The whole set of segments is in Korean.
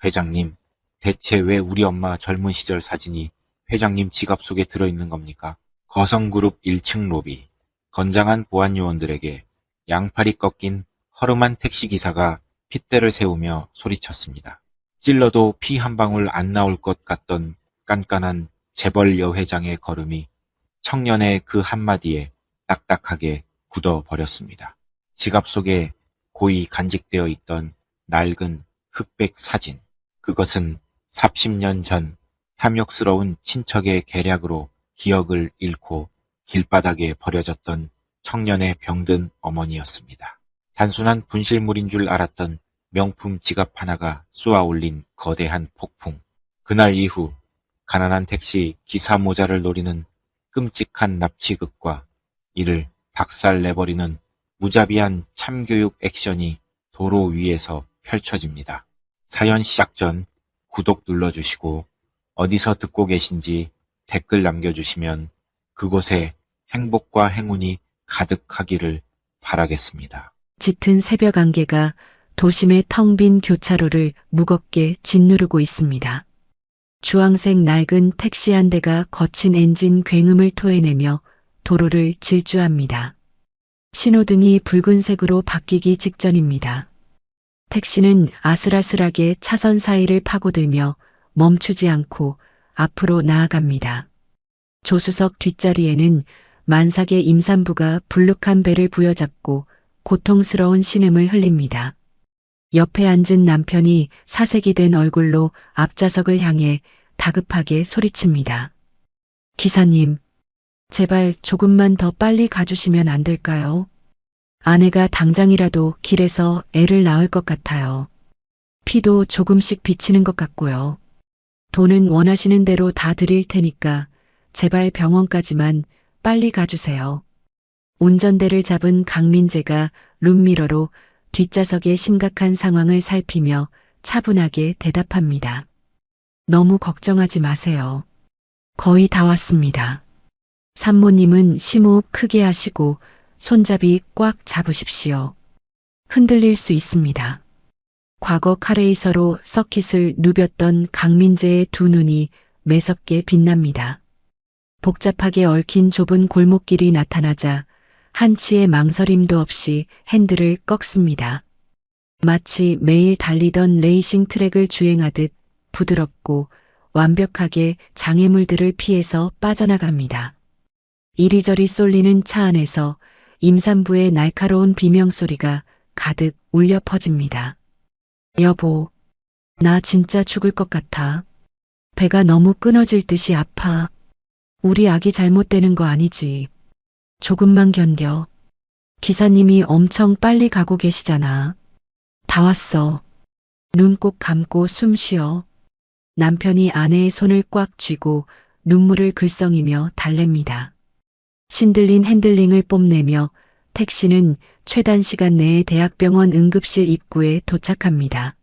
회장님, 대체 왜 우리 엄마 젊은 시절 사진이 회장님 지갑 속에 들어있는 겁니까? 거성그룹 1층 로비. 건장한 보안 요원들에게 양팔이 꺾인 허름한 택시기사가 핏대를 세우며 소리쳤습니다. 찔러도 피 한 방울 안 나올 것 같던 깐깐한 재벌 여회장의 걸음이 청년의 그 한마디에 딱딱하게 굳어버렸습니다. 지갑 속에 고이 간직되어 있던 낡은 흑백 사진. 그것은 30년 전 탐욕스러운 친척의 계략으로 기억을 잃고 길바닥에 버려졌던 청년의 병든 어머니였습니다. 단순한 분실물인 줄 알았던 명품 지갑 하나가 쏘아올린 거대한 폭풍. 그날 이후 가난한 택시 기사 모자를 노리는 끔찍한 납치극과 이를 박살내버리는 무자비한 참교육 액션이 도로 위에서 펼쳐집니다. 사연 시작 전 구독 눌러주시고 어디서 듣고 계신지 댓글 남겨주시면 그곳에 행복과 행운이 가득하기를 바라겠습니다. 짙은 새벽 안개가 도심의 텅 빈 교차로를 무겁게 짓누르고 있습니다. 주황색 낡은 택시 한 대가 거친 엔진 굉음을 토해내며 도로를 질주합니다. 신호등이 붉은색으로 바뀌기 직전입니다. 택시는 아슬아슬하게 차선 사이를 파고들며 멈추지 않고 앞으로 나아갑니다. 조수석 뒷자리에는 만삭의 임산부가 불룩한 배를 부여잡고 고통스러운 신음을 흘립니다. 옆에 앉은 남편이 사색이 된 얼굴로 앞좌석을 향해 다급하게 소리칩니다. 기사님, 제발 조금만 더 빨리 가주시면 안 될까요? 아내가 당장이라도 길에서 애를 낳을 것 같아요. 피도 조금씩 비치는 것 같고요. 돈은 원하시는 대로 다 드릴 테니까 제발 병원까지만 빨리 가주세요. 운전대를 잡은 강민재가 룸미러로 뒷좌석의 심각한 상황을 살피며 차분하게 대답합니다. 너무 걱정하지 마세요. 거의 다 왔습니다. 산모님은 심호흡 크게 하시고 손잡이 꽉 잡으십시오. 흔들릴 수 있습니다. 과거 카레이서로 서킷을 누볐던 강민재의 두 눈이 매섭게 빛납니다. 복잡하게 얽힌 좁은 골목길이 나타나자 한치의 망설임도 없이 핸들을 꺾습니다. 마치 매일 달리던 레이싱 트랙을 주행하듯 부드럽고 완벽하게 장애물들을 피해서 빠져나갑니다. 이리저리 쏠리는 차 안에서 임산부의 날카로운 비명소리가 가득 울려 퍼집니다. 여보, 나 진짜 죽을 것 같아. 배가 너무 끊어질 듯이 아파. 우리 아기 잘못되는 거 아니지. 조금만 견뎌. 기사님이 엄청 빨리 가고 계시잖아. 다 왔어. 눈 꼭 감고 숨 쉬어. 남편이 아내의 손을 꽉 쥐고 눈물을 글썽이며 달랩니다. 신들린 핸들링을 뽐내며 택시는 최단 시간 내에 대학병원 응급실 입구에 도착합니다.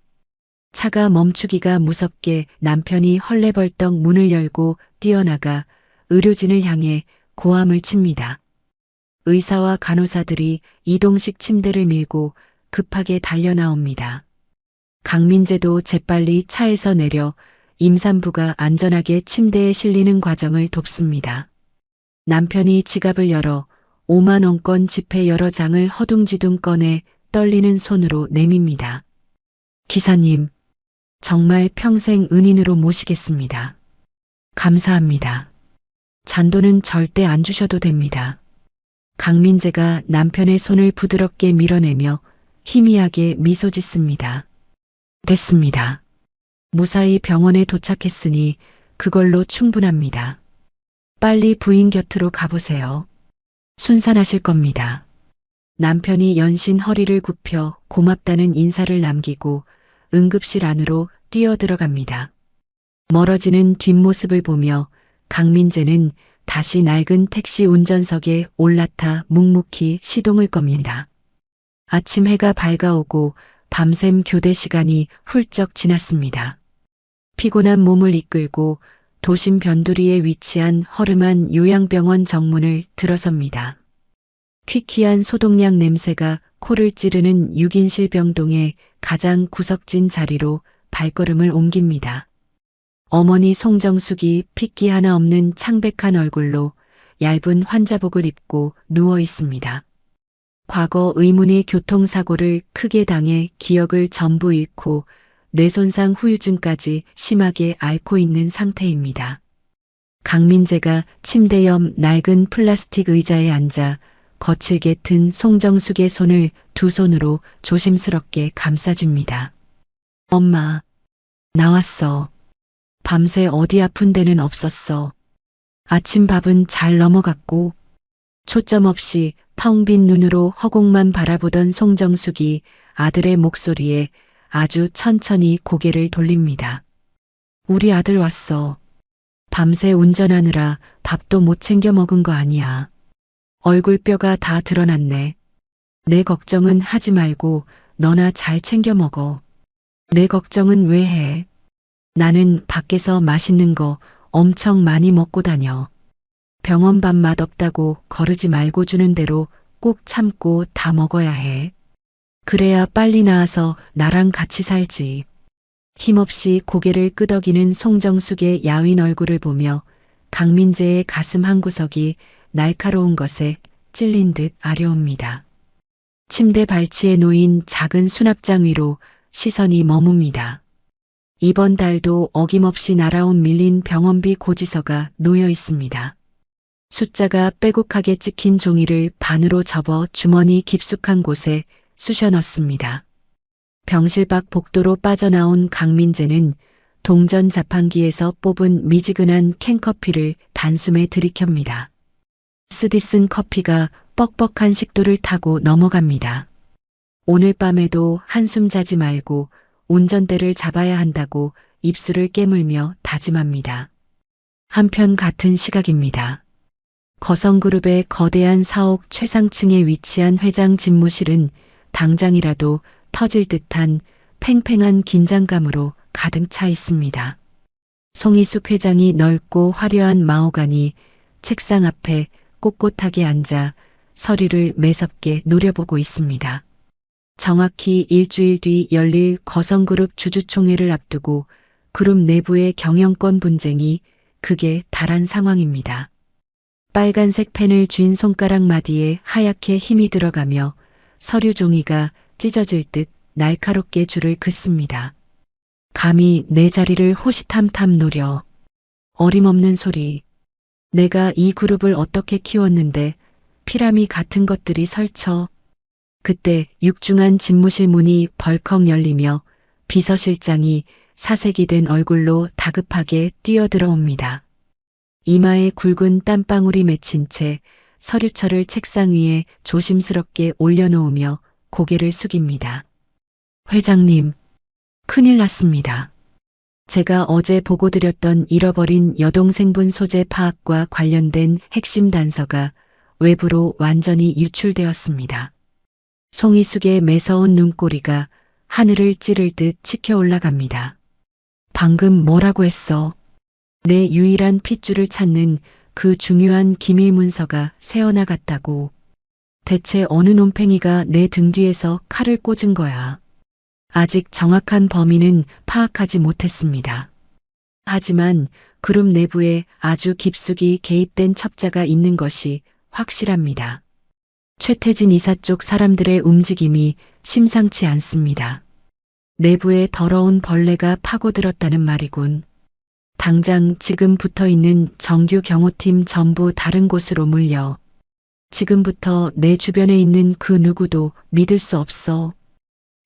차가 멈추기가 무섭게 남편이 헐레벌떡 문을 열고 뛰어나가 의료진을 향해 고함을 칩니다. 의사와 간호사들이 이동식 침대를 밀고 급하게 달려나옵니다. 강민재도 재빨리 차에서 내려 임산부가 안전하게 침대에 실리는 과정을 돕습니다. 남편이 지갑을 열어 5만 원권 지폐 여러 장을 허둥지둥 꺼내 떨리는 손으로 내밉니다. 기사님, 정말 평생 은인으로 모시겠습니다. 감사합니다. 잔돈은 절대 안 주셔도 됩니다. 강민재가 남편의 손을 부드럽게 밀어내며 희미하게 미소 짓습니다. 됐습니다. 무사히 병원에 도착했으니 그걸로 충분합니다. 빨리 부인 곁으로 가보세요. 순산하실 겁니다. 남편이 연신 허리를 굽혀 고맙다는 인사를 남기고 응급실 안으로 뛰어들어갑니다. 멀어지는 뒷모습을 보며 강민재는 다시 낡은 택시 운전석에 올라타 묵묵히 시동을 겁니다. 아침 해가 밝아오고 밤샘 교대 시간이 훌쩍 지났습니다. 피곤한 몸을 이끌고 도심 변두리에 위치한 허름한 요양병원 정문을 들어섭니다. 퀴퀴한 소독약 냄새가 코를 찌르는 6인실 병동의 가장 구석진 자리로 발걸음을 옮깁니다. 어머니 송정숙이 핏기 하나 없는 창백한 얼굴로 얇은 환자복을 입고 누워 있습니다. 과거 의문의 교통사고를 크게 당해 기억을 전부 잃고 뇌손상 후유증까지 심하게 앓고 있는 상태입니다. 강민재가 침대 옆 낡은 플라스틱 의자에 앉아 거칠게 튼 송정숙의 손을 두 손으로 조심스럽게 감싸줍니다. 엄마, 나왔어. 밤새 어디 아픈 데는 없었어. 아침밥은 잘 넘어갔고. 초점 없이 텅 빈 눈으로 허공만 바라보던 송정숙이 아들의 목소리에 아주 천천히 고개를 돌립니다. 우리 아들 왔어. 밤새 운전하느라 밥도 못 챙겨 먹은 거 아니야. 얼굴뼈가 다 드러났네. 내 걱정은 하지 말고 너나 잘 챙겨 먹어. 내 걱정은 왜 해? 나는 밖에서 맛있는 거 엄청 많이 먹고 다녀. 병원 밥 맛없다고 거르지 말고 주는 대로 꼭 참고 다 먹어야 해. 그래야 빨리 나아서 나랑 같이 살지. 힘없이 고개를 끄덕이는 송정숙의 야윈 얼굴을 보며 강민재의 가슴 한구석이 날카로운 것에 찔린 듯 아려옵니다. 침대 발치에 놓인 작은 수납장 위로 시선이 머뭅니다. 이번 달도 어김없이 날아온 밀린 병원비 고지서가 놓여 있습니다. 숫자가 빼곡하게 찍힌 종이를 반으로 접어 주머니 깊숙한 곳에 쑤셔 넣습니다. 병실 밖 복도로 빠져나온 강민재는 동전 자판기에서 뽑은 미지근한 캔커피를 단숨에 들이켭니다. 쓰디쓴 커피가 뻑뻑한 식도를 타고 넘어갑니다. 오늘 밤에도 한숨 자지 말고 운전대를 잡아야 한다고 입술을 깨물며 다짐합니다. 한편 같은 시각입니다. 거성그룹의 거대한 사옥 최상층에 위치한 회장 집무실은 당장이라도 터질 듯한 팽팽한 긴장감으로 가득 차 있습니다. 송희숙 회장이 넓고 화려한 마호가니 책상 앞에 꼿꼿하게 앉아 서류를 매섭게 노려보고 있습니다. 정확히 일주일 뒤 열릴 거성그룹 주주총회를 앞두고 그룹 내부의 경영권 분쟁이 극에 달한 상황입니다. 빨간색 펜을 쥔 손가락 마디에 하얗게 힘이 들어가며 서류 종이가 찢어질 듯 날카롭게 줄을 긋습니다. 감히 내 자리를 호시탐탐 노려. 어림없는 소리. 내가 이 그룹을 어떻게 키웠는데 피라미 같은 것들이 설쳐. 그때 육중한 집무실 문이 벌컥 열리며 비서실장이 사색이 된 얼굴로 다급하게 뛰어들어옵니다. 이마에 굵은 땀방울이 맺힌 채 서류철을 책상 위에 조심스럽게 올려놓으며 고개를 숙입니다. 회장님, 큰일 났습니다. 제가 어제 보고드렸던 잃어버린 여동생분 소재 파악과 관련된 핵심 단서가 외부로 완전히 유출되었습니다. 송희숙의 매서운 눈꼬리가 하늘을 찌를 듯 치켜 올라갑니다. 방금 뭐라고 했어? 내 유일한 핏줄을 찾는 그 중요한 기밀 문서가 새어나갔다고. 대체 어느 놈팽이가 내 등 뒤에서 칼을 꽂은 거야. 아직 정확한 범인은 파악하지 못했습니다. 하지만 그룹 내부에 아주 깊숙이 개입된 첩자가 있는 것이 확실합니다. 최태진 이사 쪽 사람들의 움직임이 심상치 않습니다. 내부에 더러운 벌레가 파고들었다는 말이군. 당장 지금 붙어 있는 정규 경호팀 전부 다른 곳으로 물려. 지금부터 내 주변에 있는 그 누구도 믿을 수 없어.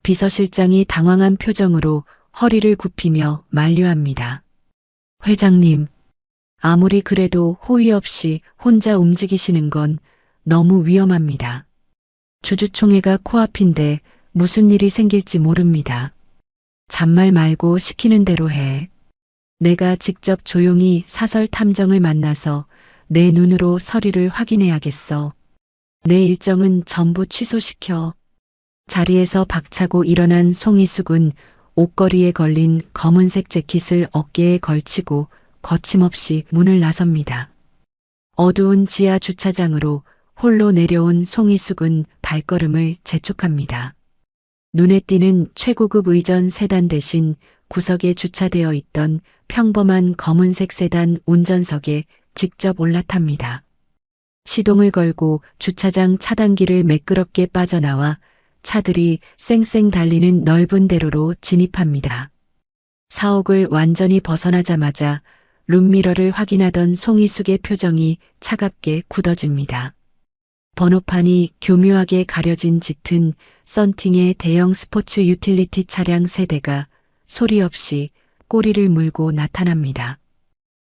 비서실장이 당황한 표정으로 허리를 굽히며 만류합니다. 회장님, 아무리 그래도 호의 없이 혼자 움직이시는 건 너무 위험합니다. 주주총회가 코앞인데 무슨 일이 생길지 모릅니다. 잔말 말고 시키는 대로 해. 내가 직접 조용히 사설 탐정을 만나서 내 눈으로 서류를 확인해야겠어. 내 일정은 전부 취소시켜. 자리에서 박차고 일어난 송희숙은 옷걸이에 걸린 검은색 재킷을 어깨에 걸치고 거침없이 문을 나섭니다. 어두운 지하 주차장으로 홀로 내려온 송희숙은 발걸음을 재촉합니다. 눈에 띄는 최고급 의전 세단 대신 구석에 주차되어 있던 평범한 검은색 세단 운전석에 직접 올라탑니다. 시동을 걸고 주차장 차단기를 매끄럽게 빠져나와 차들이 쌩쌩 달리는 넓은 대로로 진입합니다. 사옥을 완전히 벗어나자마자 룸미러를 확인하던 송희숙의 표정이 차갑게 굳어집니다. 번호판이 교묘하게 가려진 짙은 썬팅의 대형 스포츠 유틸리티 차량 3대가 소리 없이 꼬리를 물고 나타납니다.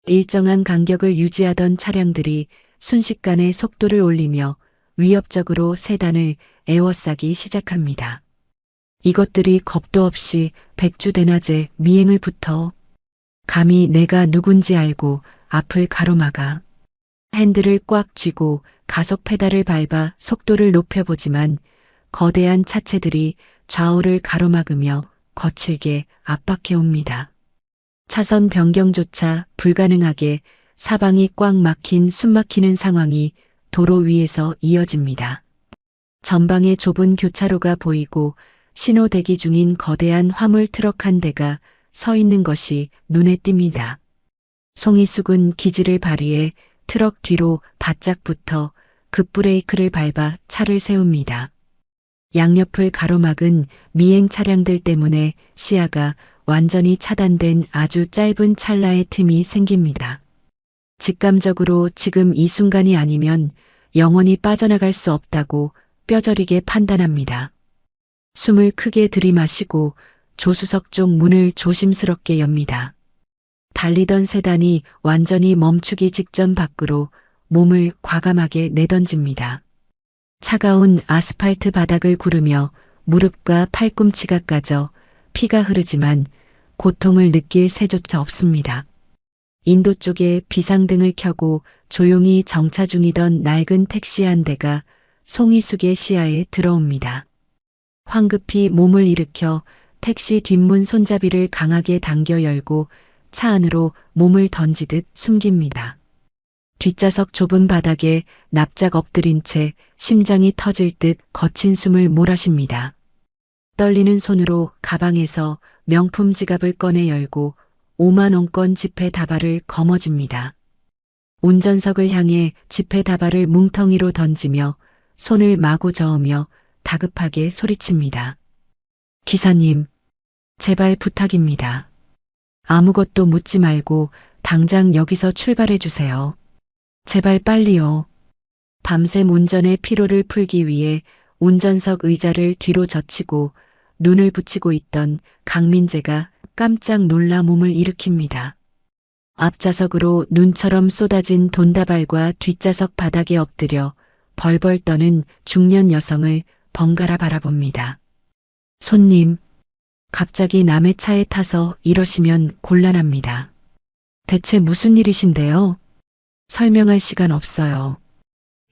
일정한 간격을 유지하던 차량들이 순식간에 속도를 올리며 위협적으로 세단을 에워싸기 시작합니다. 이것들이 겁도 없이 백주대낮에 미행을 붙어 감히 내가 누군지 알고 앞을 가로막아 핸들을 꽉 쥐고 가속 페달을 밟아 속도를 높여보지만 거대한 차체들이 좌우를 가로막으며 거칠게 압박해옵니다. 차선 변경조차 불가능하게 사방이 꽉 막힌 숨막히는 상황이 도로 위에서 이어집니다. 전방에 좁은 교차로가 보이고 신호 대기 중인 거대한 화물 트럭 한 대가 서 있는 것이 눈에 띕니다. 송희숙은 기지를 발휘해 트럭 뒤로 바짝 붙어 급브레이크를 밟아 차를 세웁니다. 양옆을 가로막은 미행 차량들 때문에 시야가 완전히 차단된 아주 짧은 찰나의 틈이 생깁니다. 직감적으로 지금 이 순간이 아니면 영원히 빠져나갈 수 없다고 뼈저리게 판단합니다. 숨을 크게 들이마시고 조수석 쪽 문을 조심스럽게 엽니다. 달리던 세단이 완전히 멈추기 직전 밖으로 몸을 과감하게 내던집니다. 차가운 아스팔트 바닥을 구르며 무릎과 팔꿈치가 까져 피가 흐르지만 고통을 느낄 새조차 없습니다. 인도 쪽에 비상등을 켜고 조용히 정차 중이던 낡은 택시 한 대가 송희숙의 시야에 들어옵니다. 황급히 몸을 일으켜 택시 뒷문 손잡이를 강하게 당겨 열고 차 안으로 몸을 던지듯 숨깁니다. 뒷좌석 좁은 바닥에 납작 엎드린 채 심장이 터질 듯 거친 숨을 몰아쉽니다. 떨리는 손으로 가방에서 명품 지갑을 꺼내 열고 5만 원권 지폐 다발을 거머쥡니다. 운전석을 향해 지폐 다발을 뭉텅이로 던지며 손을 마구 저으며 다급하게 소리칩니다. 기사님, 제발 부탁입니다. 아무것도 묻지 말고 당장 여기서 출발해 주세요. 제발 빨리요. 밤샘 운전의 피로를 풀기 위해 운전석 의자를 뒤로 젖히고 눈을 붙이고 있던 강민재가 깜짝 놀라 몸을 일으킵니다. 앞좌석으로 눈처럼 쏟아진 돈다발과 뒷좌석 바닥에 엎드려 벌벌 떠는 중년 여성을 번갈아 바라봅니다. 손님, 갑자기 남의 차에 타서 이러시면 곤란합니다. 대체 무슨 일이신데요? 설명할 시간 없어요.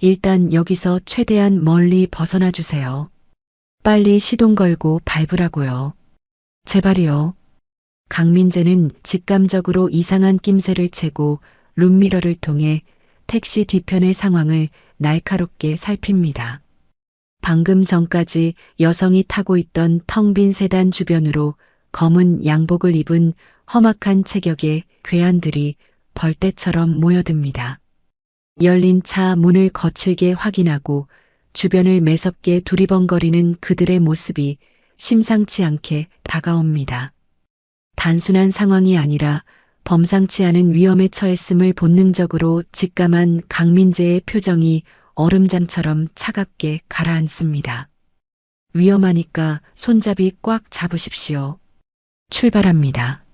일단 여기서 최대한 멀리 벗어나 주세요. 빨리 시동 걸고 밟으라고요. 제발이요. 강민재는 직감적으로 이상한 낌새를 채고 룸미러를 통해 택시 뒤편의 상황을 날카롭게 살핍니다. 방금 전까지 여성이 타고 있던 텅 빈 세단 주변으로 검은 양복을 입은 험악한 체격의 괴한들이 벌떼처럼 모여듭니다. 열린 차 문을 거칠게 확인하고 주변을 매섭게 두리번거리는 그들의 모습이 심상치 않게 다가옵니다. 단순한 상황이 아니라 범상치 않은 위험에 처했음을 본능적으로 직감한 강민재의 표정이 얼음장처럼 차갑게 가라앉습니다. 위험하니까 손잡이 꽉 잡으십시오. 출발합니다.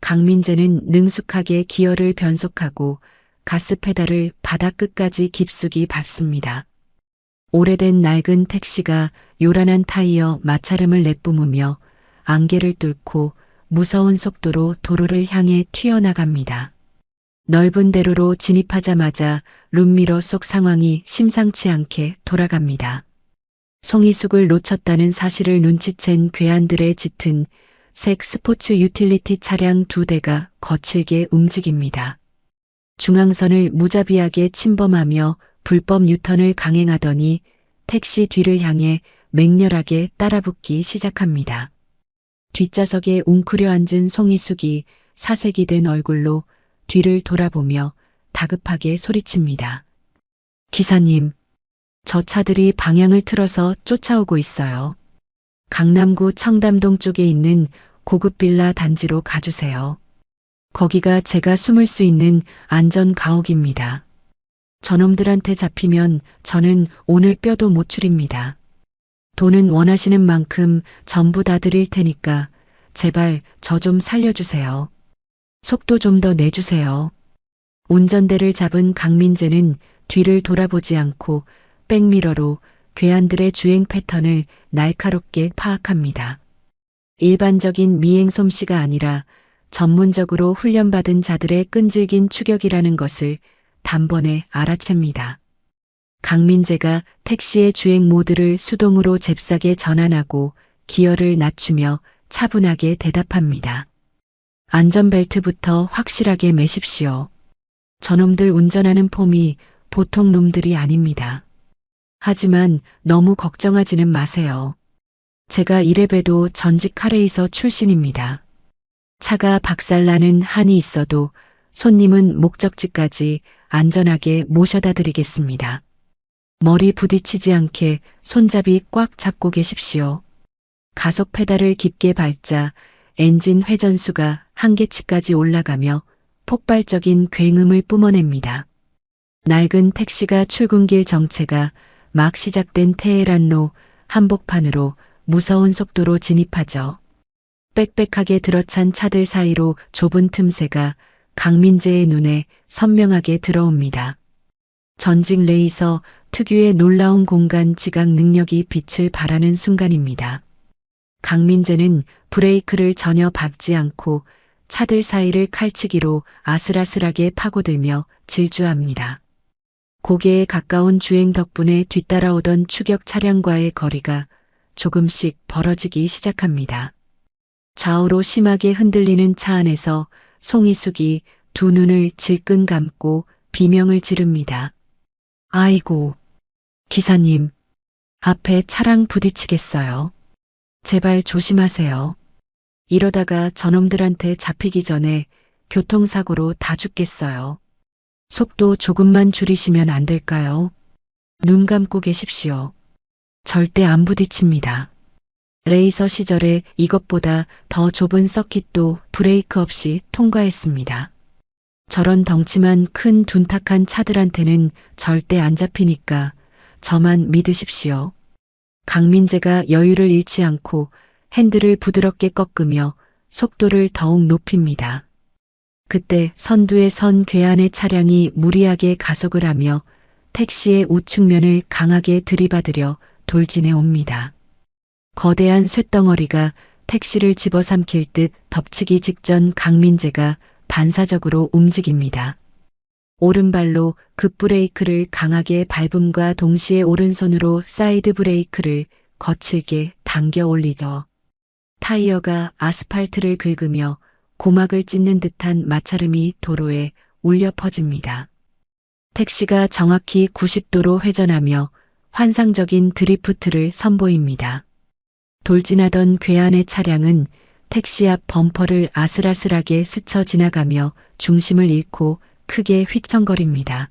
강민재는 능숙하게 기어를 변속하고 가스 페달을 바닥 끝까지 깊숙이 밟습니다. 오래된 낡은 택시가 요란한 타이어 마찰음을 내뿜으며 안개를 뚫고 무서운 속도로 도로를 향해 튀어나갑니다. 넓은 대로로 진입하자마자 룸미러 속 상황이 심상치 않게 돌아갑니다. 송희숙을 놓쳤다는 사실을 눈치챈 괴한들의 짙은 색 스포츠 유틸리티 차량 2대가 거칠게 움직입니다. 중앙선을 무자비하게 침범하며 불법 유턴을 강행하더니 택시 뒤를 향해 맹렬하게 따라붙기 시작합니다. 뒷좌석에 웅크려 앉은 송이숙이 사색이 된 얼굴로 뒤를 돌아보며 다급하게 소리칩니다. 기사님, 저 차들이 방향을 틀어서 쫓아오고 있어요. 강남구 청담동 쪽에 있는 고급 빌라 단지로 가주세요. 거기가 제가 숨을 수 있는 안전 가옥입니다. 저놈들한테 잡히면 저는 오늘 뼈도 못 추립니다. 돈은 원하시는 만큼 전부 다 드릴 테니까 제발 저 좀 살려주세요. 속도 좀 더 내주세요. 운전대를 잡은 강민재는 뒤를 돌아보지 않고 백미러로 괴한들의 주행 패턴을 날카롭게 파악합니다. 일반적인 미행 솜씨가 아니라 전문적으로 훈련받은 자들의 끈질긴 추격이라는 것을 단번에 알아챕니다. 강민재가 택시의 주행 모드를 수동으로 잽싸게 전환하고 기어를 낮추며 차분하게 대답합니다. 안전벨트부터 확실하게 매십시오. 저놈들 운전하는 폼이 보통 놈들이 아닙니다. 하지만 너무 걱정하지는 마세요. 제가 이래봬도 전직 카레이서 출신입니다. 차가 박살나는 한이 있어도 손님은 목적지까지 안전하게 모셔다 드리겠습니다. 머리 부딪히지 않게 손잡이 꽉 잡고 계십시오. 가속 페달을 깊게 밟자 엔진 회전수가 한계치까지 올라가며 폭발적인 굉음을 뿜어냅니다. 낡은 택시가 출근길 정체가 막 시작된 테헤란로 한복판으로 무서운 속도로 진입하죠. 빽빽하게 들어찬 차들 사이로 좁은 틈새가 강민재의 눈에 선명하게 들어옵니다. 전직 레이서 특유의 놀라운 공간 지각 능력이 빛을 발하는 순간입니다. 강민재는 브레이크를 전혀 밟지 않고 차들 사이를 칼치기로 아슬아슬하게 파고들며 질주합니다. 고개에 가까운 주행 덕분에 뒤따라오던 추격 차량과의 거리가 조금씩 벌어지기 시작합니다. 좌우로 심하게 흔들리는 차 안에서 송이숙이 두 눈을 질끈 감고 비명을 지릅니다. 아이고, 기사님, 앞에 차랑 부딪히겠어요. 제발 조심하세요. 이러다가 저놈들한테 잡히기 전에 교통사고로 다 죽겠어요. 속도 조금만 줄이시면 안 될까요? 눈 감고 계십시오. 절대 안 부딪힙니다. 레이서 시절에 이것보다 더 좁은 서킷도 브레이크 없이 통과했습니다. 저런 덩치만 큰 둔탁한 차들한테는 절대 안 잡히니까 저만 믿으십시오. 강민재가 여유를 잃지 않고 핸들을 부드럽게 꺾으며 속도를 더욱 높입니다. 그때 선두에 선 괴한의 차량이 무리하게 가속을 하며 택시의 우측면을 강하게 들이받으려 돌진해 옵니다. 거대한 쇳덩어리가 택시를 집어삼킬 듯 덮치기 직전 강민재가 반사적으로 움직입니다. 오른발로 급브레이크를 강하게 밟음과 동시에 오른손으로 사이드 브레이크를 거칠게 당겨 올리죠. 타이어가 아스팔트를 긁으며 고막을 찢는 듯한 마찰음이 도로에 울려 퍼집니다. 택시가 정확히 90도로 회전하며 환상적인 드리프트를 선보입니다. 돌진하던 괴한의 차량은 택시 앞 범퍼를 아슬아슬하게 스쳐 지나가며 중심을 잃고 크게 휘청거립니다.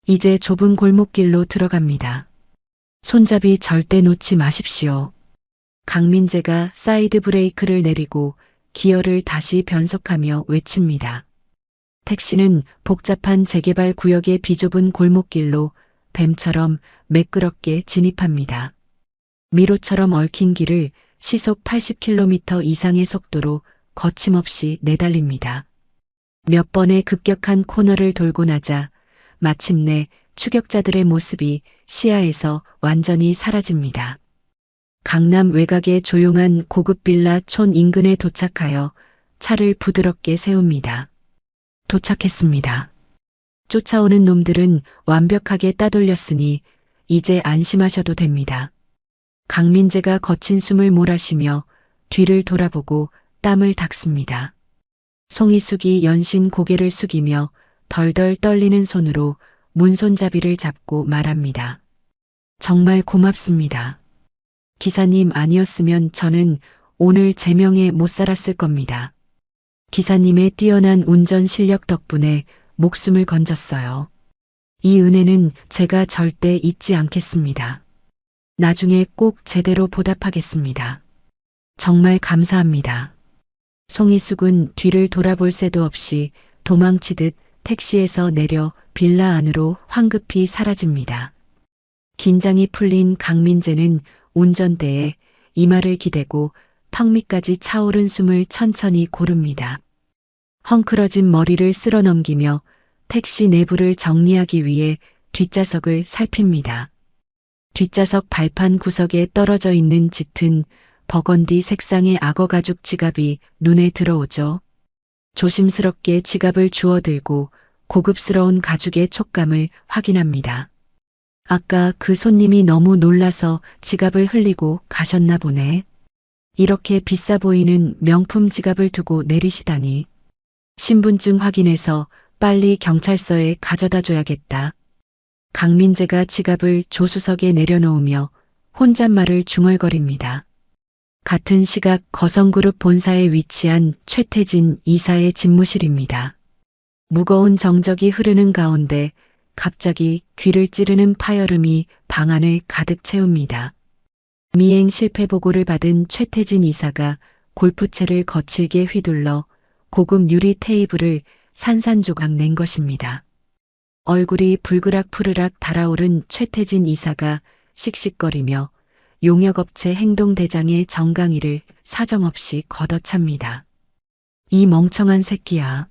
이제 좁은 골목길로 들어갑니다. 손잡이 절대 놓지 마십시오. 강민재가 사이드 브레이크를 내리고 기어를 다시 변속하며 외칩니다. 택시는 복잡한 재개발 구역의 비좁은 골목길로 뱀처럼 매끄럽게 진입합니다. 미로처럼 얽힌 길을 시속 80km 이상의 속도로 거침없이 내달립니다. 몇 번의 급격한 코너를 돌고 나자 마침내 추격자들의 모습이 시야에서 완전히 사라집니다. 강남 외곽의 조용한 고급 빌라 촌 인근에 도착하여 차를 부드럽게 세웁니다. 도착했습니다. 쫓아오는 놈들은 완벽하게 따돌렸으니 이제 안심하셔도 됩니다. 강민재가 거친 숨을 몰아쉬며 뒤를 돌아보고 땀을 닦습니다. 송이숙이 연신 고개를 숙이며 덜덜 떨리는 손으로 문손잡이를 잡고 말합니다. 정말 고맙습니다. 기사님 아니었으면 저는 오늘 제 명예 못 살았을 겁니다. 기사님의 뛰어난 운전 실력 덕분에 목숨을 건졌어요. 이 은혜는 제가 절대 잊지 않겠습니다. 나중에 꼭 제대로 보답하겠습니다. 정말 감사합니다. 송이숙은 뒤를 돌아볼 새도 없이 도망치듯 택시에서 내려 빌라 안으로 황급히 사라집니다. 긴장이 풀린 강민재는 운전대에 이마를 기대고 턱 밑까지 차오른 숨을 천천히 고릅니다. 헝클어진 머리를 쓸어 넘기며 택시 내부를 정리하기 위해 뒷좌석을 살핍니다. 뒷좌석 발판 구석에 떨어져 있는 짙은 버건디 색상의 악어 가죽 지갑이 눈에 들어오죠. 조심스럽게 지갑을 주워들고 고급스러운 가죽의 촉감을 확인합니다. 아까 그 손님이 너무 놀라서 지갑을 흘리고 가셨나 보네. 이렇게 비싸 보이는 명품 지갑을 두고 내리시다니. 신분증 확인해서 빨리 경찰서에 가져다 줘야겠다. 강민재가 지갑을 조수석에 내려놓으며 혼잣말을 중얼거립니다. 같은 시각 거성그룹 본사에 위치한 최태진 이사의 집무실입니다. 무거운 정적이 흐르는 가운데 갑자기 귀를 찌르는 파열음이 방 안을 가득 채웁니다. 미행 실패 보고를 받은 최태진 이사가 골프채를 거칠게 휘둘러 고급 유리 테이블을 산산조각 낸 것입니다. 얼굴이 불그락 푸르락 달아오른 최태진 이사가 씩씩거리며 용역업체 행동대장의 정강이를 사정없이 걷어찹니다. 이 멍청한 새끼야.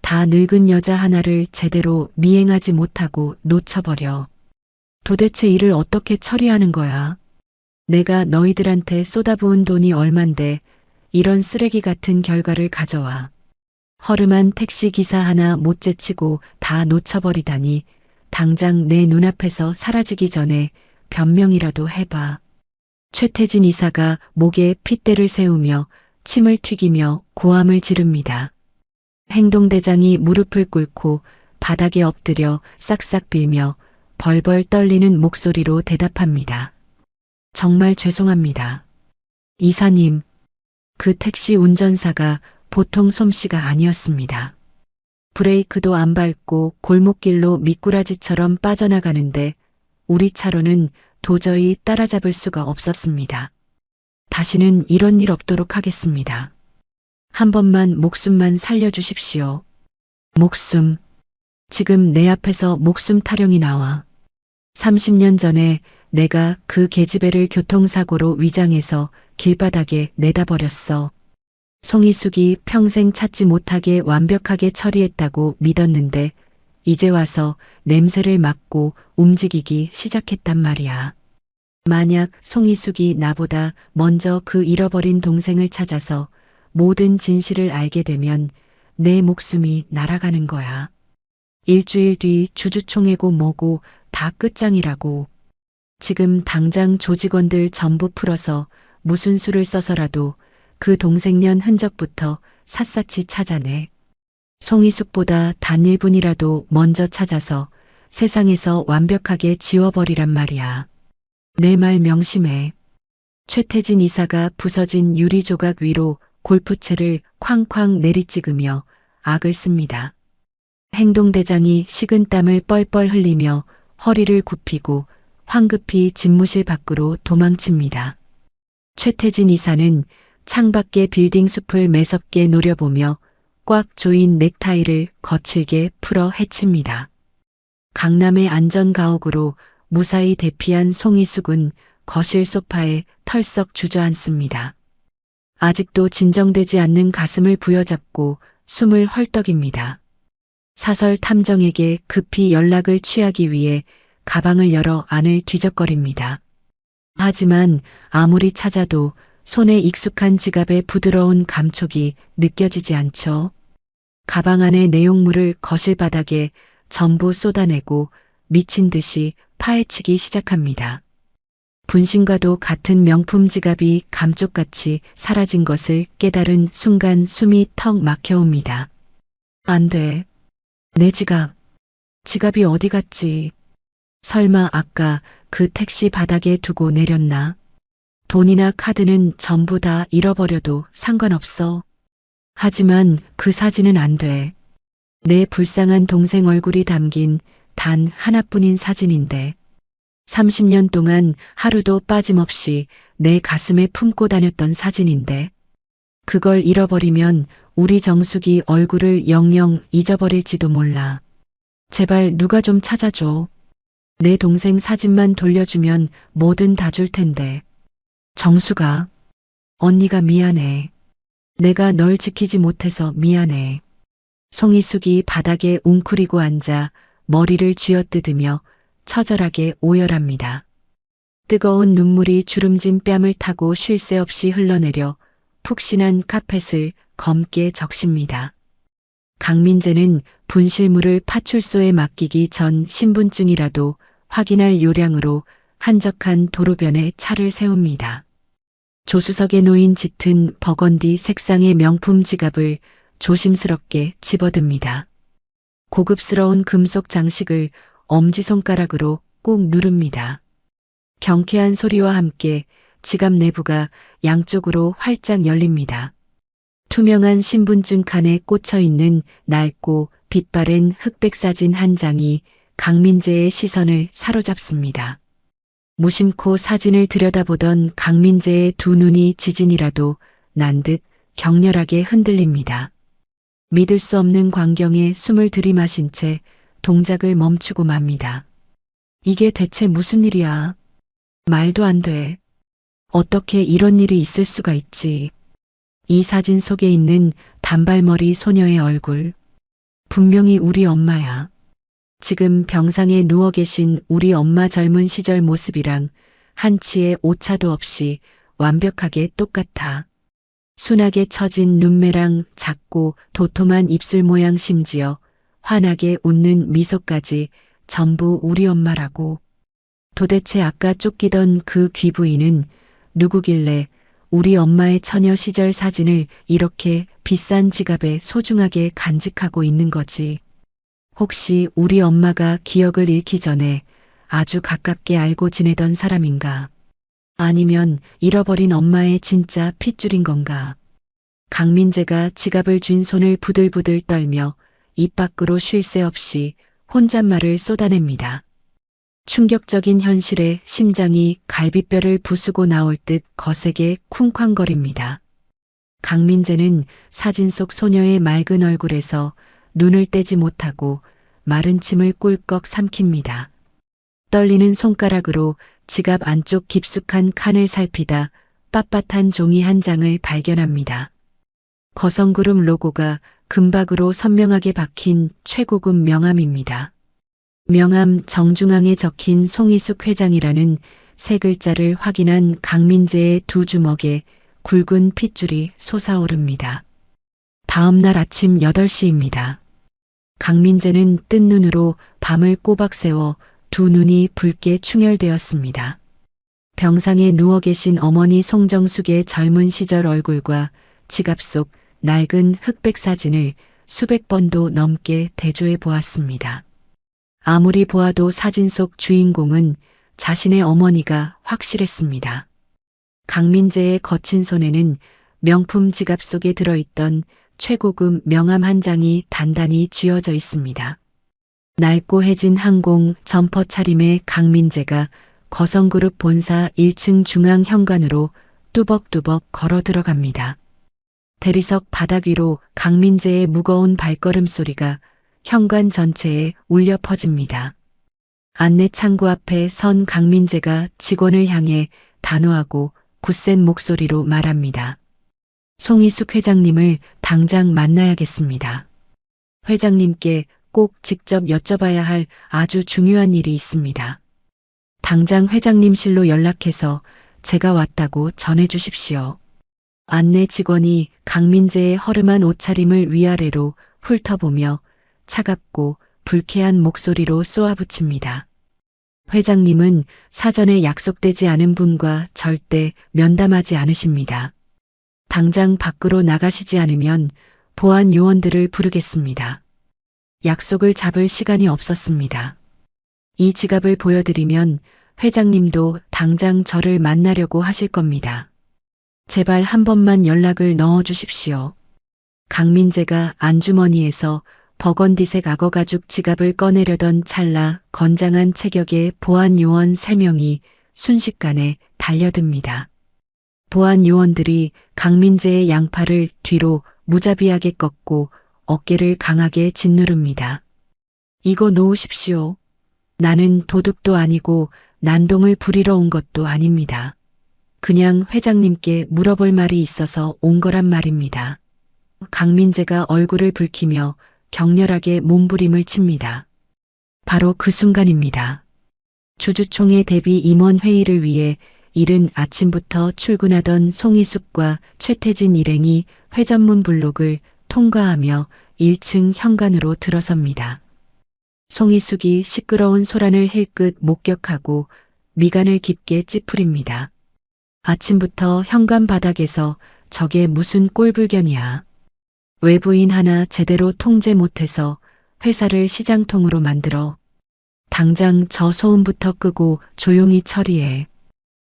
다 늙은 여자 하나를 제대로 미행하지 못하고 놓쳐버려. 도대체 일을 어떻게 처리하는 거야? 내가 너희들한테 쏟아부은 돈이 얼만데 이런 쓰레기 같은 결과를 가져와. 허름한 택시기사 하나 못 제치고 다 놓쳐버리다니 당장 내 눈앞에서 사라지기 전에 변명이라도 해봐. 최태진 이사가 목에 핏대를 세우며 침을 튀기며 고함을 지릅니다. 행동대장이 무릎을 꿇고 바닥에 엎드려 싹싹 빌며 벌벌 떨리는 목소리로 대답합니다. 정말 죄송합니다. 이사님, 그 택시 운전사가 보통 솜씨가 아니었습니다. 브레이크도 안 밟고 골목길로 미꾸라지처럼 빠져나가는데 우리 차로는 도저히 따라잡을 수가 없었습니다. 다시는 이런 일 없도록 하겠습니다. 한 번만 목숨만 살려주십시오. 목숨. 지금 내 앞에서 목숨 타령이 나와. 30년 전에 내가 그 계집애를 교통사고로 위장해서 길바닥에 내다버렸어. 송이숙이 평생 찾지 못하게 완벽하게 처리했다고 믿었는데 이제 와서 냄새를 맡고 움직이기 시작했단 말이야. 만약 송이숙이 나보다 먼저 그 잃어버린 동생을 찾아서 모든 진실을 알게 되면 내 목숨이 날아가는 거야. 일주일 뒤 주주총회고 뭐고 다 끝장이라고. 지금 당장 조직원들 전부 풀어서 무슨 수를 써서라도 그 동생년 흔적부터 샅샅이 찾아내. 송이숙보다 단 1분이라도 먼저 찾아서 세상에서 완벽하게 지워버리란 말이야. 내 말 명심해. 최태진 이사가 부서진 유리 조각 위로 골프채를 쾅쾅 내리찍으며 악을 씁니다. 행동대장이 식은땀을 뻘뻘 흘리며 허리를 굽히고 황급히 집무실 밖으로 도망칩니다. 최태진 이사는 창밖의 빌딩 숲을 매섭게 노려보며 꽉 조인 넥타이를 거칠게 풀어 헤칩니다. 강남의 안전가옥으로 무사히 대피한 송이숙은 거실 소파에 털썩 주저앉습니다. 아직도 진정되지 않는 가슴을 부여잡고 숨을 헐떡입니다. 사설 탐정에게 급히 연락을 취하기 위해 가방을 열어 안을 뒤적거립니다. 하지만 아무리 찾아도 손에 익숙한 지갑의 부드러운 감촉이 느껴지지 않죠. 가방 안의 내용물을 거실 바닥에 전부 쏟아내고 미친 듯이 파헤치기 시작합니다. 분신과도 같은 명품 지갑이 감쪽같이 사라진 것을 깨달은 순간 숨이 턱 막혀옵니다. 안 돼. 내 지갑. 지갑이 어디 갔지? 설마 아까 그 택시 바닥에 두고 내렸나? 돈이나 카드는 전부 다 잃어버려도 상관없어. 하지만 그 사진은 안 돼. 내 불쌍한 동생 얼굴이 담긴 단 하나뿐인 사진인데 30년 동안 하루도 빠짐없이 내 가슴에 품고 다녔던 사진인데 그걸 잃어버리면 우리 정숙이 얼굴을 영영 잊어버릴지도 몰라. 제발 누가 좀 찾아줘. 내 동생 사진만 돌려주면 뭐든 다 줄 텐데. 정숙아, 언니가 미안해. 내가 널 지키지 못해서 미안해. 송이숙이 바닥에 웅크리고 앉아 머리를 쥐어뜯으며 처절하게 오열합니다. 뜨거운 눈물이 주름진 뺨을 타고 쉴 새 없이 흘러내려 푹신한 카펫을 검게 적십니다. 강민재는 분실물을 파출소에 맡기기 전 신분증이라도 확인할 요량으로 한적한 도로변에 차를 세웁니다. 조수석에 놓인 짙은 버건디 색상의 명품 지갑을 조심스럽게 집어듭니다. 고급스러운 금속 장식을 엄지손가락으로 꾹 누릅니다. 경쾌한 소리와 함께 지갑 내부가 양쪽으로 활짝 열립니다. 투명한 신분증 칸에 꽂혀 있는 낡고 빛바랜 흑백 사진 한 장이 강민재의 시선을 사로잡습니다. 무심코 사진을 들여다보던 강민재의 두 눈이 지진이라도 난 듯 격렬하게 흔들립니다. 믿을 수 없는 광경에 숨을 들이마신 채 동작을 멈추고 맙니다. 이게 대체 무슨 일이야? 말도 안 돼. 어떻게 이런 일이 있을 수가 있지? 이 사진 속에 있는 단발머리 소녀의 얼굴. 분명히 우리 엄마야. 지금 병상에 누워 계신 우리 엄마 젊은 시절 모습이랑 한치의 오차도 없이 완벽하게 똑같아. 순하게 처진 눈매랑 작고 도톰한 입술 모양 심지어 환하게 웃는 미소까지 전부 우리 엄마라고. 도대체 아까 쫓기던 그 귀부인은 누구길래 우리 엄마의 처녀 시절 사진을 이렇게 비싼 지갑에 소중하게 간직하고 있는 거지. 혹시 우리 엄마가 기억을 잃기 전에 아주 가깝게 알고 지내던 사람인가? 아니면 잃어버린 엄마의 진짜 핏줄인 건가? 강민재가 지갑을 쥔 손을 부들부들 떨며 입 밖으로 쉴 새 없이 혼잣말을 쏟아냅니다. 충격적인 현실에 심장이 갈비뼈를 부수고 나올 듯 거세게 쿵쾅거립니다. 강민재는 사진 속 소녀의 맑은 얼굴에서 눈을 떼지 못하고 마른 침을 꿀꺽 삼킵니다. 떨리는 손가락으로 지갑 안쪽 깊숙한 칸을 살피다 빳빳한 종이 한 장을 발견합니다. 거성그룹 로고가 금박으로 선명하게 박힌 최고급 명함입니다. 명함 정중앙에 적힌 송이숙 회장이라는 세 글자를 확인한 강민재의 두 주먹에 굵은 핏줄이 솟아오릅니다. 다음 날 아침 8시입니다. 강민재는 뜬 눈으로 밤을 꼬박 새워 두 눈이 붉게 충혈되었습니다. 병상에 누워 계신 어머니 송정숙의 젊은 시절 얼굴과 지갑 속 낡은 흑백 사진을 수백 번도 넘게 대조해 보았습니다. 아무리 보아도 사진 속 주인공은 자신의 어머니가 확실했습니다. 강민재의 거친 손에는 명품 지갑 속에 들어있던 최고급 명함 한 장이 단단히 쥐어져 있습니다. 낡고 해진 항공 점퍼 차림의 강민재가 거성그룹 본사 1층 중앙 현관으로 뚜벅뚜벅 걸어 들어갑니다. 대리석 바닥 위로 강민재의 무거운 발걸음 소리가 현관 전체에 울려 퍼집니다. 안내 창구 앞에 선 강민재가 직원을 향해 단호하고 굳센 목소리로 말합니다. 송이숙 회장님을 당장 만나야겠습니다. 회장님께 꼭 직접 여쭤봐야 할 아주 중요한 일이 있습니다. 당장 회장님실로 연락해서 제가 왔다고 전해 주십시오. 안내 직원이 강민재의 허름한 옷차림을 위아래로 훑어보며 차갑고 불쾌한 목소리로 쏘아붙입니다. 회장님은 사전에 약속되지 않은 분과 절대 면담하지 않으십니다. 당장 밖으로 나가시지 않으면 보안 요원들을 부르겠습니다. 약속을 잡을 시간이 없었습니다. 이 지갑을 보여드리면 회장님도 당장 저를 만나려고 하실 겁니다. 제발 한 번만 연락을 넣어 주십시오. 강민재가 안주머니에서 버건디색 악어 가죽 지갑을 꺼내려던 찰나 건장한 체격의 보안 요원 3명이 순식간에 달려듭니다. 보안 요원들이 강민재의 양팔을 뒤로 무자비하게 꺾고 어깨를 강하게 짓누릅니다. 이거 놓으십시오. 나는 도둑도 아니고 난동을 부리러 온 것도 아닙니다. 그냥 회장님께 물어볼 말이 있어서 온 거란 말입니다. 강민재가 얼굴을 붉히며 격렬하게 몸부림을 칩니다. 바로 그 순간입니다. 주주총회 대비 임원 회의를 위해 이른 아침부터 출근하던 송희숙과 최태진 일행이 회전문 블록을 통과하며 1층 현관으로 들어섭니다. 송희숙이 시끄러운 소란을 힐끗 목격하고 미간을 깊게 찌푸립니다. 아침부터 현관 바닥에서 저게 무슨 꼴불견이야. 외부인 하나 제대로 통제 못해서 회사를 시장통으로 만들어. 당장 저 소음부터 끄고 조용히 처리해.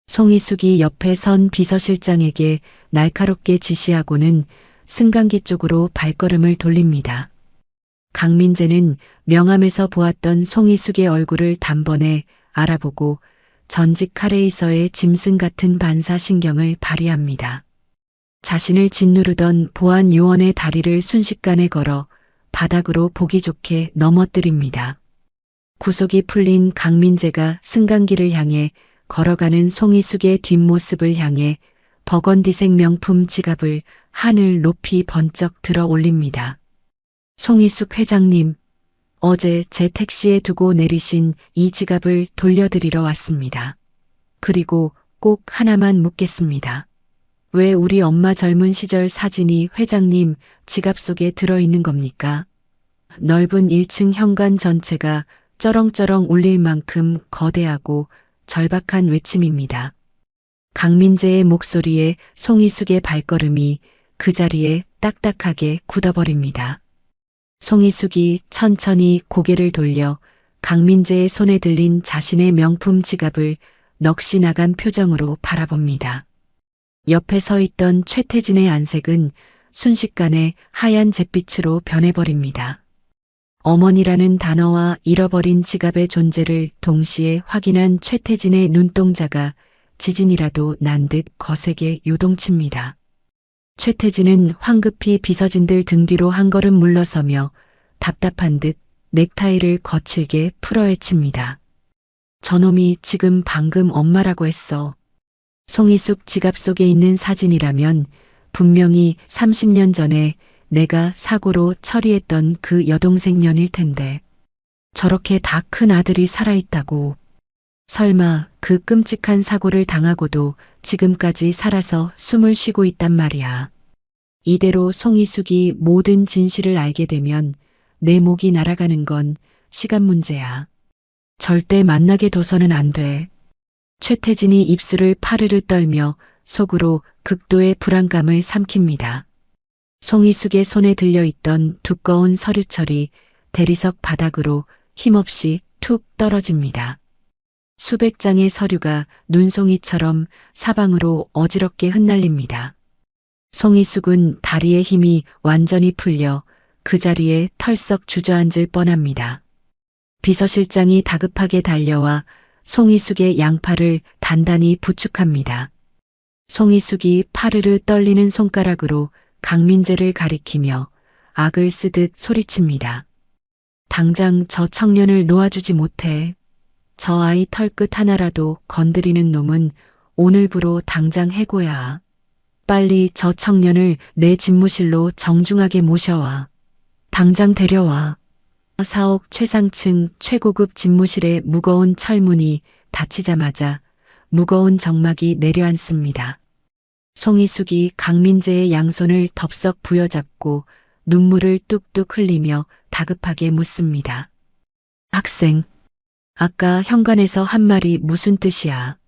송희숙이 옆에 선 비서실장에게 날카롭게 지시하고는 승강기 쪽으로 발걸음을 돌립니다. 강민재는 명함에서 보았던 송희숙의 얼굴을 단번에 알아보고 전직 카레이서의 짐승 같은 반사신경을 발휘합니다. 자신을 짓누르던 보안 요원의 다리를 순식간에 걸어 바닥으로 보기 좋게 넘어뜨립니다. 구속이 풀린 강민재가 승강기를 향해 걸어가는 송희숙의 뒷모습을 향해 버건디색 명품 지갑을 하늘 높이 번쩍 들어 올립니다. 송희숙 회장님, 어제 제 택시에 두고 내리신 이 지갑을 돌려드리러 왔습니다. 그리고 꼭 하나만 묻겠습니다. 왜 우리 엄마 젊은 시절 사진이 회장님 지갑 속에 들어있는 겁니까? 넓은 1층 현관 전체가 쩌렁쩌렁 울릴 만큼 거대하고 절박한 외침입니다. 강민재의 목소리에 송희숙의 발걸음이 그 자리에 딱딱하게 굳어버립니다. 송희숙이 천천히 고개를 돌려 강민재의 손에 들린 자신의 명품 지갑을 넋이 나간 표정으로 바라봅니다. 옆에 서 있던 최태진의 안색은 순식간에 하얀 잿빛으로 변해버립니다. 어머니라는 단어와 잃어버린 지갑의 존재를 동시에 확인한 최태진의 눈동자가 지진이라도 난 듯 거세게 요동칩니다. 최태진은 황급히 비서진들 등 뒤로 한 걸음 물러서며 답답한 듯 넥타이를 거칠게 풀어헤칩니다. 저놈이 지금 방금 엄마라고 했어. 송희숙 지갑 속에 있는 사진이라면 분명히 30년 전에 내가 사고로 처리했던 그 여동생 년일 텐데 저렇게 다 큰 아들이 살아있다고. 설마 그 끔찍한 사고를 당하고도 지금까지 살아서 숨을 쉬고 있단 말이야. 이대로 송희숙이 모든 진실을 알게 되면 내 목이 날아가는 건 시간 문제야. 절대 만나게 둬서는 안 돼. 최태진이 입술을 파르르 떨며 속으로 극도의 불안감을 삼킵니다. 송희숙의 손에 들려있던 두꺼운 서류철이 대리석 바닥으로 힘없이 툭 떨어집니다. 수백 장의 서류가 눈송이처럼 사방으로 어지럽게 흩날립니다. 송희숙은 다리의 힘이 완전히 풀려 그 자리에 털썩 주저앉을 뻔합니다. 비서실장이 다급하게 달려와 송희숙의 양팔을 단단히 부축합니다. 송희숙이 파르르 떨리는 손가락으로 강민재를 가리키며 악을 쓰듯 소리칩니다. 당장 저 청년을 놓아주지 못해. 저 아이 털끝 하나라도 건드리는 놈은 오늘부로 당장 해고야. 빨리 저 청년을 내 집무실로 정중하게 모셔와. 당장 데려와. 사옥 최상층 최고급 집무실의 무거운 철문이 닫히자마자 무거운 정막이 내려앉습니다. 송희숙이 강민재의 양손을 덥석 부여잡고 눈물을 뚝뚝 흘리며 다급하게 묻습니다. 학생, 아까 현관에서 한 말이 무슨 뜻이야?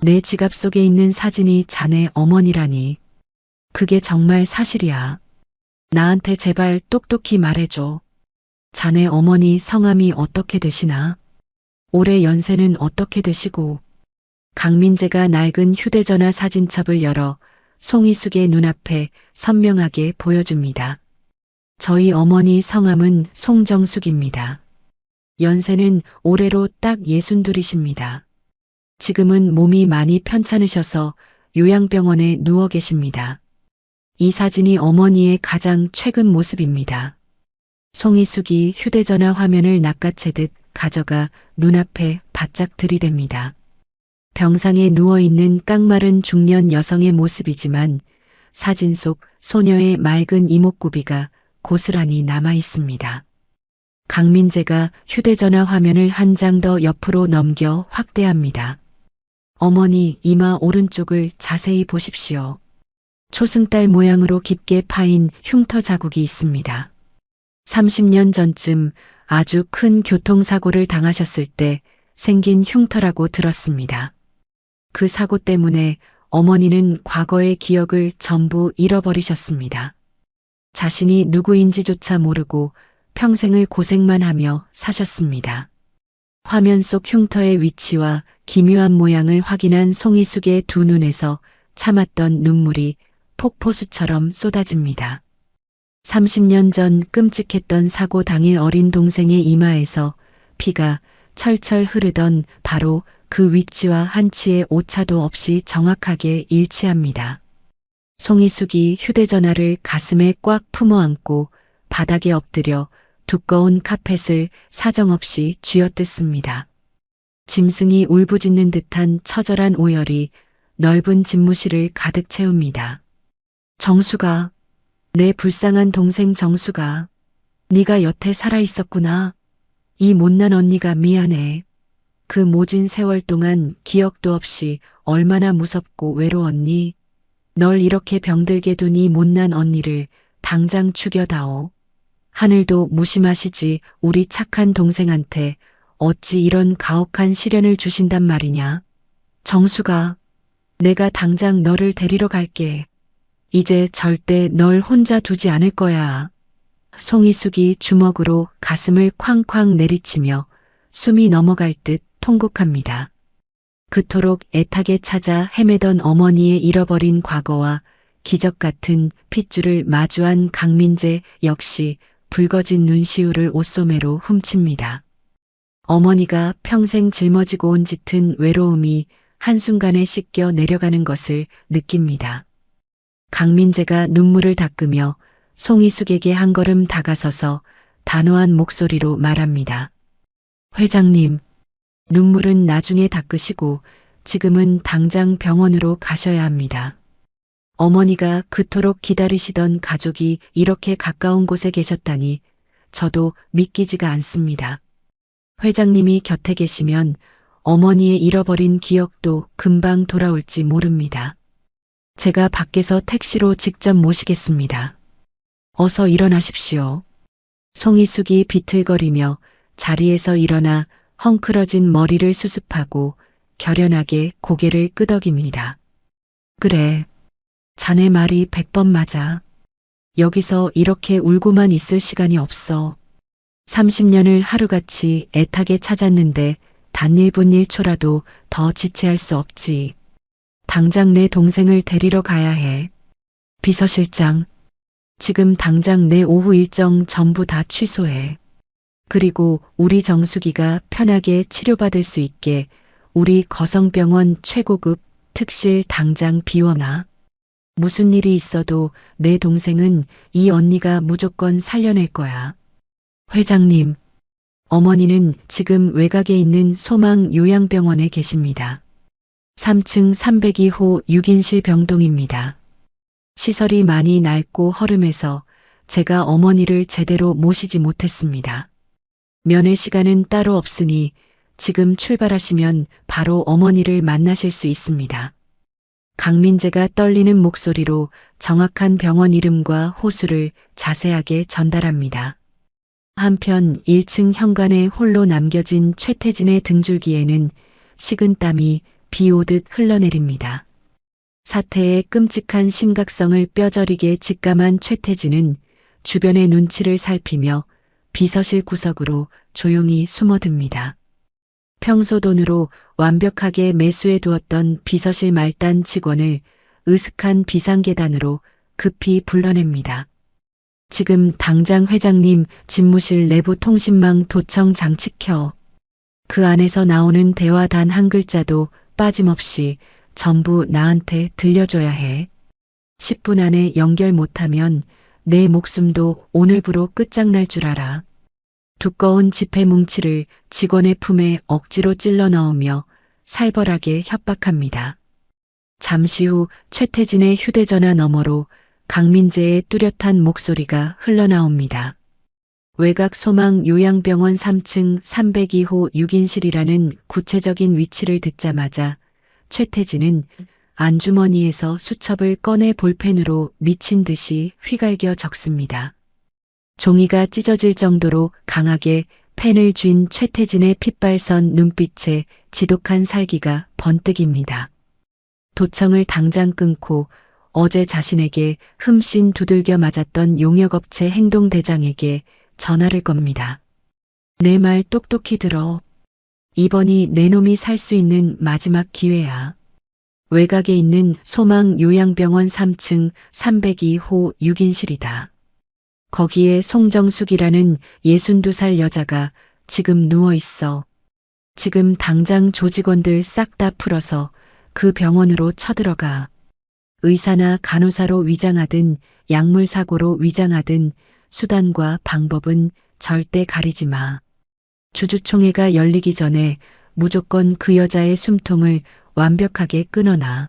내 지갑 속에 있는 사진이 자네 어머니라니. 그게 정말 사실이야. 나한테 제발 똑똑히 말해줘. 자네 어머니 성함이 어떻게 되시나? 올해 연세는 어떻게 되시고? 강민재가 낡은 휴대전화 사진첩을 열어 송희숙의 눈앞에 선명하게 보여줍니다. 저희 어머니 성함은 송정숙입니다. 연세는 올해로 딱 62이십니다. 지금은 몸이 많이 편찮으셔서 요양병원에 누워 계십니다. 이 사진이 어머니의 가장 최근 모습입니다. 송희숙이 휴대전화 화면을 낚아채듯 가져가 눈앞에 바짝 들이댑니다. 병상에 누워있는 깡마른 중년 여성의 모습이지만 사진 속 소녀의 맑은 이목구비가 고스란히 남아 있습니다. 강민재가 휴대전화 화면을 한 장 더 옆으로 넘겨 확대합니다. 어머니 이마 오른쪽을 자세히 보십시오. 초승달 모양으로 깊게 파인 흉터 자국이 있습니다. 30년 전쯤 아주 큰 교통사고를 당하셨을 때 생긴 흉터라고 들었습니다. 그 사고 때문에 어머니는 과거의 기억을 전부 잃어버리셨습니다. 자신이 누구인지조차 모르고 평생을 고생만 하며 사셨습니다. 화면 속 흉터의 위치와 기묘한 모양을 확인한 송희숙의 두 눈에서 참았던 눈물이 폭포수처럼 쏟아집니다. 30년 전 끔찍했던 사고 당일 어린 동생의 이마에서 피가 철철 흐르던 바로 그 위치와 한치의 오차도 없이 정확하게 일치합니다. 송희숙이 휴대전화를 가슴에 꽉 품어안고 바닥에 엎드려 두꺼운 카펫을 사정없이 쥐어뜯습니다. 짐승이 울부짖는 듯한 처절한 오열이 넓은 집무실을 가득 채웁니다. 정수가, 내 불쌍한 동생 정수가, 네가 여태 살아있었구나. 이 못난 언니가 미안해. 그 모진 세월 동안 기억도 없이 얼마나 무섭고 외로웠니? 널 이렇게 병들게 둔 이 못난 언니를 당장 죽여다오. 하늘도 무심하시지 우리 착한 동생한테 어찌 이런 가혹한 시련을 주신단 말이냐. 정수가, 내가 당장 너를 데리러 갈게. 이제 절대 널 혼자 두지 않을 거야. 송희숙이 주먹으로 가슴을 쾅쾅 내리치며 숨이 넘어갈 듯 통곡합니다. 그토록 애타게 찾아 헤매던 어머니의 잃어버린 과거와 기적 같은 핏줄을 마주한 강민재 역시 붉어진 눈시울을 옷소매로 훔칩니다. 어머니가 평생 짊어지고 온 짙은 외로움이 한순간에 씻겨 내려가는 것을 느낍니다. 강민재가 눈물을 닦으며 송희숙에게 한 걸음 다가서서 단호한 목소리로 말합니다. 회장님, 눈물은 나중에 닦으시고 지금은 당장 병원으로 가셔야 합니다. 어머니가 그토록 기다리시던 가족이 이렇게 가까운 곳에 계셨다니 저도 믿기지가 않습니다. 회장님이 곁에 계시면 어머니의 잃어버린 기억도 금방 돌아올지 모릅니다. 제가 밖에서 택시로 직접 모시겠습니다. 어서 일어나십시오. 송희숙이 비틀거리며 자리에서 일어나 헝클어진 머리를 수습하고 결연하게 고개를 끄덕입니다. 그래, 자네 말이 100번 맞아. 여기서 이렇게 울고만 있을 시간이 없어. 30년을 하루같이 애타게 찾았는데 단 1분 1초라도 더 지체할 수 없지. 당장 내 동생을 데리러 가야 해. 비서실장, 지금 당장 내 오후 일정 전부 다 취소해. 그리고 우리 정수기가 편하게 치료받을 수 있게 우리 거성병원 최고급 특실 당장 비워놔. 무슨 일이 있어도 내 동생은 이 언니가 무조건 살려낼 거야. 회장님, 어머니는 지금 외곽에 있는 소망 요양병원에 계십니다. 3층 302호 6인실 병동입니다. 시설이 많이 낡고 허름해서 제가 어머니를 제대로 모시지 못했습니다. 면회 시간은 따로 없으니 지금 출발하시면 바로 어머니를 만나실 수 있습니다. 강민재가 떨리는 목소리로 정확한 병원 이름과 호수를 자세하게 전달합니다. 한편 1층 현관에 홀로 남겨진 최태진의 등줄기에는 식은땀이 비 오듯 흘러내립니다. 사태의 끔찍한 심각성을 뼈저리게 직감한 최태진은 주변의 눈치를 살피며 비서실 구석으로 조용히 숨어듭니다. 평소 돈으로 완벽하게 매수해 두었던 비서실 말단 직원을 으슥한 비상계단으로 급히 불러냅니다. 지금 당장 회장님 집무실 내부 통신망 도청 장치 켜. 그 안에서 나오는 대화 단 한 글자도 빠짐없이 전부 나한테 들려줘야 해. 10분 안에 연결 못하면 내 목숨도 오늘부로 끝장날 줄 알아. 두꺼운 지폐 뭉치를 직원의 품에 억지로 찔러 넣으며 살벌하게 협박합니다. 잠시 후 최태진의 휴대전화 너머로 강민재의 뚜렷한 목소리가 흘러나옵니다. 외곽 소망 요양병원 3층 302호 6인실이라는 구체적인 위치를 듣자마자 최태진은 안주머니에서 수첩을 꺼내 볼펜으로 미친 듯이 휘갈겨 적습니다. 종이가 찢어질 정도로 강하게 펜을 쥔 최태진의 핏발선 눈빛에 지독한 살기가 번뜩입니다. 도청을 당장 끊고 어제 자신에게 흠씬 두들겨 맞았던 용역업체 행동대장에게 전화를 겁니다. 내 말 똑똑히 들어. 이번이 내 놈이 살 수 있는 마지막 기회야. 외곽에 있는 소망 요양병원 3층 302호 6인실이다. 거기에 송정숙이라는 62살 여자가 지금 누워 있어. 지금 당장 조직원들 싹 다 풀어서 그 병원으로 쳐들어가. 의사나 간호사로 위장하든 약물사고로 위장하든 수단과 방법은 절대 가리지 마. 주주총회가 열리기 전에 무조건 그 여자의 숨통을 완벽하게 끊어놔.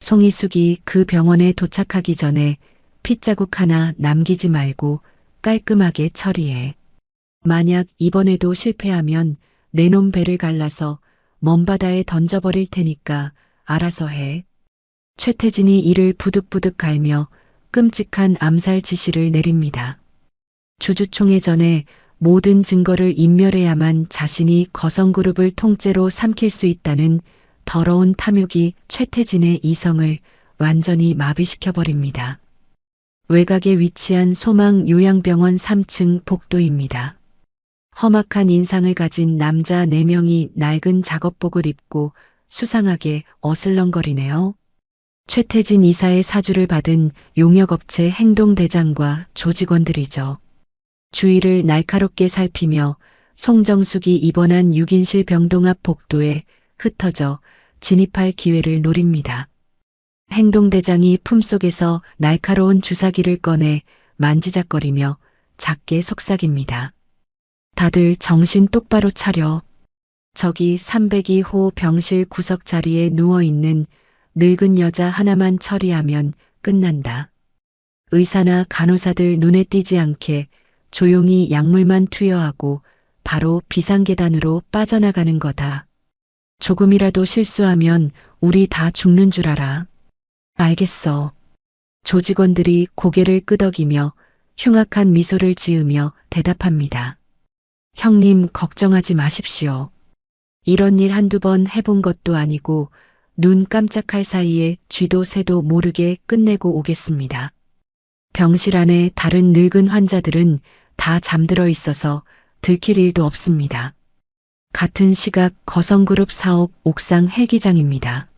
송이숙이 그 병원에 도착하기 전에 핏자국 하나 남기지 말고 깔끔하게 처리해. 만약 이번에도 실패하면 내 놈 배를 갈라서 먼 바다에 던져버릴 테니까 알아서 해. 최태진이 이를 부득부득 갈며 끔찍한 암살 지시를 내립니다. 주주총회 전에 모든 증거를 인멸해야만 자신이 거성그룹을 통째로 삼킬 수 있다는 더러운 탐욕이 최태진의 이성을 완전히 마비시켜버립니다. 외곽에 위치한 소망 요양병원 3층 복도입니다. 험악한 인상을 가진 남자 4명이 낡은 작업복을 입고 수상하게 어슬렁거리네요. 최태진 이사의 사주를 받은 용역업체 행동대장과 조직원들이죠. 주위를 날카롭게 살피며 송정숙이 입원한 6인실 병동 앞 복도에 흩어져 진입할 기회를 노립니다. 행동대장이 품속에서 날카로운 주사기를 꺼내 만지작거리며 작게 속삭입니다. 다들 정신 똑바로 차려. 저기 302호 병실 구석 자리에 누워있는 늙은 여자 하나만 처리하면 끝난다. 의사나 간호사들 눈에 띄지 않게 조용히 약물만 투여하고 바로 비상계단으로 빠져나가는 거다. 조금이라도 실수하면 우리 다 죽는 줄 알아. 알겠어. 조직원들이 고개를 끄덕이며 흉악한 미소를 지으며 대답합니다. 형님 걱정하지 마십시오. 이런 일 한두 번 해본 것도 아니고 눈 깜짝할 사이에 쥐도 새도 모르게 끝내고 오겠습니다. 병실 안에 다른 늙은 환자들은 다 잠들어 있어서 들킬 일도 없습니다. 같은 시각 거성그룹 사옥 옥상 헬기장입니다.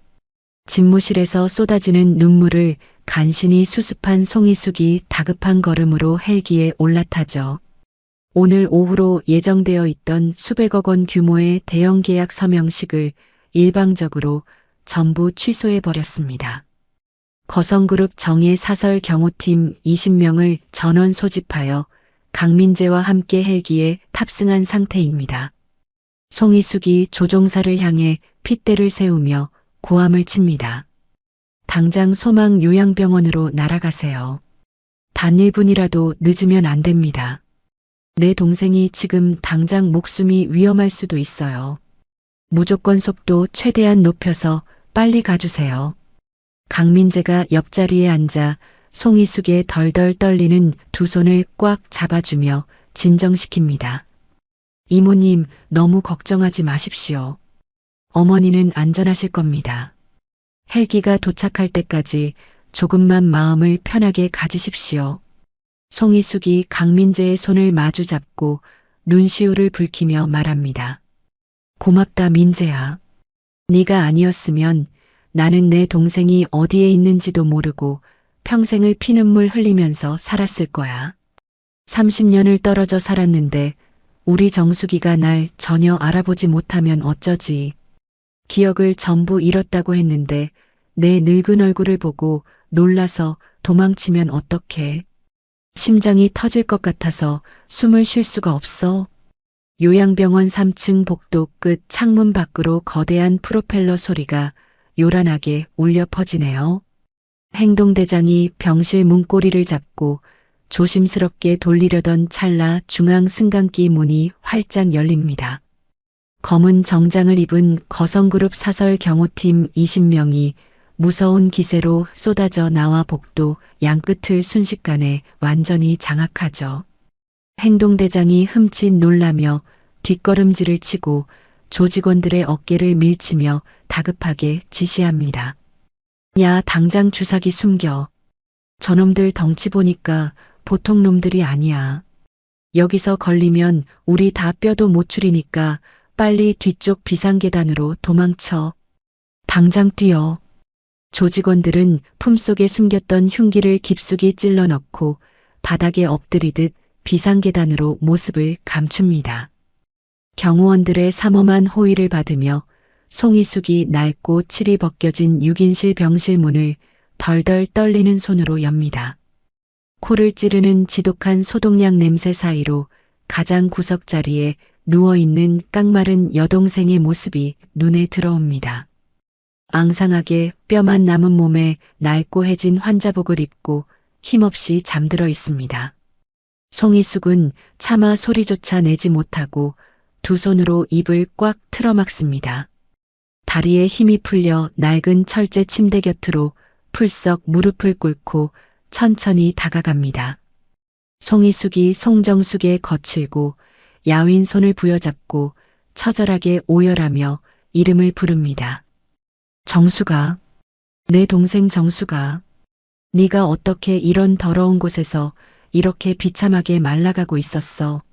집무실에서 쏟아지는 눈물을 간신히 수습한 송이숙이 다급한 걸음으로 헬기에 올라타죠. 오늘 오후로 예정되어 있던 수백억 원 규모의 대형 계약 서명식을 일방적으로 전부 취소해버렸습니다. 거성그룹 정예 사설 경호팀 20명을 전원 소집하여 강민재와 함께 헬기에 탑승한 상태입니다. 송이숙이 조종사를 향해 핏대를 세우며 고함을 칩니다. 당장 소망 요양병원으로 날아가세요. 단 1분이라도 늦으면 안 됩니다. 내 동생이 지금 당장 목숨이 위험할 수도 있어요. 무조건 속도 최대한 높여서 빨리 가주세요. 강민재가 옆자리에 앉아 송이숙의 덜덜 떨리는 두 손을 꽉 잡아주며 진정시킵니다. 이모님, 너무 걱정하지 마십시오. 어머니는 안전하실 겁니다. 헬기가 도착할 때까지 조금만 마음을 편하게 가지십시오. 송이숙이 강민재의 손을 마주 잡고 눈시울을 붉히며 말합니다. 고맙다 민재야. 네가 아니었으면 나는 내 동생이 어디에 있는지도 모르고 평생을 피눈물 흘리면서 살았을 거야. 30년을 떨어져 살았는데 우리 정숙이가 날 전혀 알아보지 못하면 어쩌지. 기억을 전부 잃었다고 했는데 내 늙은 얼굴을 보고 놀라서 도망치면 어떡해. 심장이 터질 것 같아서 숨을 쉴 수가 없어. 요양병원 3층 복도 끝 창문 밖으로 거대한 프로펠러 소리가 요란하게 울려 퍼지네요. 행동대장이 병실 문고리를 잡고 조심스럽게 돌리려던 찰나 중앙 승강기 문이 활짝 열립니다. 검은 정장을 입은 거성그룹 사설 경호팀 20명이 무서운 기세로 쏟아져 나와 복도 양끝을 순식간에 완전히 장악하죠. 행동대장이 흠칫 놀라며 뒷걸음질을 치고 조직원들의 어깨를 밀치며 다급하게 지시합니다. 야, 당장 주사기 숨겨. 저놈들 덩치 보니까 보통 놈들이 아니야. 여기서 걸리면 우리 다 뼈도 못 추리니까 빨리 뒤쪽 비상계단으로 도망쳐. 당장 뛰어. 조직원들은 품속에 숨겼던 흉기를 깊숙이 찔러 넣고 바닥에 엎드리듯 비상계단으로 모습을 감춥니다. 경호원들의 삼엄한 호의를 받으며 송이숙이 낡고 칠이 벗겨진 6인실 병실 문을 덜덜 떨리는 손으로 엽니다. 코를 찌르는 지독한 소독약 냄새 사이로 가장 구석 자리에 누워있는 깡마른 여동생의 모습이 눈에 들어옵니다. 앙상하게 뼈만 남은 몸에 낡고해진 환자복을 입고 힘없이 잠들어 있습니다. 송이숙은 차마 소리조차 내지 못하고 두 손으로 입을 꽉 틀어막습니다. 다리에 힘이 풀려 낡은 철제 침대 곁으로 풀썩 무릎을 꿇고 천천히 다가갑니다. 송이숙이 송정숙의 거칠고 야윈 손을 부여잡고 처절하게 오열하며 이름을 부릅니다. 정숙아, 내 동생 정숙아, 네가 어떻게 이런 더러운 곳에서 이렇게 비참하게 말라가고 있었어.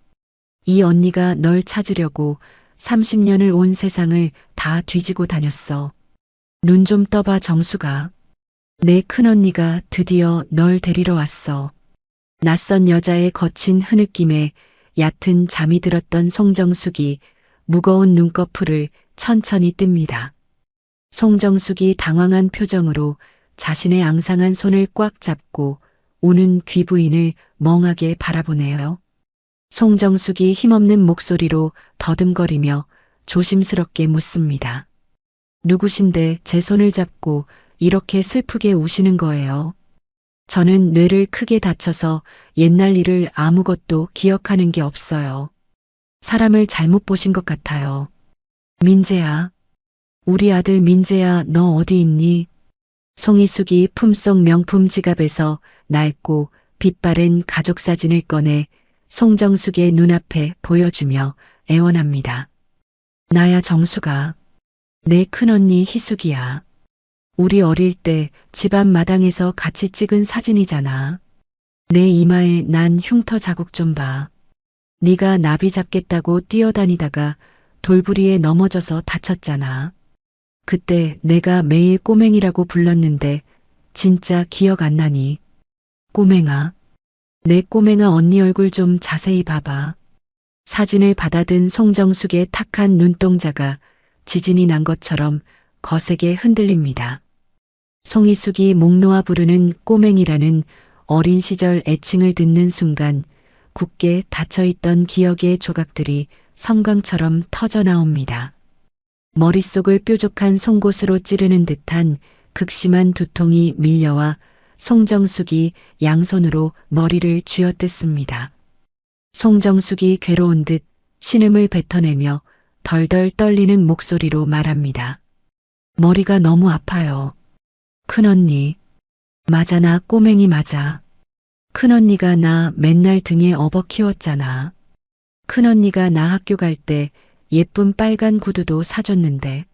이 언니가 널 찾으려고 30년을 온 세상을 다 뒤지고 다녔어. 눈 좀 떠봐 정숙아. 내 큰언니가 드디어 널 데리러 왔어. 낯선 여자의 거친 흐느낌에 얕은 잠이 들었던 송정숙이 무거운 눈꺼풀을 천천히 뜹니다. 송정숙이 당황한 표정으로 자신의 앙상한 손을 꽉 잡고 우는 귀부인을 멍하게 바라보네요. 송정숙이 힘없는 목소리로 더듬거리며 조심스럽게 묻습니다. 누구신데 제 손을 잡고 이렇게 슬프게 우시는 거예요? 저는 뇌를 크게 다쳐서 옛날 일을 아무것도 기억하는 게 없어요. 사람을 잘못 보신 것 같아요. 민재야. 우리 아들 민재야, 너 어디 있니? 송이숙이 품속 명품 지갑에서 낡고 빛바랜 가족사진을 꺼내 송정숙의 눈앞에 보여주며 애원합니다. 나야 정숙아. 내 큰언니 희숙이야. 우리 어릴 때 집앞 마당에서 같이 찍은 사진이잖아. 내 이마에 난 흉터 자국 좀 봐. 네가 나비 잡겠다고 뛰어다니다가 돌부리에 넘어져서 다쳤잖아. 그때 내가 매일 꼬맹이라고 불렀는데 진짜 기억 안 나니? 꼬맹아. 내 꼬맹아 언니 얼굴 좀 자세히 봐봐. 사진을 받아든 송정숙의 탁한 눈동자가 지진이 난 것처럼 거세게 흔들립니다. 송이숙이 목 놓아 부르는 꼬맹이라는 어린 시절 애칭을 듣는 순간 굳게 닫혀있던 기억의 조각들이 섬광처럼 터져나옵니다. 머릿속을 뾰족한 송곳으로 찌르는 듯한 극심한 두통이 밀려와 송정숙이 양손으로 머리를 쥐어뜯습니다. 송정숙이 괴로운 듯 신음을 뱉어내며 덜덜 떨리는 목소리로 말합니다. 머리가 너무 아파요. 큰언니. 맞아, 나 꼬맹이 맞아. 큰언니가 나 맨날 등에 업어 키웠잖아. 큰언니가 나 학교 갈 때 예쁜 빨간 구두도 사줬는데.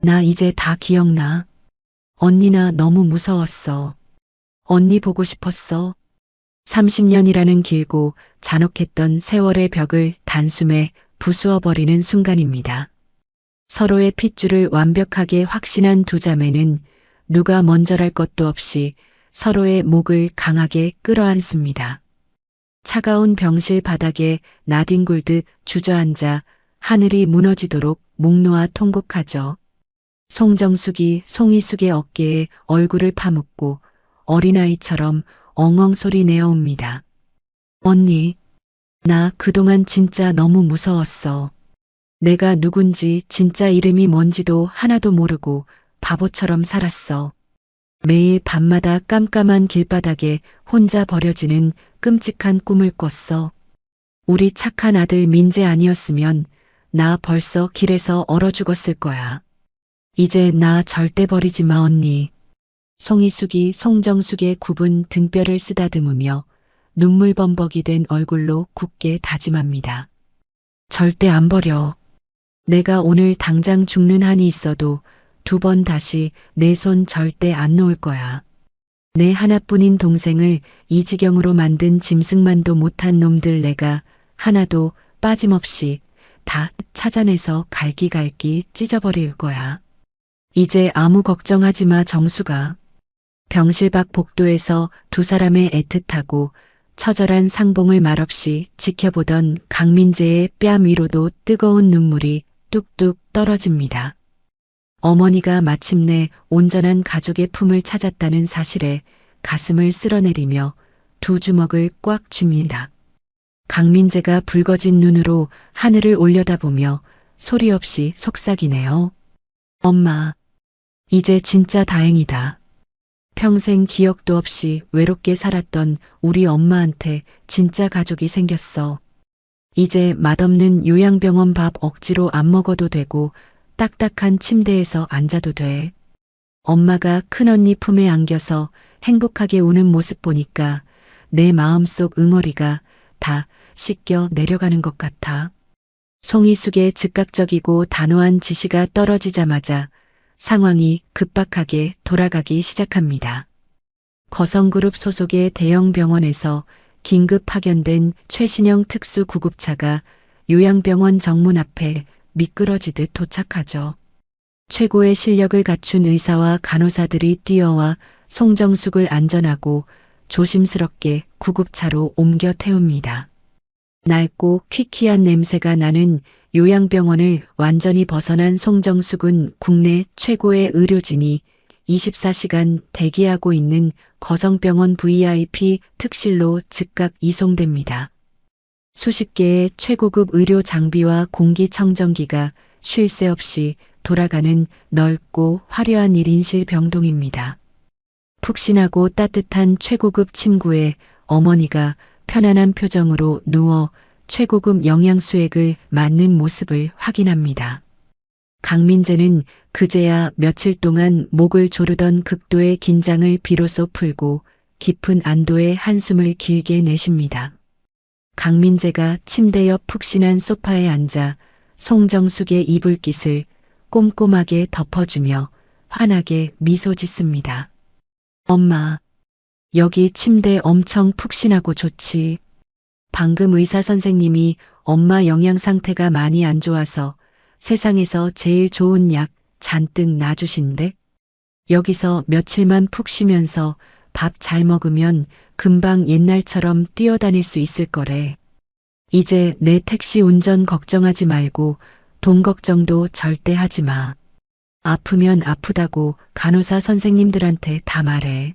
나 이제 다 기억나. 언니 나 너무 무서웠어. 언니 보고 싶었어. 30년이라는 길고 잔혹했던 세월의 벽을 단숨에 부수어버리는 순간입니다. 서로의 핏줄을 완벽하게 확신한 두 자매는 누가 먼저랄 것도 없이 서로의 목을 강하게 끌어안습니다. 차가운 병실 바닥에 나뒹굴듯 주저앉아 하늘이 무너지도록 목 놓아 통곡하죠. 송정숙이 송이숙의 어깨에 얼굴을 파묻고 어린아이처럼 엉엉 소리 내어옵니다. 언니, 나 그동안 진짜 너무 무서웠어. 내가 누군지 진짜 이름이 뭔지도 하나도 모르고 바보처럼 살았어. 매일 밤마다 깜깜한 길바닥에 혼자 버려지는 끔찍한 꿈을 꿨어. 우리 착한 아들 민재 아니었으면 나 벌써 길에서 얼어 죽었을 거야. 이제 나 절대 버리지 마 언니. 송이숙이 송정숙의 굽은 등뼈를 쓰다듬으며 눈물 범벅이 된 얼굴로 굳게 다짐합니다. 절대 안 버려. 내가 오늘 당장 죽는 한이 있어도 2번 다시 내 손 절대 안 놓을 거야. 내 하나뿐인 동생을 이 지경으로 만든 짐승만도 못한 놈들 내가 하나도 빠짐없이 다 찾아내서 갈기갈기 찢어버릴 거야. 이제 아무 걱정하지 마 정수가. 병실 밖 복도에서 두 사람의 애틋하고 처절한 상봉을 말없이 지켜보던 강민재의 뺨 위로도 뜨거운 눈물이 뚝뚝 떨어집니다. 어머니가 마침내 온전한 가족의 품을 찾았다는 사실에 가슴을 쓸어내리며 두 주먹을 꽉 쥡니다. 강민재가 붉어진 눈으로 하늘을 올려다보며 소리 없이 속삭이네요. 엄마, 이제 진짜 다행이다. 평생 기억도 없이 외롭게 살았던 우리 엄마한테 진짜 가족이 생겼어. 이제 맛없는 요양병원 밥 억지로 안 먹어도 되고 딱딱한 침대에서 앉아도 돼. 엄마가 큰언니 품에 안겨서 행복하게 우는 모습 보니까 내 마음속 응어리가 다 씻겨 내려가는 것 같아. 송이숙의 즉각적이고 단호한 지시가 떨어지자마자 상황이 급박하게 돌아가기 시작합니다. 거성그룹 소속의 대형 병원에서 긴급 파견된 최신형 특수 구급차가 요양병원 정문 앞에 미끄러지듯 도착하죠. 최고의 실력을 갖춘 의사와 간호사들이 뛰어와 송정숙을 안전하고 조심스럽게 구급차로 옮겨 태웁니다. 낡고 퀴퀴한 냄새가 나는 요양병원을 완전히 벗어난 송정숙은 국내 최고의 의료진이 24시간 대기하고 있는 거성병원 VIP 특실로 즉각 이송됩니다. 수십 개의 최고급 의료 장비와 공기청정기가 쉴 새 없이 돌아가는 넓고 화려한 1인실 병동입니다. 푹신하고 따뜻한 최고급 침구에 어머니가 편안한 표정으로 누워 최고급 영양수액을 맞는 모습을 확인합니다. 강민재는 그제야 며칠 동안 목을 조르던 극도의 긴장을 비로소 풀고 깊은 안도의 한숨을 길게 내쉽니다. 강민재가 침대 옆 푹신한 소파에 앉아 송정숙의 이불깃을 꼼꼼하게 덮어주며 환하게 미소 짓습니다. 엄마, 여기 침대 엄청 푹신하고 좋지. 방금 의사 선생님이 엄마 영양 상태가 많이 안 좋아서 세상에서 제일 좋은 약 잔뜩 놔주신대. 여기서 며칠만 푹 쉬면서 밥 잘 먹으면 금방 옛날처럼 뛰어다닐 수 있을 거래. 이제 내 택시 운전 걱정하지 말고 돈 걱정도 절대 하지 마. 아프면 아프다고 간호사 선생님들한테 다 말해.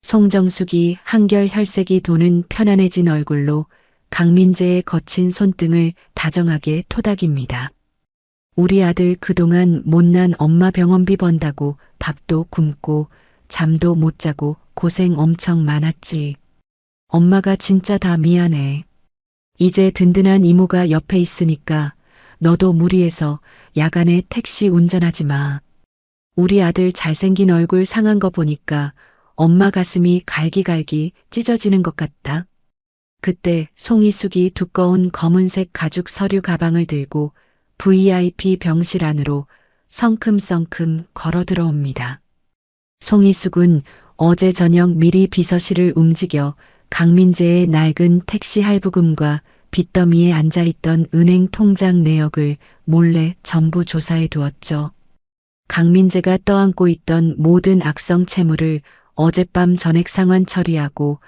송정숙이 한결 혈색이 도는 편안해진 얼굴로 강민재의 거친 손등을 다정하게 토닥입니다. 우리 아들 그동안 못난 엄마 병원비 번다고 밥도 굶고 잠도 못 자고 고생 엄청 많았지. 엄마가 진짜 다 미안해. 이제 든든한 이모가 옆에 있으니까 너도 무리해서 야간에 택시 운전하지 마. 우리 아들 잘생긴 얼굴 상한 거 보니까 엄마 가슴이 갈기갈기 찢어지는 것 같다. 그때 송이숙이 두꺼운 검은색 가죽 서류 가방을 들고 VIP 병실 안으로 성큼성큼 걸어 들어옵니다. 송이숙은 어제 저녁 미리 비서실을 움직여 강민재의 낡은 택시 할부금과 빚더미에 앉아있던 은행 통장 내역을 몰래 전부 조사해 두었죠. 강민재가 떠안고 있던 모든 악성 채무를 어젯밤 전액 상환 처리하고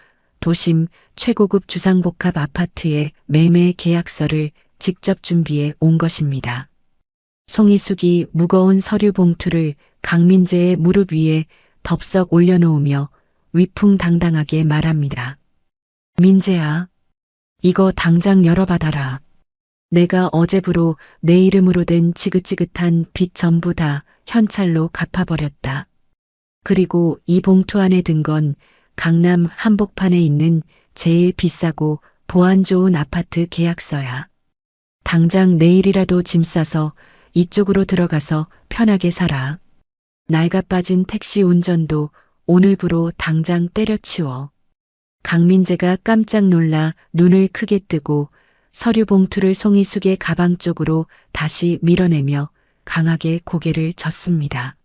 도심 최고급 주상복합 아파트의 매매 계약서를 직접 준비해 온 것입니다. 송희숙이 무거운 서류 봉투를 강민재의 무릎 위에 덥석 올려놓으며 위풍당당하게 말합니다. 민재야, 이거 당장 열어받아라. 내가 어제부로 내 이름으로 된 지긋지긋한 빚 전부 다 현찰로 갚아버렸다. 그리고 이 봉투 안에 든 건 강남 한복판에 있는 제일 비싸고 보안 좋은 아파트 계약서야. 당장 내일이라도 짐 싸서 이쪽으로 들어가서 편하게 살아. 낡아 빠진 택시 운전도 오늘부로 당장 때려치워. 강민재가 깜짝 놀라 눈을 크게 뜨고 서류 봉투를 송희숙의 가방 쪽으로 다시 밀어내며 강하게 고개를 젓습니다.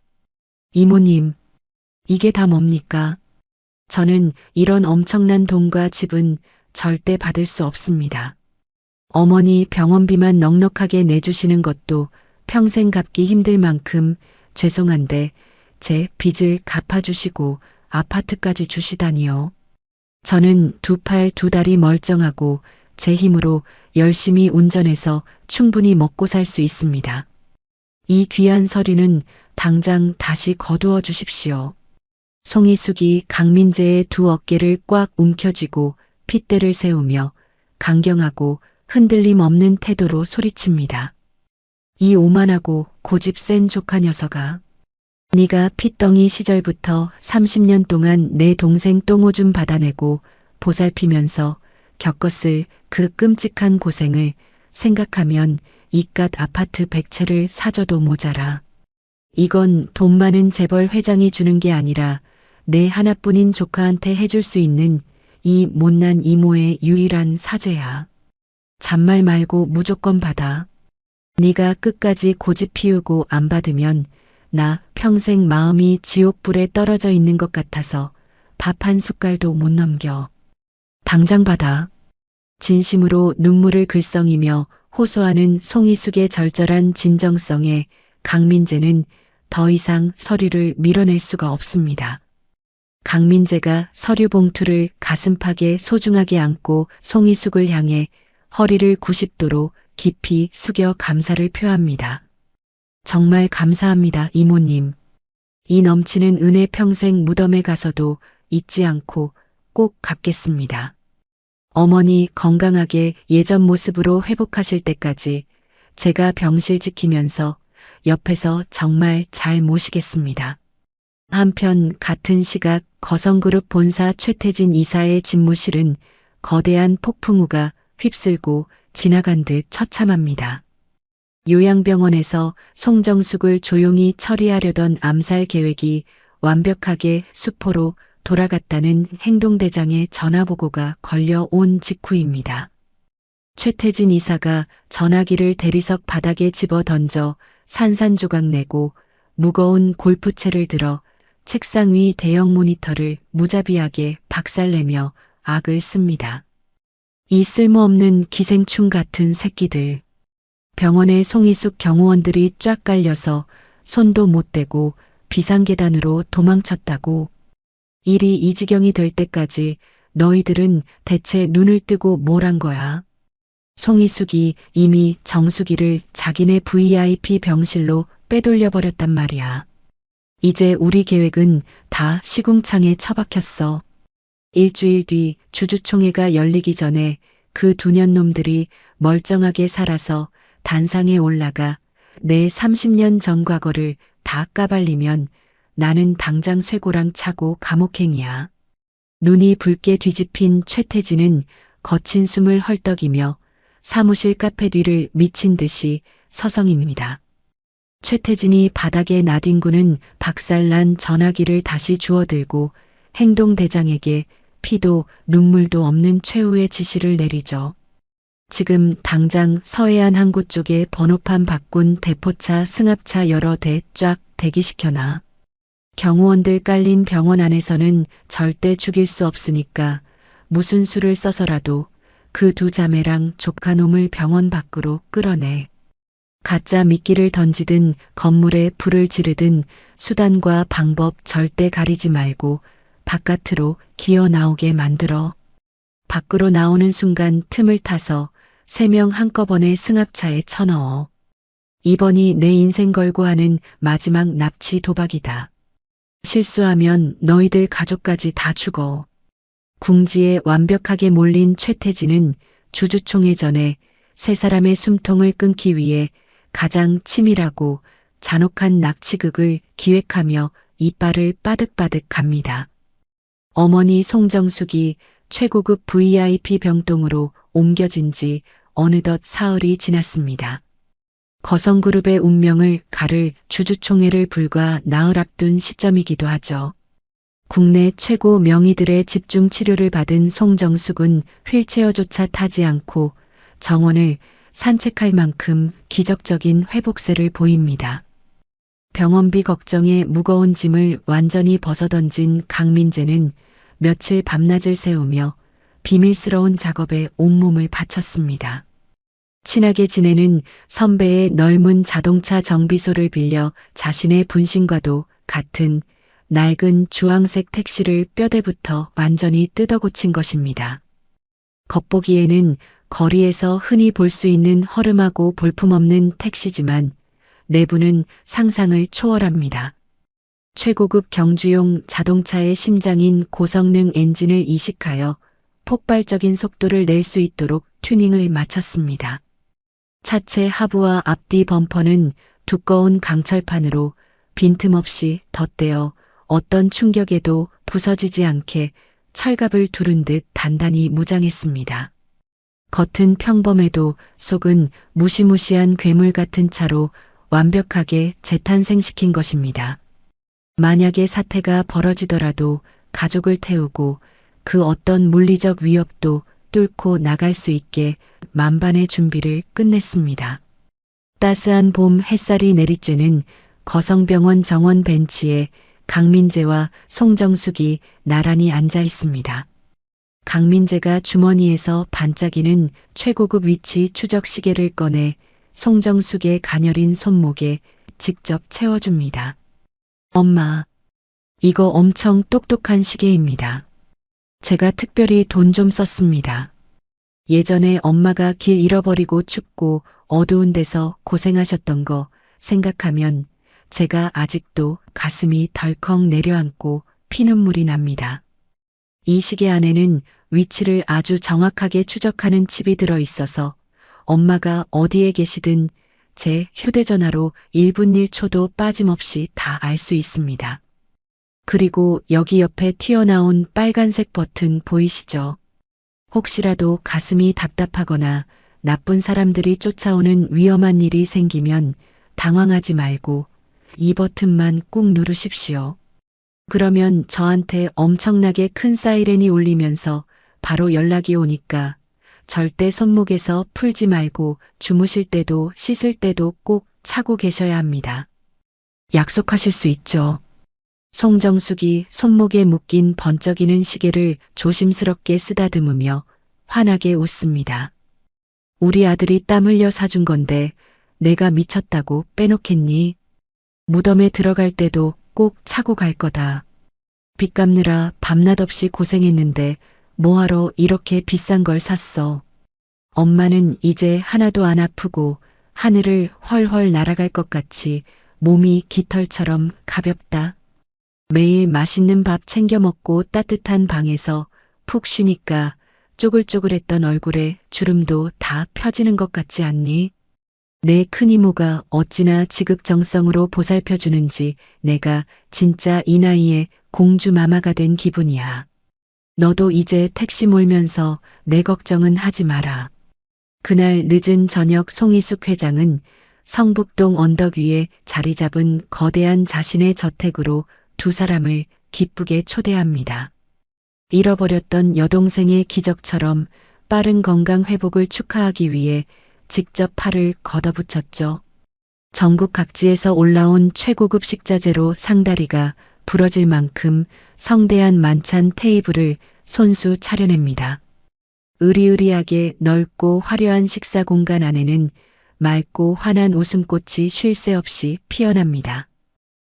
이모님, 이게 다 뭡니까? 저는 이런 엄청난 돈과 집은 절대 받을 수 없습니다. 어머니 병원비만 넉넉하게 내주시는 것도 평생 갚기 힘들 만큼 죄송한데 제 빚을 갚아주시고 아파트까지 주시다니요. 저는 두 팔 두 다리 멀쩡하고 제 힘으로 열심히 운전해서 충분히 먹고 살 수 있습니다. 이 귀한 서류는 당장 다시 거두어 주십시오. 송희숙이 강민재의 두 어깨를 꽉 움켜쥐고 핏대를 세우며 강경하고 흔들림 없는 태도로 소리칩니다. 이 오만하고 고집 센 조카 녀석아. 네가 핏덩이 시절부터 30년 동안 내 동생 똥오줌 받아내고 보살피면서 겪었을 그 끔찍한 고생을 생각하면 이깟 아파트 100채를 사줘도 모자라. 이건 돈 많은 재벌 회장이 주는 게 아니라 내 하나뿐인 조카한테 해줄 수 있는 이 못난 이모의 유일한 사죄야. 잔말 말고 무조건 받아. 네가 끝까지 고집 피우고 안 받으면 나 평생 마음이 지옥불에 떨어져 있는 것 같아서 밥 한 숟갈도 못 넘겨. 당장 받아. 진심으로 눈물을 글썽이며 호소하는 송희숙의 절절한 진정성에 강민재는 더 이상 서류를 밀어낼 수가 없습니다. 강민재가 서류 봉투를 가슴팍에 소중하게 안고 송희숙을 향해 허리를 90도로 깊이 숙여 감사를 표합니다. 정말 감사합니다, 이모님. 이 넘치는 은혜 평생 무덤에 가서도 잊지 않고 꼭 갚겠습니다. 어머니 건강하게 예전 모습으로 회복하실 때까지 제가 병실 지키면서 옆에서 정말 잘 모시겠습니다. 한편 같은 시각 거성그룹 본사 최태진 이사의 집무실은 거대한 폭풍우가 휩쓸고 지나간 듯 처참합니다. 요양병원에서 송정숙을 조용히 처리하려던 암살 계획이 완벽하게 수포로 돌아갔다는 행동대장의 전화보고가 걸려온 직후입니다. 최태진 이사가 전화기를 대리석 바닥에 집어 던져 산산조각 내고 무거운 골프채를 들어 책상 위 대형 모니터를 무자비하게 박살내며 악을 씁니다. 이 쓸모없는 기생충 같은 새끼들. 병원에 송희숙 경호원들이 쫙 깔려서 손도 못 대고 비상계단으로 도망쳤다고. 일이 이 지경이 될 때까지 너희들은 대체 눈을 뜨고 뭘 한 거야? 송희숙이 이미 정수기를 자기네 VIP 병실로 빼돌려버렸단 말이야. 이제 우리 계획은 다 시궁창에 처박혔어. 일주일 뒤 주주총회가 열리기 전에 그 두 년놈들이 멀쩡하게 살아서 단상에 올라가 내 30년 전 과거를 다 까발리면 나는 당장 쇠고랑 차고 감옥행이야. 눈이 붉게 뒤집힌 최태진은 거친 숨을 헐떡이며 사무실 카페 뒤를 미친 듯이 서성입니다. 최태진이 바닥에 나뒹구는 박살난 전화기를 다시 주워들고 행동대장에게 피도 눈물도 없는 최후의 지시를 내리죠. 지금 당장 서해안 항구 쪽에 번호판 바꾼 대포차 승합차 여러 대 쫙 대기시켜놔. 경호원들 깔린 병원 안에서는 절대 죽일 수 없으니까 무슨 수를 써서라도 그 두 자매랑 조카놈을 병원 밖으로 끌어내. 가짜 미끼를 던지든 건물에 불을 지르든 수단과 방법 절대 가리지 말고 바깥으로 기어 나오게 만들어. 밖으로 나오는 순간 틈을 타서 3명 한꺼번에 승합차에 쳐넣어. 이번이 내 인생 걸고 하는 마지막 납치 도박이다. 실수하면 너희들 가족까지 다 죽어. 궁지에 완벽하게 몰린 최태진은 주주총회 전에 3사람의 숨통을 끊기 위해 가장 치밀하고 잔혹한 납치극을 기획하며 이빨을 빠득빠득 갑니다. 어머니 송정숙이 최고급 VIP 병동으로 옮겨진 지 어느덧 사흘이 지났습니다. 거성그룹의 운명을 가를 주주총회를 불과 나흘 앞둔 시점이기도 하죠. 국내 최고 명의들의 집중 치료를 받은 송정숙은 휠체어조차 타지 않고 정원을 산책할 만큼 기적적인 회복세를 보입니다. 병원비 걱정에 무거운 짐을 완전히 벗어던진 강민재는 며칠 밤낮을 새우며 비밀스러운 작업에 온몸을 바쳤습니다. 친하게 지내는 선배의 넓은 자동차 정비소를 빌려 자신의 분신과도 같은 낡은 주황색 택시를 뼈대부터 완전히 뜯어고친 것입니다. 겉보기에는 거리에서 흔히 볼 수 있는 허름하고 볼품없는 택시지만 내부는 상상을 초월합니다. 최고급 경주용 자동차의 심장인 고성능 엔진을 이식하여 폭발적인 속도를 낼 수 있도록 튜닝을 마쳤습니다. 차체 하부와 앞뒤 범퍼는 두꺼운 강철판으로 빈틈없이 덧대어 어떤 충격에도 부서지지 않게 철갑을 두른 듯 단단히 무장했습니다. 겉은 평범해도 속은 무시무시한 괴물 같은 차로 완벽하게 재탄생시킨 것입니다. 만약에 사태가 벌어지더라도 가족을 태우고 그 어떤 물리적 위협도 뚫고 나갈 수 있게 만반의 준비를 끝냈습니다. 따스한 봄 햇살이 내리쬐는 거성병원 정원 벤치에 강민재와 송정숙이 나란히 앉아 있습니다. 강민재가 주머니에서 반짝이는 최고급 위치 추적 시계를 꺼내 송정숙의 가녀린 손목에 직접 채워줍니다. 엄마, 이거 엄청 똑똑한 시계입니다. 제가 특별히 돈 좀 썼습니다. 예전에 엄마가 길 잃어버리고 춥고 어두운 데서 고생하셨던 거 생각하면 제가 아직도 가슴이 덜컥 내려앉고 피눈물이 납니다. 이 시계 안에는 위치를 아주 정확하게 추적하는 칩이 들어있어서 엄마가 어디에 계시든 제 휴대전화로 1분 1초도 빠짐없이 다 알 수 있습니다. 그리고 여기 옆에 튀어나온 빨간색 버튼 보이시죠? 혹시라도 가슴이 답답하거나 나쁜 사람들이 쫓아오는 위험한 일이 생기면 당황하지 말고 이 버튼만 꾹 누르십시오. 그러면 저한테 엄청나게 큰 사이렌이 울리면서 바로 연락이 오니까 절대 손목에서 풀지 말고 주무실 때도 씻을 때도 꼭 차고 계셔야 합니다. 약속하실 수 있죠? 송정숙이 손목에 묶인 번쩍이는 시계를 조심스럽게 쓰다듬으며 환하게 웃습니다. 우리 아들이 땀 흘려 사준 건데 내가 미쳤다고 빼놓겠니? 무덤에 들어갈 때도 꼭 차고 갈 거다. 빚 갚느라 밤낮 없이 고생했는데 뭐하러 이렇게 비싼 걸 샀어. 엄마는 이제 하나도 안 아프고 하늘을 훨훨 날아갈 것 같이 몸이 깃털처럼 가볍다. 매일 맛있는 밥 챙겨 먹고 따뜻한 방에서 푹 쉬니까 쪼글쪼글했던 얼굴에 주름도 다 펴지는 것 같지 않니? 내 큰이모가 어찌나 지극정성으로 보살펴주는지 내가 진짜 이 나이에 공주마마가 된 기분이야. 너도 이제 택시 몰면서 내 걱정은 하지 마라. 그날 늦은 저녁 송희숙 회장은 성북동 언덕 위에 자리 잡은 거대한 자신의 저택으로 2사람을 기쁘게 초대합니다. 잃어버렸던 여동생의 기적처럼 빠른 건강 회복을 축하하기 위해 직접 팔을 걷어붙였죠. 전국 각지에서 올라온 최고급 식자재로 상다리가 부러질 만큼 성대한 만찬 테이블을 손수 차려냅니다. 으리으리하게 넓고 화려한 식사 공간 안에는 맑고 환한 웃음꽃이 쉴 새 없이 피어납니다.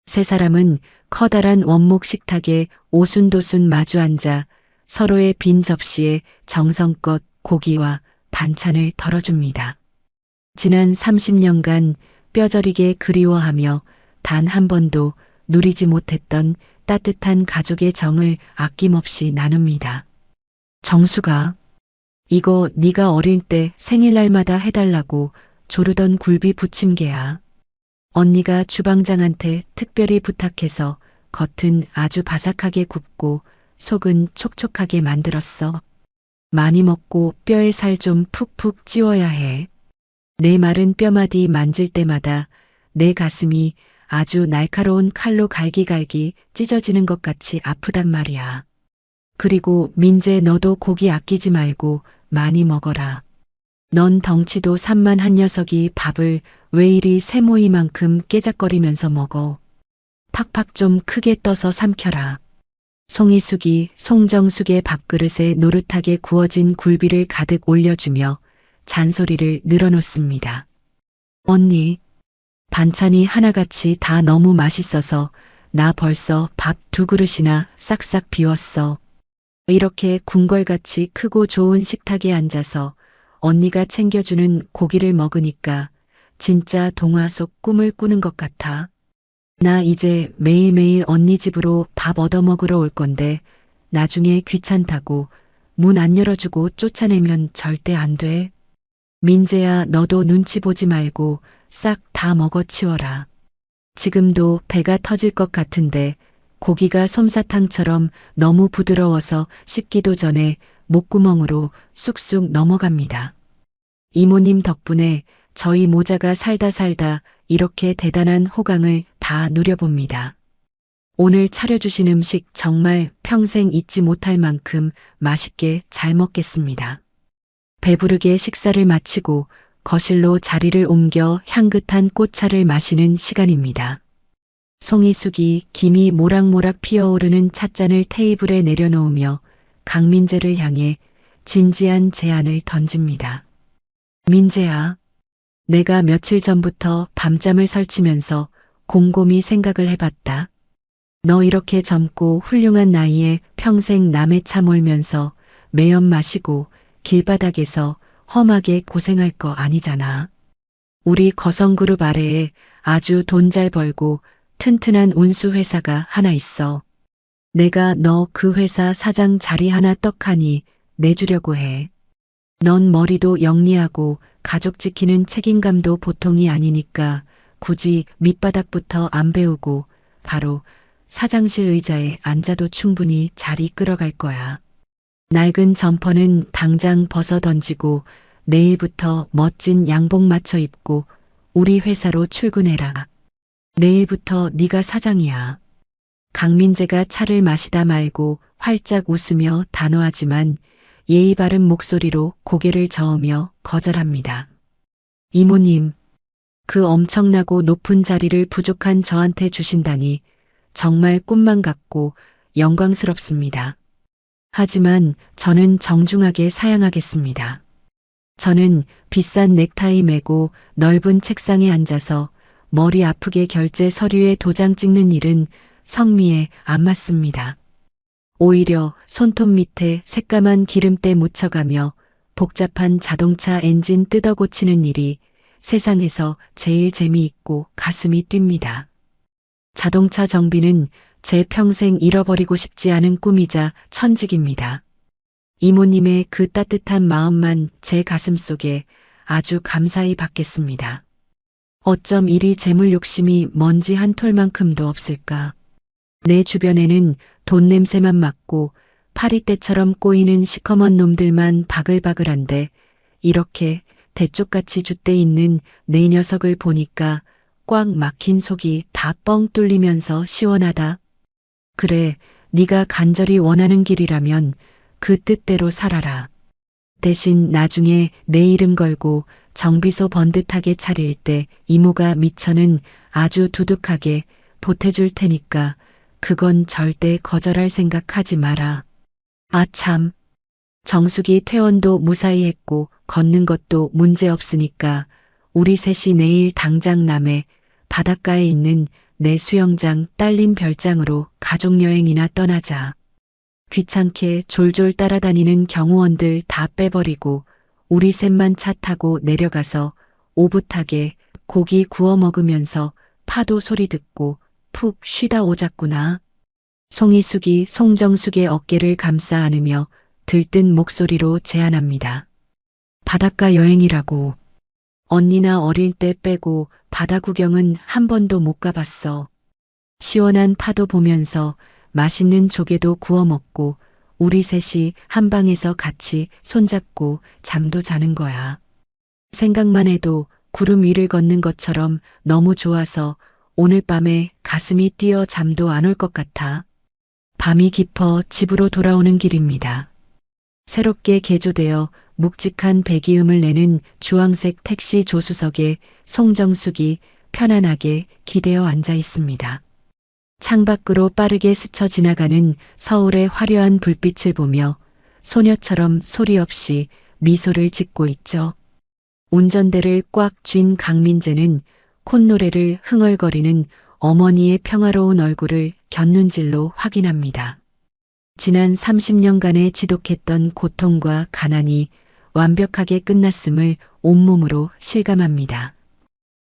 세 사람은 커다란 원목 식탁에 오순도순 마주 앉아 서로의 빈 접시에 정성껏 고기와 반찬을 덜어줍니다. 지난 30년간 뼈저리게 그리워하며 단 한 번도 누리지 못했던 따뜻한 가족의 정을 아낌없이 나눕니다. 정수가, 이거 네가 어릴 때 생일날마다 해달라고 조르던 굴비 부침개야. 언니가 주방장한테 특별히 부탁해서 겉은 아주 바삭하게 굽고 속은 촉촉하게 만들었어. 많이 먹고 뼈에 살 좀 푹푹 찌워야 해. 내 마른 뼈마디 만질 때마다 내 가슴이 아주 날카로운 칼로 갈기갈기 찢어지는 것 같이 아프단 말이야. 그리고 민재, 너도 고기 아끼지 말고 많이 먹어라. 넌 덩치도 산만한 녀석이 밥을 왜 이리 새모이만큼 깨작거리면서 먹어. 팍팍 좀 크게 떠서 삼켜라. 송이숙이 송정숙의 밥그릇에 노릇하게 구워진 굴비를 가득 올려주며 잔소리를 늘어놓습니다. 언니, 반찬이 하나같이 다 너무 맛있어서 나 벌써 밥 2그릇이나 싹싹 비웠어. 이렇게 궁궐같이 크고 좋은 식탁에 앉아서 언니가 챙겨주는 고기를 먹으니까 진짜 동화 속 꿈을 꾸는 것 같아. 나 이제 매일매일 언니 집으로 밥 얻어먹으러 올 건데 나중에 귀찮다고 문 안 열어주고 쫓아내면 절대 안 돼. 민재야, 너도 눈치 보지 말고 싹 다 먹어치워라. 지금도 배가 터질 것 같은데 고기가 솜사탕처럼 너무 부드러워서 씹기도 전에 목구멍으로 쑥쑥 넘어갑니다. 이모님 덕분에 저희 모자가 살다 살다 이렇게 대단한 호강을 다 누려봅니다. 오늘 차려주신 음식 정말 평생 잊지 못할 만큼 맛있게 잘 먹겠습니다. 배부르게 식사를 마치고 거실로 자리를 옮겨 향긋한 꽃차를 마시는 시간입니다. 송이숙이 김이 모락모락 피어오르는 찻잔을 테이블에 내려놓으며 강민재를 향해 진지한 제안을 던집니다. 민재야, 내가 며칠 전부터 밤잠을 설치면서 곰곰이 생각을 해봤다. 너 이렇게 젊고 훌륭한 나이에 평생 남의 차 몰면서 매연 마시고 길바닥에서 험하게 고생할 거 아니잖아. 우리 거성그룹 아래에 아주 돈 잘 벌고 튼튼한 운수회사가 하나 있어. 내가 너 그 회사 사장 자리 하나 떡하니 내주려고 해. 넌 머리도 영리하고 가족 지키는 책임감도 보통이 아니니까 굳이 밑바닥부터 안 배우고 바로 사장실 의자에 앉아도 충분히 잘 이끌어갈 거야. 낡은 점퍼는 당장 벗어 던지고 내일부터 멋진 양복 맞춰 입고 우리 회사로 출근해라. 내일부터 네가 사장이야. 강민재가 차를 마시다 말고 활짝 웃으며 단호하지만 예의 바른 목소리로 고개를 저으며 거절합니다. 이모님, 그 엄청나고 높은 자리를 부족한 저한테 주신다니 정말 꿈만 같고 영광스럽습니다. 하지만 저는 정중하게 사양하겠습니다. 저는 비싼 넥타이 매고 넓은 책상에 앉아서 머리 아프게 결제 서류에 도장 찍는 일은 성미에 안 맞습니다. 오히려 손톱 밑에 새까만 기름때 묻혀가며 복잡한 자동차 엔진 뜯어 고치는 일이 세상에서 제일 재미있고 가슴이 뜁니다. 자동차 정비는 제 평생 잃어버리고 싶지 않은 꿈이자 천직입니다. 이모님의 그 따뜻한 마음만 제 가슴 속에 아주 감사히 받겠습니다. 어쩜 이리 재물 욕심이 먼지 한 톨만큼도 없을까. 내 주변에는 돈 냄새만 맡고 파리떼처럼 꼬이는 시커먼 놈들만 바글바글한데 이렇게 대쪽같이 줏대 있는 내 녀석을 보니까 꽉 막힌 속이 다 뻥 뚫리면서 시원하다. 그래, 네가 간절히 원하는 길이라면 그 뜻대로 살아라. 대신 나중에 내 이름 걸고 정비소 번듯하게 차릴 때 이모가 미처는 아주 두둑하게 보태줄 테니까 그건 절대 거절할 생각하지 마라. 아 참, 정숙이 퇴원도 무사히 했고 걷는 것도 문제 없으니까 우리 셋이 내일 당장 남해 바닷가에 있는 내 수영장 딸린 별장으로 가족여행이나 떠나자. 귀찮게 졸졸 따라다니는 경호원들 다 빼버리고 우리 셋만 차 타고 내려가서 오붓하게 고기 구워 먹으면서 파도 소리 듣고 푹 쉬다 오자꾸나. 송이숙이 송정숙의 어깨를 감싸 안으며 들뜬 목소리로 제안합니다. 바닷가 여행이라고. 언니나 어릴 때 빼고 바다 구경은 한 번도 못 가봤어. 시원한 파도 보면서 맛있는 조개도 구워 먹고 우리 셋이 한 방에서 같이 손잡고 잠도 자는 거야. 생각만 해도 구름 위를 걷는 것처럼 너무 좋아서 오늘 밤에 가슴이 뛰어 잠도 안 올 것 같아. 밤이 깊어 집으로 돌아오는 길입니다. 새롭게 개조되어 묵직한 배기음을 내는 주황색 택시 조수석에 송정숙이 편안하게 기대어 앉아 있습니다. 창밖으로 빠르게 스쳐 지나가는 서울의 화려한 불빛을 보며 소녀처럼 소리 없이 미소를 짓고 있죠. 운전대를 꽉 쥔 강민재는 콧노래를 흥얼거리는 어머니의 평화로운 얼굴을 곁눈질로 확인합니다. 지난 30년간의 지독했던 고통과 가난이 완벽하게 끝났음을 온몸으로 실감합니다.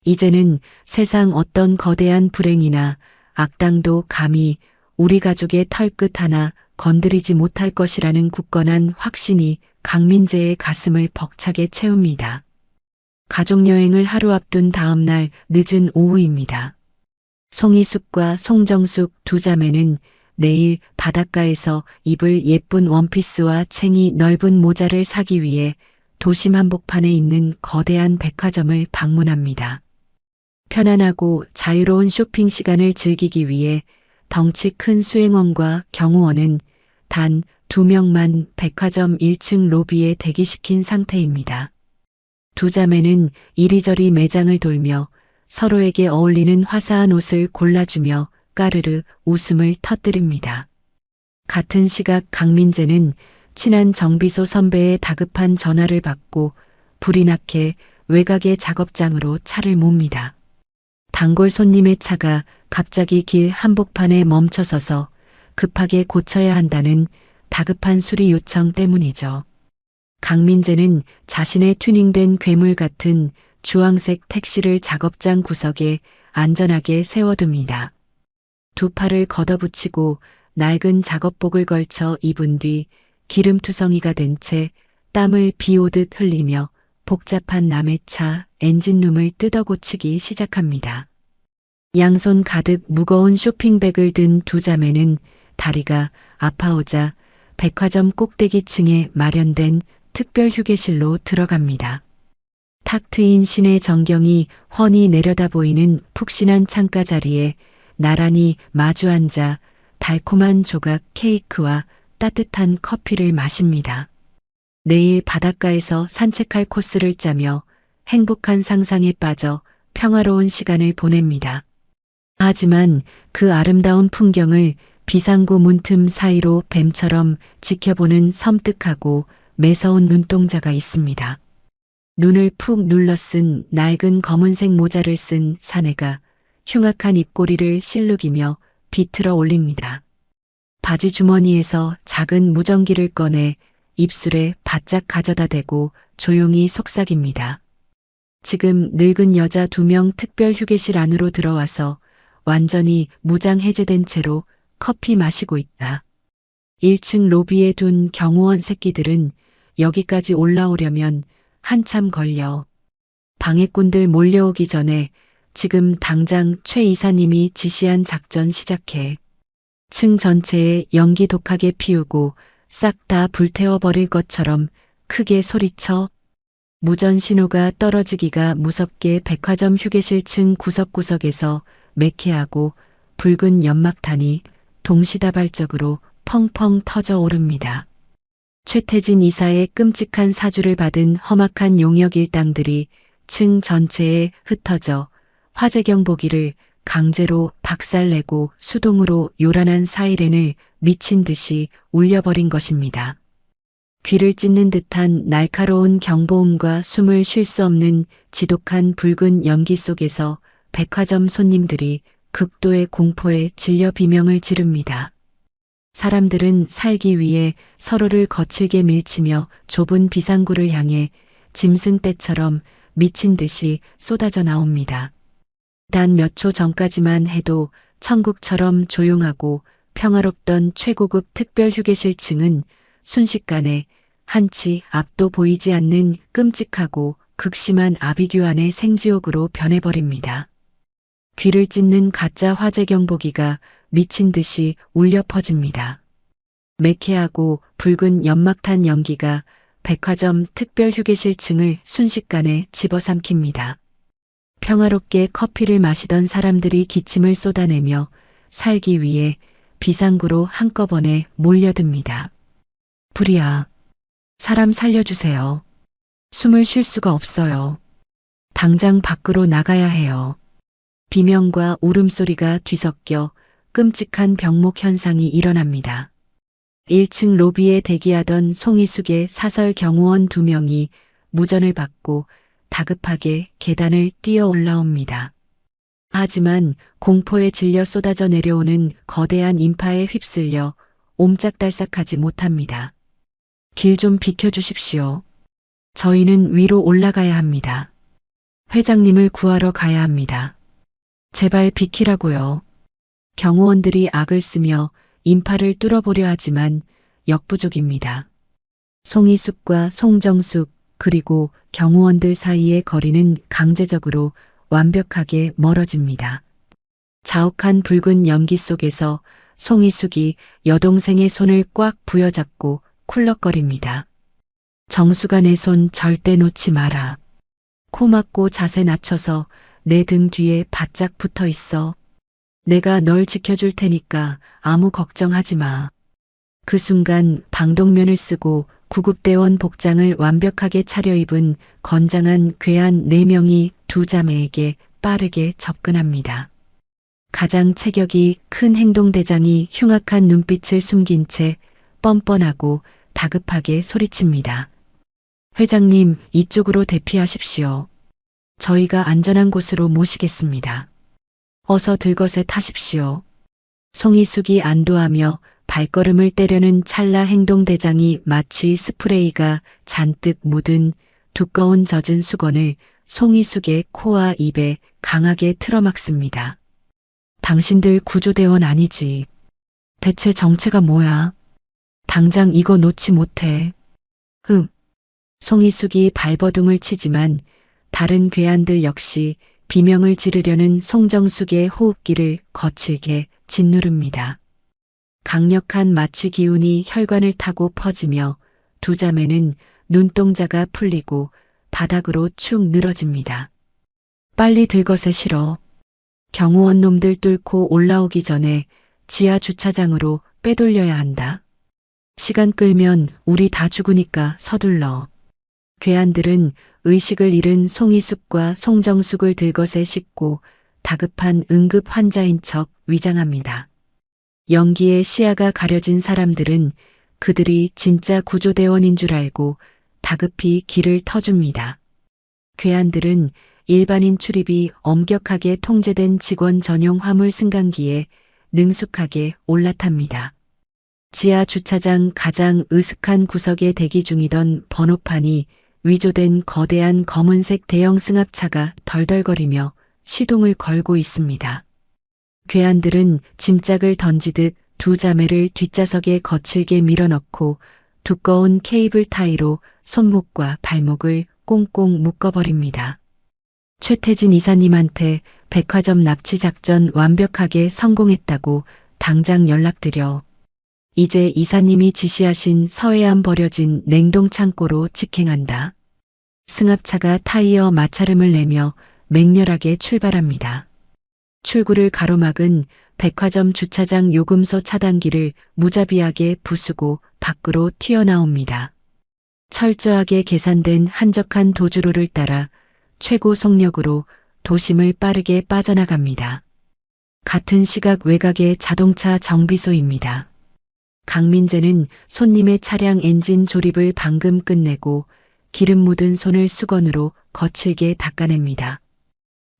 이제는 세상 어떤 거대한 불행이나 악당도 감히 우리 가족의 털끝 하나 건드리지 못할 것이라는 굳건한 확신이 강민재의 가슴을 벅차게 채웁니다. 가족여행을 하루 앞둔 다음 날 늦은 오후입니다. 송이숙과 송정숙 두 자매는 내일 바닷가에서 입을 예쁜 원피스와 챙이 넓은 모자를 사기 위해 도심 한복판에 있는 거대한 백화점을 방문합니다. 편안하고 자유로운 쇼핑 시간을 즐기기 위해 덩치 큰 수행원과 경호원은 단 2명만 백화점 1층 로비에 대기시킨 상태입니다. 두 자매는 이리저리 매장을 돌며 서로에게 어울리는 화사한 옷을 골라주며 까르르 웃음을 터뜨립니다. 같은 시각 강민재는 친한 정비소 선배의 다급한 전화를 받고 불이 나게 외곽의 작업장으로 차를 몹니다. 단골 손님의 차가 갑자기 길 한복판에 멈춰서서 급하게 고쳐야 한다는 다급한 수리 요청 때문이죠. 강민재는 자신의 튜닝된 괴물 같은 주황색 택시를 작업장 구석에 안전하게 세워둡니다. 두 팔을 걷어붙이고 낡은 작업복을 걸쳐 입은 뒤 기름투성이가 된 채 땀을 비오듯 흘리며 복잡한 남의 차 엔진룸을 뜯어고치기 시작합니다. 양손 가득 무거운 쇼핑백을 든 두 자매는 다리가 아파오자 백화점 꼭대기층에 마련된 특별 휴게실로 들어갑니다. 탁 트인 시내 전경이 훤히 내려다 보이는 푹신한 창가 자리에 나란히 마주 앉아 달콤한 조각 케이크와 따뜻한 커피를 마십니다. 내일 바닷가에서 산책할 코스를 짜며 행복한 상상에 빠져 평화로운 시간을 보냅니다. 하지만 그 아름다운 풍경을 비상구 문틈 사이로 뱀처럼 지켜보는 섬뜩하고 매서운 눈동자가 있습니다. 눈을 푹 눌러쓴 낡은 검은색 모자를 쓴 사내가 흉악한 입꼬리를 실룩이며 비틀어 올립니다. 바지 주머니에서 작은 무전기를 꺼내 입술에 바짝 가져다 대고 조용히 속삭입니다. 지금 늙은 여자 2명 특별 휴게실 안으로 들어와서 완전히 무장 해제된 채로 커피 마시고 있다. 1층 로비에 둔 경호원 새끼들은 여기까지 올라오려면 한참 걸려. 방해꾼들 몰려오기 전에 지금 당장 최 이사님이 지시한 작전 시작해. 층 전체에 연기 독하게 피우고 싹 다 불태워버릴 것처럼 크게 소리쳐. 무전 신호가 떨어지기가 무섭게 백화점 휴게실 층 구석구석에서 매캐하고 붉은 연막탄이 동시다발적으로 펑펑 터져 오릅니다. 최태진 이사의 끔찍한 사주를 받은 험악한 용역 일당들이 층 전체에 흩어져 화재경 보기를 강제로 박살내고 수동으로 요란한 사이렌을 미친 듯이 울려버린 것입니다. 귀를 찢는 듯한 날카로운 경보음과 숨을 쉴 수 없는 지독한 붉은 연기 속에서 백화점 손님들이 극도의 공포에 질려 비명을 지릅니다. 사람들은 살기 위해 서로를 거칠게 밀치며 좁은 비상구를 향해 짐승떼처럼 미친 듯이 쏟아져 나옵니다. 단 몇 초 전까지만 해도 천국처럼 조용하고 평화롭던 최고급 특별 휴게실층은 순식간에 한치 앞도 보이지 않는 끔찍하고 극심한 아비규환의 생지옥으로 변해버립니다. 귀를 찢는 가짜 화재 경보기가 미친 듯이 울려 퍼집니다. 매캐하고 붉은 연막탄 연기가 백화점 특별 휴게실층을 순식간에 집어삼킵니다. 평화롭게 커피를 마시던 사람들이 기침을 쏟아내며 살기 위해 비상구로 한꺼번에 몰려듭니다. 불이야. 사람 살려주세요. 숨을 쉴 수가 없어요. 당장 밖으로 나가야 해요. 비명과 울음소리가 뒤섞여 끔찍한 병목 현상이 일어납니다. 1층 로비에 대기하던 송이숙의 사설 경호원 2명이 무전을 받고 다급하게 계단을 뛰어 올라옵니다. 하지만 공포에 질려 쏟아져 내려오는 거대한 인파에 휩쓸려 옴짝달싹하지 못합니다. 길 좀 비켜주십시오. 저희는 위로 올라가야 합니다. 회장님을 구하러 가야 합니다. 제발 비키라고요. 경호원들이 악을 쓰며 인파를 뚫어보려 하지만 역부족입니다. 송이숙과 송정숙 그리고 경호원들 사이의 거리는 강제적으로 완벽하게 멀어집니다. 자욱한 붉은 연기 속에서 송이숙이 여동생의 손을 꽉 부여잡고 쿨럭거립니다. 정수가 내 손 절대 놓지 마라. 코 막고 자세 낮춰서 내 등 뒤에 바짝 붙어 있어. 내가 널 지켜줄 테니까 아무 걱정하지 마. 그 순간 방독면을 쓰고 구급대원 복장을 완벽하게 차려입은 건장한 괴한 4명이 두 자매에게 빠르게 접근합니다. 가장 체격이 큰 행동대장이 흉악한 눈빛을 숨긴 채 뻔뻔하고 다급하게 소리칩니다. 회장님, 이쪽으로 대피하십시오. 저희가 안전한 곳으로 모시겠습니다. 어서 들것에 타십시오. 송이숙이 안도하며 발걸음을 떼려는 찰나 행동대장이 마치 스프레이가 잔뜩 묻은 두꺼운 젖은 수건을 송이숙의 코와 입에 강하게 틀어막습니다. 당신들 구조대원 아니지. 대체 정체가 뭐야? 당장 이거 놓지 못해. 송이숙이 발버둥을 치지만 다른 괴한들 역시 비명을 지르려는 송정숙의 호흡기를 거칠게 짓누릅니다. 강력한 마취 기운이 혈관을 타고 퍼지며 두 자매는 눈동자가 풀리고 바닥으로 축 늘어집니다. 빨리 들것에 실어. 경호원 놈들 뚫고 올라오기 전에 지하 주차장으로 빼돌려야 한다. 시간 끌면 우리 다 죽으니까 서둘러. 괴한들은 의식을 잃은 송이숙과 송정숙을 들것에 싣고 다급한 응급 환자인 척 위장합니다. 연기에 시야가 가려진 사람들은 그들이 진짜 구조대원인 줄 알고 다급히 길을 터줍니다. 괴한들은 일반인 출입이 엄격하게 통제된 직원 전용 화물 승강기에 능숙하게 올라탑니다. 지하 주차장 가장 으슥한 구석에 대기 중이던 번호판이 위조된 거대한 검은색 대형 승합차가 덜덜거리며 시동을 걸고 있습니다. 괴한들은 짐짝을 던지듯 두 자매를 뒷좌석에 거칠게 밀어넣고 두꺼운 케이블 타이로 손목과 발목을 꽁꽁 묶어버립니다. 최태진 이사님한테 백화점 납치 작전 완벽하게 성공했다고 당장 연락드려. 이제 이사님이 지시하신 서해안 버려진 냉동 창고로 직행한다. 승합차가 타이어 마찰음을 내며 맹렬하게 출발합니다. 출구를 가로막은 백화점 주차장 요금소 차단기를 무자비하게 부수고 밖으로 튀어나옵니다. 철저하게 계산된 한적한 도주로를 따라 최고 속력으로 도심을 빠르게 빠져나갑니다. 같은 시각 외곽의 자동차 정비소입니다. 강민재는 손님의 차량 엔진 조립을 방금 끝내고 기름 묻은 손을 수건으로 거칠게 닦아냅니다.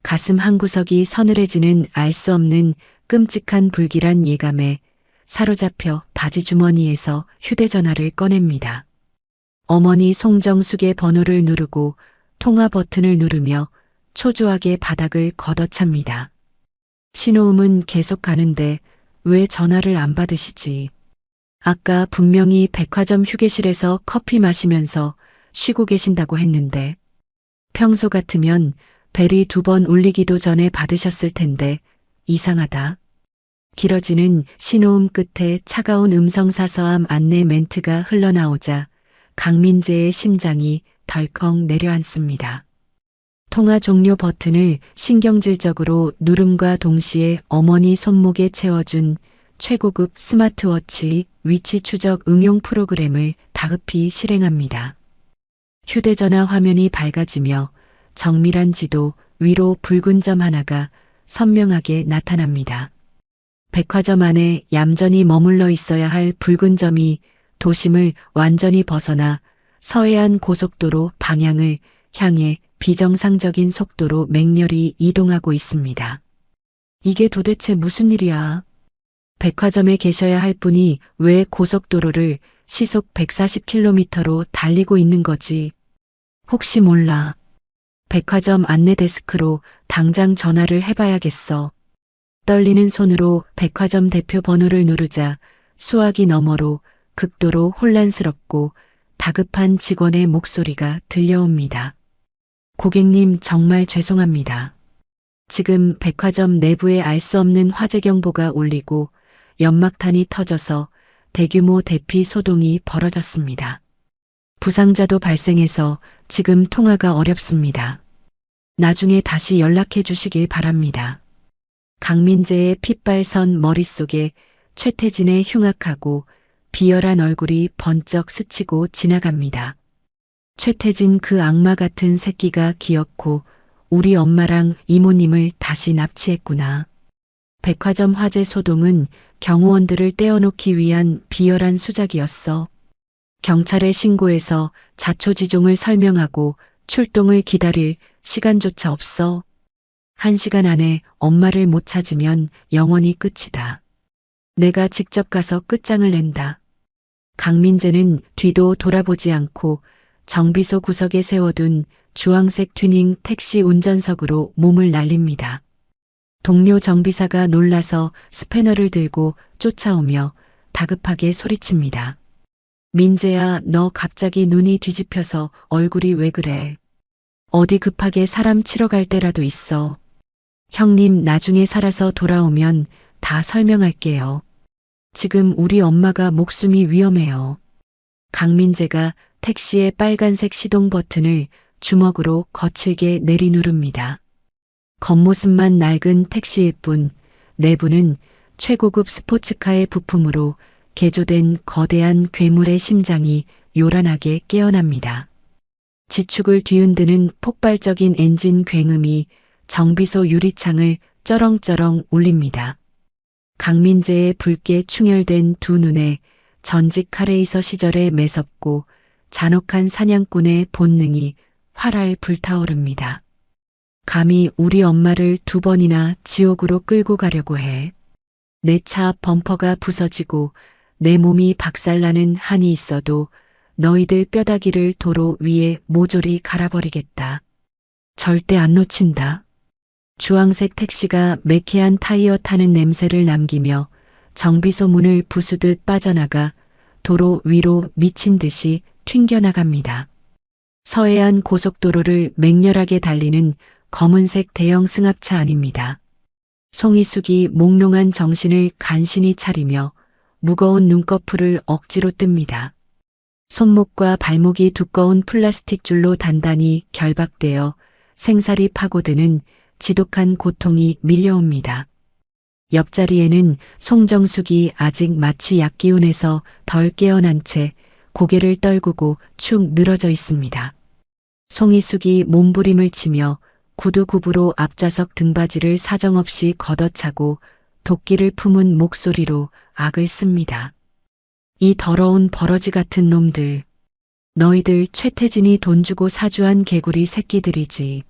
가슴 한구석이 서늘해지는 알 수 없는 끔찍한 불길한 예감에 사로잡혀 바지 주머니에서 휴대전화를 꺼냅니다. 어머니 송정숙의 번호를 누르고 통화 버튼을 누르며 초조하게 바닥을 걷어찹니다. 신호음은 계속 가는데 왜 전화를 안 받으시지? 아까 분명히 백화점 휴게실에서 커피 마시면서 쉬고 계신다고 했는데 평소 같으면 벨이 2번 울리기도 전에 받으셨을 텐데 이상하다. 길어지는 신호음 끝에 차가운 음성사서함 안내 멘트가 흘러나오자 강민재의 심장이 덜컥 내려앉습니다. 통화 종료 버튼을 신경질적으로 누름과 동시에 어머니 손목에 채워준 최고급 스마트워치 위치 추적 응용 프로그램을 다급히 실행합니다. 휴대전화 화면이 밝아지며 정밀한 지도 위로 붉은 점 하나가 선명하게 나타납니다. 백화점 안에 얌전히 머물러 있어야 할 붉은 점이 도심을 완전히 벗어나 서해안 고속도로 방향을 향해 비정상적인 속도로 맹렬히 이동하고 있습니다. 이게 도대체 무슨 일이야? 백화점에 계셔야 할 분이 왜 고속도로를 시속 140km로 달리고 있는 거지? 혹시 몰라. 백화점 안내 데스크로 당장 전화를 해봐야겠어. 떨리는 손으로 백화점 대표 번호를 누르자 수화기 너머로 극도로 혼란스럽고 다급한 직원의 목소리가 들려옵니다. 고객님 정말 죄송합니다. 지금 백화점 내부에 알 수 없는 화재 경보가 울리고 연막탄이 터져서 대규모 대피 소동이 벌어졌습니다. 부상자도 발생해서 지금 통화가 어렵습니다. 나중에 다시 연락해 주시길 바랍니다. 강민재의 핏발선 머릿속에 최태진의 흉악하고 비열한 얼굴이 번쩍 스치고 지나갑니다. 최태진 그 악마 같은 새끼가 기어코 우리 엄마랑 이모님을 다시 납치했구나. 백화점 화재 소동은 경호원들을 떼어놓기 위한 비열한 수작이었어. 경찰에 신고해서 자초지종을 설명하고 출동을 기다릴 시간조차 없어. 1시간 안에 엄마를 못 찾으면 영원히 끝이다. 내가 직접 가서 끝장을 낸다. 강민재는 뒤도 돌아보지 않고 정비소 구석에 세워둔 주황색 튜닝 택시 운전석으로 몸을 날립니다. 동료 정비사가 놀라서 스패너를 들고 쫓아오며 다급하게 소리칩니다. 민재야, 너 갑자기 눈이 뒤집혀서 얼굴이 왜 그래? 어디 급하게 사람 치러 갈 때라도 있어. 형님 나중에 살아서 돌아오면 다 설명할게요. 지금 우리 엄마가 목숨이 위험해요. 강민재가 택시의 빨간색 시동 버튼을 주먹으로 거칠게 내리누릅니다. 겉모습만 낡은 택시일 뿐 내부는 최고급 스포츠카의 부품으로 개조된 거대한 괴물의 심장이 요란하게 깨어납니다. 지축을 뒤흔드는 폭발적인 엔진 굉음이 정비소 유리창을 쩌렁쩌렁 울립니다. 강민재의 붉게 충혈된 두 눈에 전직 카레이서 시절의 매섭고 잔혹한 사냥꾼의 본능이 활활 불타오릅니다. 감히 우리 엄마를 2번이나 지옥으로 끌고 가려고 해. 내 차 범퍼가 부서지고 내 몸이 박살나는 한이 있어도 너희들 뼈다귀를 도로 위에 모조리 갈아버리겠다. 절대 안 놓친다. 주황색 택시가 매캐한 타이어 타는 냄새를 남기며 정비소 문을 부수듯 빠져나가 도로 위로 미친 듯이 튕겨나갑니다. 서해안 고속도로를 맹렬하게 달리는 검은색 대형 승합차 아닙니다. 송이숙이 몽롱한 정신을 간신히 차리며 무거운 눈꺼풀을 억지로 뜹니다. 손목과 발목이 두꺼운 플라스틱 줄로 단단히 결박되어 생살이 파고드는 지독한 고통이 밀려옵니다. 옆자리에는 송정숙이 아직 마치 약기운에서 덜 깨어난 채 고개를 떨구고 축 늘어져 있습니다. 송이숙이 몸부림을 치며 구두굽으로 앞좌석 등받이를 사정없이 걷어차고 도끼를 품은 목소리로 악을 씁니다. 이 더러운 버러지 같은 놈들. 너희들 최태진이 돈 주고 사주한 개구리 새끼들이지.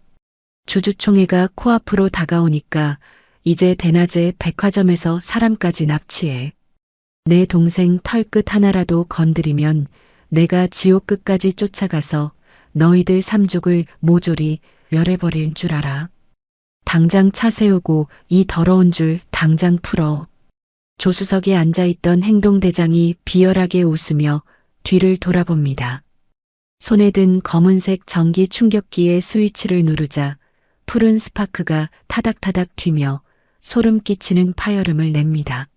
주주총회가 코앞으로 다가오니까 이제 대낮에 백화점에서 사람까지 납치해. 내 동생 털끝 하나라도 건드리면 내가 지옥 끝까지 쫓아가서 너희들 삼족을 모조리 멸해버릴 줄 알아. 당장 차 세우고 이 더러운 줄 당장 풀어. 조수석에 앉아있던 행동대장이 비열하게 웃으며 뒤를 돌아봅니다. 손에 든 검은색 전기 충격기의 스위치를 누르자 푸른 스파크가 타닥타닥 튀며 소름 끼치는 파열음을 냅니다.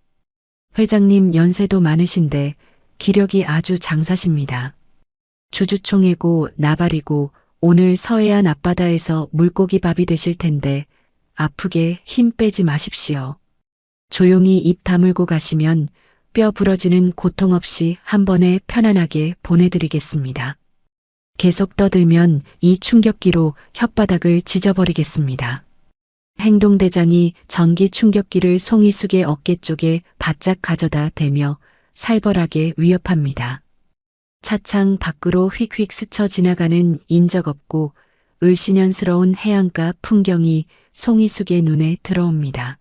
회장님 연세도 많으신데 기력이 아주 장사십니다. 주주총회고 나발이고 오늘 서해안 앞바다에서 물고기 밥이 되실 텐데 아프게 힘 빼지 마십시오. 조용히 입 다물고 가시면 뼈 부러지는 고통 없이 한 번에 편안하게 보내드리겠습니다. 계속 떠들면 이 충격기로 혓바닥을 찢어버리겠습니다. 행동대장이 전기 충격기를 송이숙의 어깨 쪽에 바짝 가져다 대며 살벌하게 위협합니다. 차창 밖으로 휙휙 스쳐 지나가는 인적 없고 을씨년스러운 해안가 풍경이 송이숙의 눈에 들어옵니다.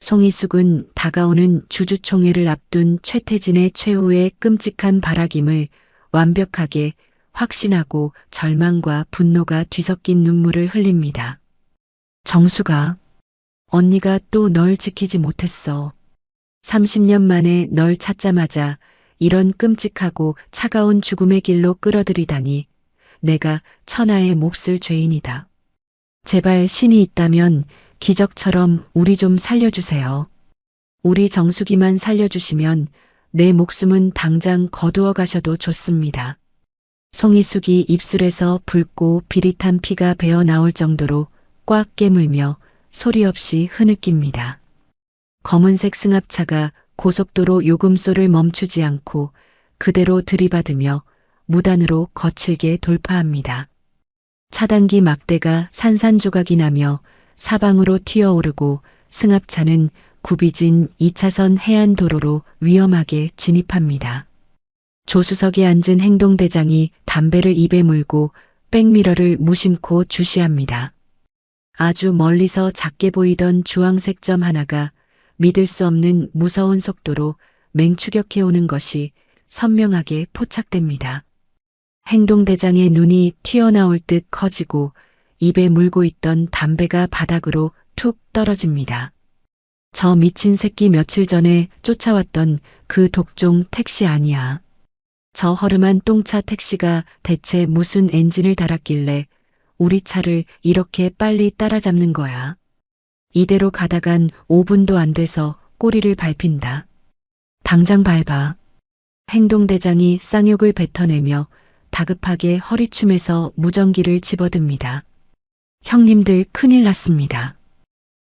송이숙은 다가오는 주주총회를 앞둔 최태진의 최후의 끔찍한 발악임을 완벽하게 확신하고 절망과 분노가 뒤섞인 눈물을 흘립니다. 정수가, 언니가 또 널 지키지 못했어. 30년 만에 널 찾자마자 이런 끔찍하고 차가운 죽음의 길로 끌어들이다니 내가 천하의 몹쓸 죄인이다. 제발 신이 있다면 기적처럼 우리 좀 살려주세요. 우리 정수기만 살려주시면 내 목숨은 당장 거두어 가셔도 좋습니다. 송이숙이 입술에서 붉고 비릿한 피가 배어 나올 정도로 꽉 깨물며 소리 없이 흐느낍니다. 검은색 승합차가 고속도로 요금소를 멈추지 않고 그대로 들이받으며 무단으로 거칠게 돌파합니다. 차단기 막대가 산산조각이 나며 사방으로 튀어오르고 승합차는 굽이진 2차선 해안도로로 위험하게 진입합니다. 조수석에 앉은 행동대장이 담배를 입에 물고 백미러를 무심코 주시합니다. 아주 멀리서 작게 보이던 주황색 점 하나가 믿을 수 없는 무서운 속도로 맹추격해오는 것이 선명하게 포착됩니다. 행동대장의 눈이 튀어나올 듯 커지고 입에 물고 있던 담배가 바닥으로 툭 떨어집니다. 저 미친 새끼 며칠 전에 쫓아왔던 그 독종 택시 아니야. 저 허름한 똥차 택시가 대체 무슨 엔진을 달았길래 우리 차를 이렇게 빨리 따라잡는 거야. 이대로 가다간 5분도 안 돼서 꼬리를 밟힌다. 당장 밟아. 행동대장이 쌍욕을 뱉어내며 다급하게 허리춤에서 무전기를 집어듭니다. 형님들 큰일 났습니다.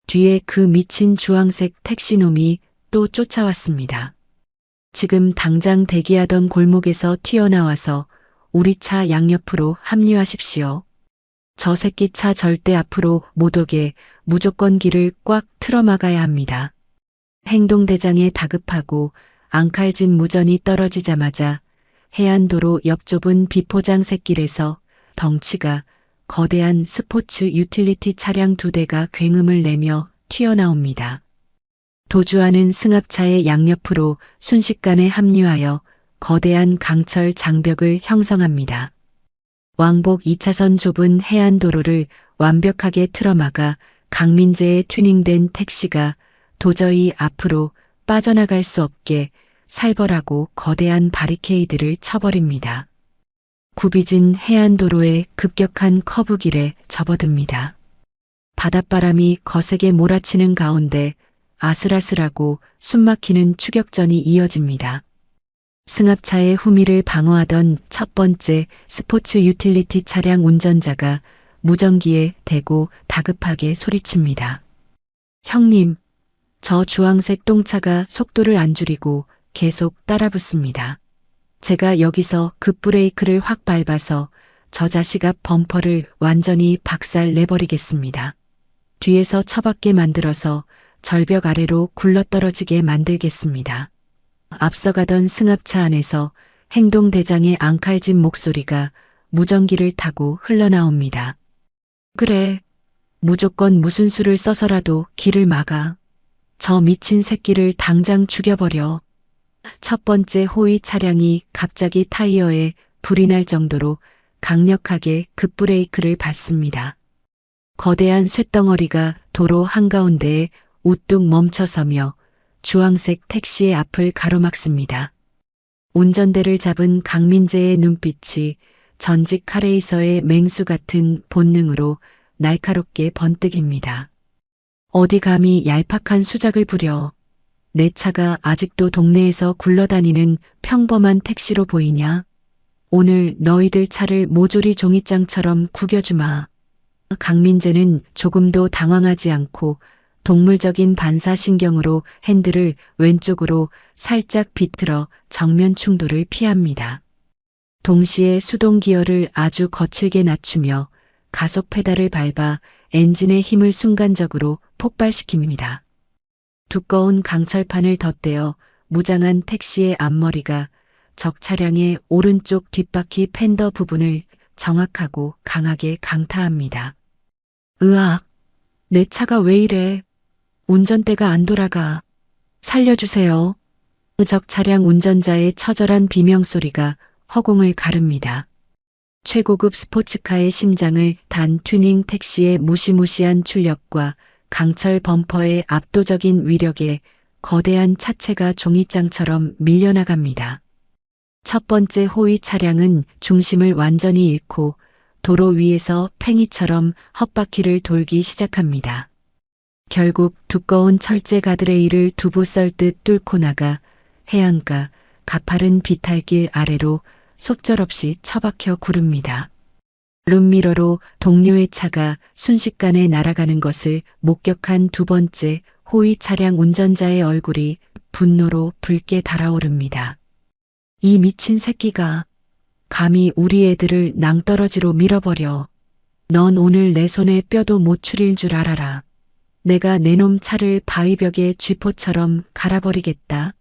뒤에 그 미친 주황색 택시놈이 또 쫓아왔습니다. 지금 당장 대기하던 골목에서 튀어나와서 우리 차 양옆으로 합류하십시오. 저 새끼 차 절대 앞으로 못 오게 무조건 길을 꽉 틀어막아야 합니다. 행동대장의 다급하고 앙칼진 무전이 떨어지자마자 해안도로 옆 좁은 비포장 샛길에서 덩치가 거대한 스포츠 유틸리티 차량 2대가 굉음을 내며 튀어나옵니다. 도주하는 승합차의 양옆으로 순식간에 합류하여 거대한 강철 장벽을 형성합니다. 왕복 2차선 좁은 해안도로를 완벽하게 틀어막아 강민재의 튜닝된 택시가 도저히 앞으로 빠져나갈 수 없게 살벌하고 거대한 바리케이드를 쳐버립니다. 굽이진 해안도로의 급격한 커브길에 접어듭니다. 바닷바람이 거세게 몰아치는 가운데 아슬아슬하고 숨막히는 추격전이 이어집니다. 승합차의 후미를 방어하던 첫 번째 스포츠 유틸리티 차량 운전자가 무전기에 대고 다급하게 소리칩니다. 형님, 저 주황색 똥차가 속도를 안 줄이고 계속 따라붙습니다. 제가 여기서 급브레이크를 확 밟아서 저 자식 앞 범퍼를 완전히 박살 내버리겠습니다. 뒤에서 처박게 만들어서 절벽 아래로 굴러떨어지게 만들겠습니다. 앞서가던 승합차 안에서 행동대장의 앙칼진 목소리가 무전기를 타고 흘러나옵니다. 그래, 무조건 무슨 수를 써서라도 길을 막아. 저 미친 새끼를 당장 죽여버려. 첫 번째 호위 차량이 갑자기 타이어에 불이 날 정도로 강력하게 급브레이크를 밟습니다. 거대한 쇳덩어리가 도로 한가운데에 우뚝 멈춰서며 주황색 택시의 앞을 가로막습니다. 운전대를 잡은 강민재의 눈빛이 전직 카레이서의 맹수 같은 본능으로 날카롭게 번뜩입니다. 어디 감히 얄팍한 수작을 부려. 내 차가 아직도 동네에서 굴러다니는 평범한 택시로 보이냐? 오늘 너희들 차를 모조리 종이장처럼 구겨주마. 강민재는 조금도 당황하지 않고 동물적인 반사신경으로 핸들을 왼쪽으로 살짝 비틀어 정면 충돌을 피합니다. 동시에 수동 기어를 아주 거칠게 낮추며 가속 페달을 밟아 엔진의 힘을 순간적으로 폭발시킵니다. 두꺼운 강철판을 덧대어 무장한 택시의 앞머리가 적 차량의 오른쪽 뒷바퀴 팬더 부분을 정확하고 강하게 강타합니다. 으악! 내 차가 왜 이래? 운전대가 안 돌아가. 살려주세요. 적 차량 운전자의 처절한 비명소리가 허공을 가릅니다. 최고급 스포츠카의 심장을 단 튜닝 택시의 무시무시한 출력과 강철 범퍼의 압도적인 위력에 거대한 차체가 종이장처럼 밀려나갑니다. 첫 번째 호위 차량은 중심을 완전히 잃고 도로 위에서 팽이처럼 헛바퀴를 돌기 시작합니다. 결국 두꺼운 철제 가드레일을 두부 썰듯 뚫고 나가 해안가 가파른 비탈길 아래로 속절없이 처박혀 구릅니다. 룸미러로 동료의 차가 순식간에 날아가는 것을 목격한 두 번째 호위 차량 운전자의 얼굴이 분노로 붉게 달아오릅니다. 이 미친 새끼가 감히 우리 애들을 낭떠러지로 밀어버려. 넌 오늘 내 손에 뼈도 못 추릴 줄 알아라. 내가 내 놈 차를 바위벽에 쥐포처럼 갈아버리겠다.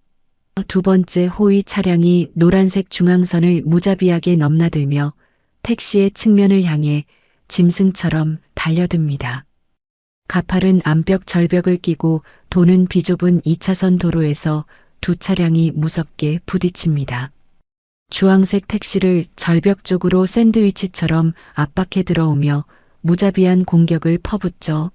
두 번째 호위 차량이 노란색 중앙선을 무자비하게 넘나들며 택시의 측면을 향해 짐승처럼 달려듭니다. 가파른 암벽 절벽을 끼고 도는 비좁은 2차선 도로에서 두 차량이 무섭게 부딪힙니다. 주황색 택시를 절벽 쪽으로 샌드위치처럼 압박해 들어오며 무자비한 공격을 퍼붓죠.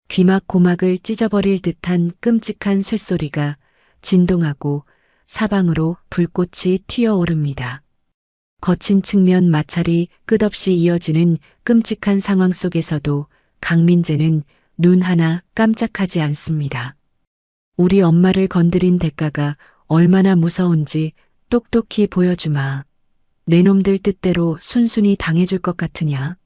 귀막 고막을 찢어버릴 듯한 끔찍한 쇳소리가 진동하고 사방으로 불꽃이 튀어오릅니다. 거친 측면 마찰이 끝없이 이어지는 끔찍한 상황 속에서도 강민재는 눈 하나 깜짝하지 않습니다. 우리 엄마를 건드린 대가가 얼마나 무서운지 똑똑히 보여주마. 내 놈들 뜻대로 순순히 당해줄 것 같으냐?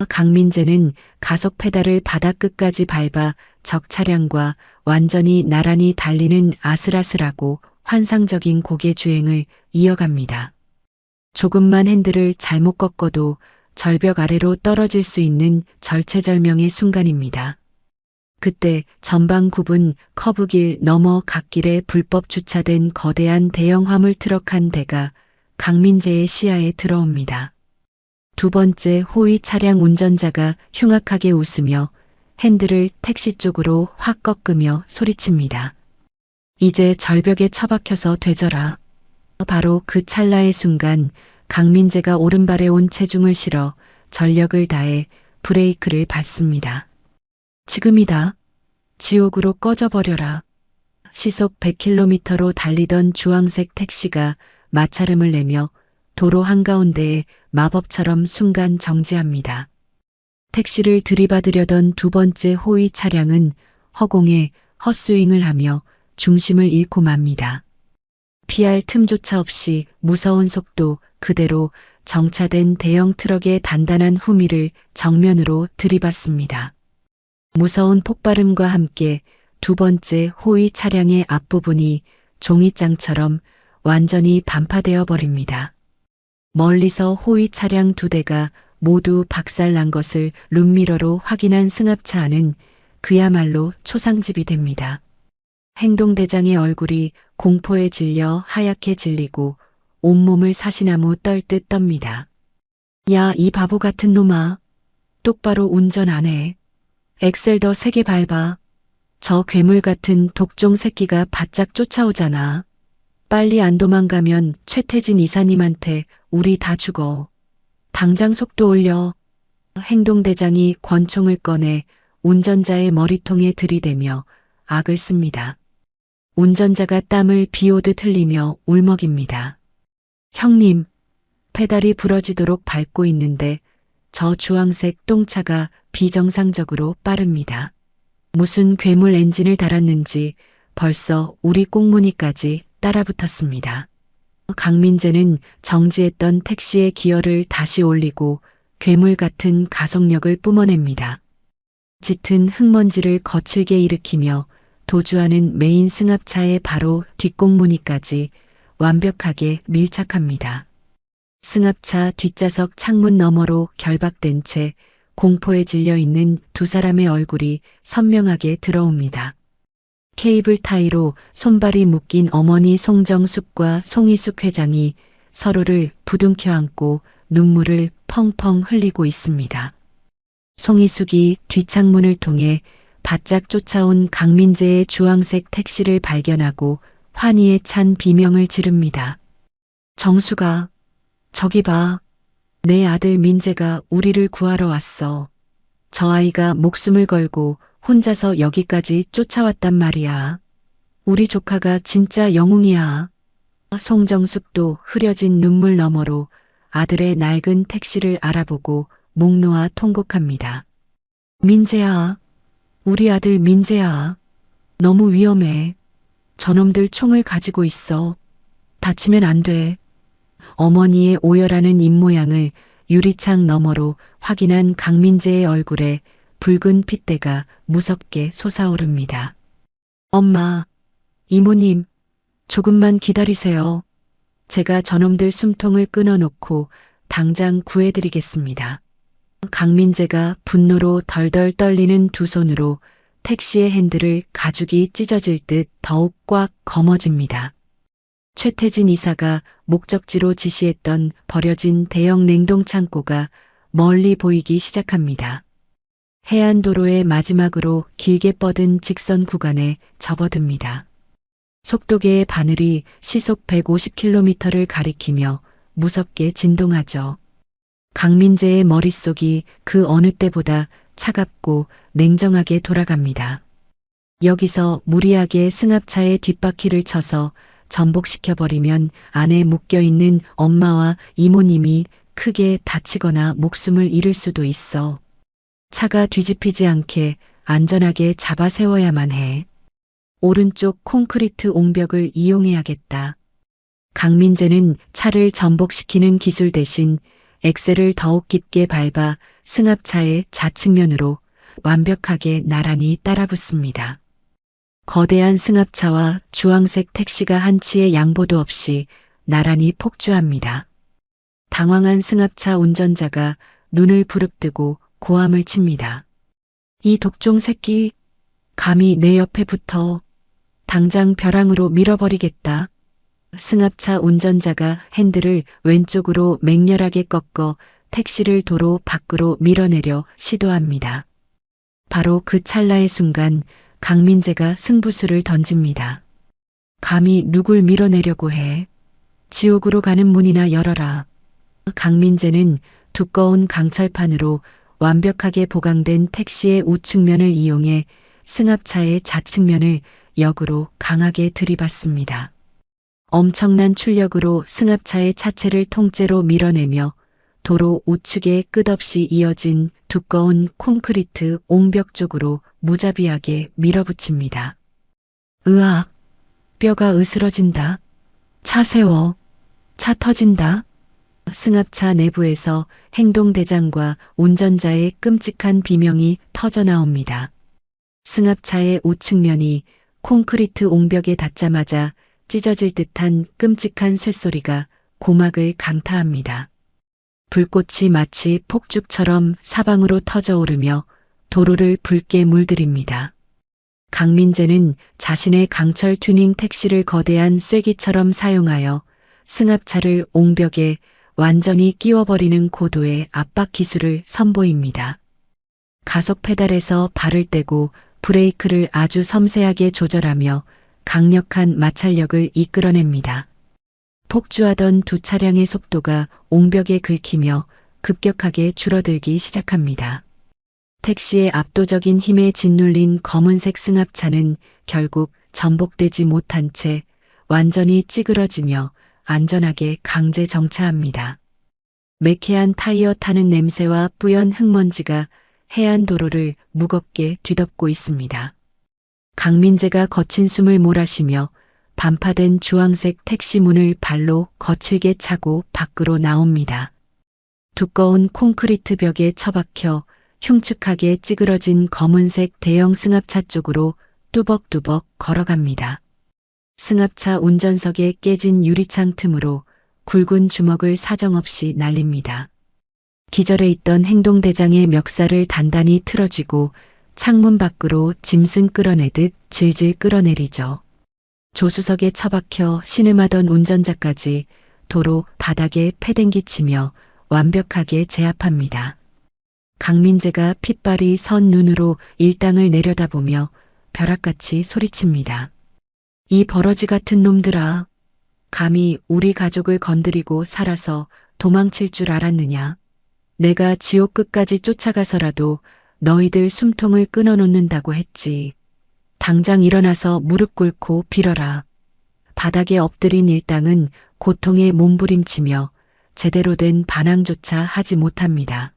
강민재는 가속 페달을 바닥 끝까지 밟아 적 차량과 완전히 나란히 달리는 아슬아슬하고 환상적인 고개 주행을 이어갑니다. 조금만 핸들을 잘못 꺾어도 절벽 아래로 떨어질 수 있는 절체절명의 순간입니다. 그때 전방 굽은 커브길 너머 갓길에 불법 주차된 거대한 대형 화물 트럭 한 대가 강민재의 시야에 들어옵니다. 두 번째 호위 차량 운전자가 흉악하게 웃으며 핸들을 택시 쪽으로 확 꺾으며 소리칩니다. 이제 절벽에 처박혀서 되져라. 바로 그 찰나의 순간 강민재가 오른발에 온 체중을 실어 전력을 다해 브레이크를 밟습니다. 지금이다. 지옥으로 꺼져버려라. 시속 100km로 달리던 주황색 택시가 마찰음을 내며 도로 한가운데에 마법처럼 순간 정지합니다. 택시를 들이받으려던 두 번째 호위 차량은 허공에 헛스윙을 하며 중심을 잃고 맙니다. 피할 틈조차 없이 무서운 속도 그대로 정차된 대형 트럭의 단단한 후미를 정면으로 들이받습니다. 무서운 폭발음과 함께 두 번째 호위 차량의 앞부분이 종이장처럼 완전히 반파되어 버립니다. 멀리서 호위 차량 두 대가 모두 박살난 것을 룸미러로 확인한 승합차 안은 그야말로 초상집이 됩니다. 행동대장의 얼굴이 공포에 질려 하얗게 질리고 온몸을 사시나무 떨듯 떱니다. 야, 이 바보 같은 놈아. 똑바로 운전 안 해. 엑셀 더 세게 밟아. 저 괴물 같은 독종 새끼가 바짝 쫓아오잖아. 빨리 안 도망가면 최태진 이사님한테 우리 다 죽어. 당장 속도 올려. 행동대장이 권총을 꺼내 운전자의 머리통에 들이대며 악을 씁니다. 운전자가 땀을 비오듯 흘리며 울먹입니다. 형님, 페달이 부러지도록 밟고 있는데 저 주황색 똥차가 비정상적으로 빠릅니다. 무슨 괴물 엔진을 달았는지 벌써 우리 꽁무니까지 따라붙었습니다. 강민재는 정지했던 택시의 기어를 다시 올리고 괴물 같은 가속력을 뿜어냅니다. 짙은 흙먼지를 거칠게 일으키며 도주하는 메인 승합차의 바로 뒷꽁무니까지 완벽하게 밀착합니다. 승합차 뒷좌석 창문 너머로 결박된 채 공포에 질려 있는 두 사람의 얼굴이 선명하게 들어옵니다. 케이블 타이로 손발이 묶인 어머니 송정숙과 송희숙 회장이 서로를 부둥켜 안고 눈물을 펑펑 흘리고 있습니다. 송희숙이 뒷창문을 통해 바짝 쫓아온 강민재의 주황색 택시를 발견하고 환희에 찬 비명을 지릅니다. 정수가, 저기 봐. 내 아들 민재가 우리를 구하러 왔어. 저 아이가 목숨을 걸고 혼자서 여기까지 쫓아왔단 말이야. 우리 조카가 진짜 영웅이야. 송정숙도 흐려진 눈물 너머로 아들의 낡은 택시를 알아보고 목 놓아 통곡합니다. 민재야, 우리 아들 민재야. 너무 위험해. 저놈들 총을 가지고 있어. 다치면 안 돼. 어머니의 오열하는 입모양을 유리창 너머로 확인한 강민재의 얼굴에 붉은 핏대가 무섭게 솟아오릅니다. 엄마, 이모님, 조금만 기다리세요. 제가 저놈들 숨통을 끊어놓고 당장 구해드리겠습니다. 강민재가 분노로 덜덜 떨리는 두 손으로 택시의 핸들을 가죽이 찢어질 듯 더욱 꽉 거머쥡니다. 최태진 이사가 목적지로 지시했던 버려진 대형 냉동 창고가 멀리 보이기 시작합니다. 해안도로의 마지막으로 길게 뻗은 직선 구간에 접어듭니다. 속도계의 바늘이 시속 150km를 가리키며 무섭게 진동하죠. 강민재의 머릿속이 그 어느 때보다 차갑고 냉정하게 돌아갑니다. 여기서 무리하게 승합차의 뒷바퀴를 쳐서 전복시켜버리면 안에 묶여있는 엄마와 이모님이 크게 다치거나 목숨을 잃을 수도 있어. 차가 뒤집히지 않게 안전하게 잡아 세워야만 해. 오른쪽 콘크리트 옹벽을 이용해야겠다. 강민재는 차를 전복시키는 기술 대신 엑셀을 더욱 깊게 밟아 승합차의 좌측면으로 완벽하게 나란히 따라붙습니다. 거대한 승합차와 주황색 택시가 한치의 양보도 없이 나란히 폭주합니다. 당황한 승합차 운전자가 눈을 부릅뜨고 고함을 칩니다. 이 독종 새끼, 감히 내 옆에 붙어. 당장 벼랑으로 밀어버리겠다. 승합차 운전자가 핸들을 왼쪽으로 맹렬하게 꺾어 택시를 도로 밖으로 밀어내려 시도합니다. 바로 그 찰나의 순간 강민재가 승부수를 던집니다. 감히 누굴 밀어내려고 해. 지옥으로 가는 문이나 열어라. 강민재는 두꺼운 강철판으로 완벽하게 보강된 택시의 우측면을 이용해 승합차의 좌측면을 역으로 강하게 들이받습니다. 엄청난 출력으로 승합차의 차체를 통째로 밀어내며 도로 우측에 끝없이 이어진 두꺼운 콘크리트 옹벽 쪽으로 무자비하게 밀어붙입니다. 으악, 뼈가 으스러진다. 차 세워. 차 터진다. 승합차 내부에서 행동대장과 운전자의 끔찍한 비명이 터져나옵니다. 승합차의 우측면이 콘크리트 옹벽에 닿자마자 찢어질 듯한 끔찍한 쇳소리가 고막을 강타합니다. 불꽃이 마치 폭죽처럼 사방으로 터져오르며 도로를 붉게 물들입니다. 강민재는 자신의 강철 튜닝 택시를 거대한 쐐기처럼 사용하여 승합차를 옹벽에 완전히 끼워버리는 고도의 압박 기술을 선보입니다. 가속 페달에서 발을 떼고 브레이크를 아주 섬세하게 조절하며 강력한 마찰력을 이끌어냅니다. 폭주하던 두 차량의 속도가 옹벽에 긁히며 급격하게 줄어들기 시작합니다. 택시의 압도적인 힘에 짓눌린 검은색 승합차는 결국 전복되지 못한 채 완전히 찌그러지며 안전하게 강제 정차합니다. 매캐한 타이어 타는 냄새와 뿌연 흙먼지가 해안 도로를 무겁게 뒤덮고 있습니다. 강민재가 거친 숨을 몰아쉬며 반파된 주황색 택시 문을 발로 거칠게 차고 밖으로 나옵니다. 두꺼운 콘크리트 벽에 처박혀 흉측하게 찌그러진 검은색 대형 승합차 쪽으로 뚜벅뚜벅 걸어갑니다. 승합차 운전석에 깨진 유리창 틈으로 굵은 주먹을 사정없이 날립니다. 기절해 있던 행동대장의 멱살을 단단히 틀어쥐고 창문 밖으로 짐승 끌어내듯 질질 끌어내리죠. 조수석에 처박혀 신음하던 운전자까지 도로 바닥에 패댕기치며 완벽하게 제압합니다. 강민재가 핏발이 선 눈으로 일당을 내려다보며 벼락같이 소리칩니다. 이 버러지 같은 놈들아, 감히 우리 가족을 건드리고 살아서 도망칠 줄 알았느냐? 내가 지옥 끝까지 쫓아가서라도 너희들 숨통을 끊어놓는다고 했지. 당장 일어나서 무릎 꿇고 빌어라. 바닥에 엎드린 일당은 고통에 몸부림치며 제대로 된 반항조차 하지 못합니다.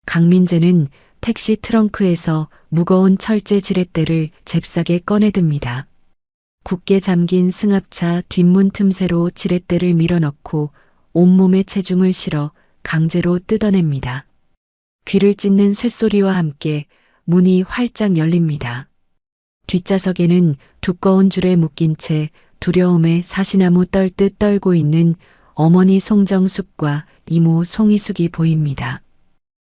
강민재는 택시 트렁크에서 무거운 철제 지렛대를 잽싸게 꺼내듭니다. 굳게 잠긴 승합차 뒷문 틈새로 지렛대를 밀어넣고 온몸에 체중을 실어 강제로 뜯어냅니다. 귀를 찢는 쇳소리와 함께 문이 활짝 열립니다. 뒷좌석에는 두꺼운 줄에 묶인 채 두려움에 사시나무 떨듯 떨고 있는 어머니 송정숙과 이모 송희숙이 보입니다.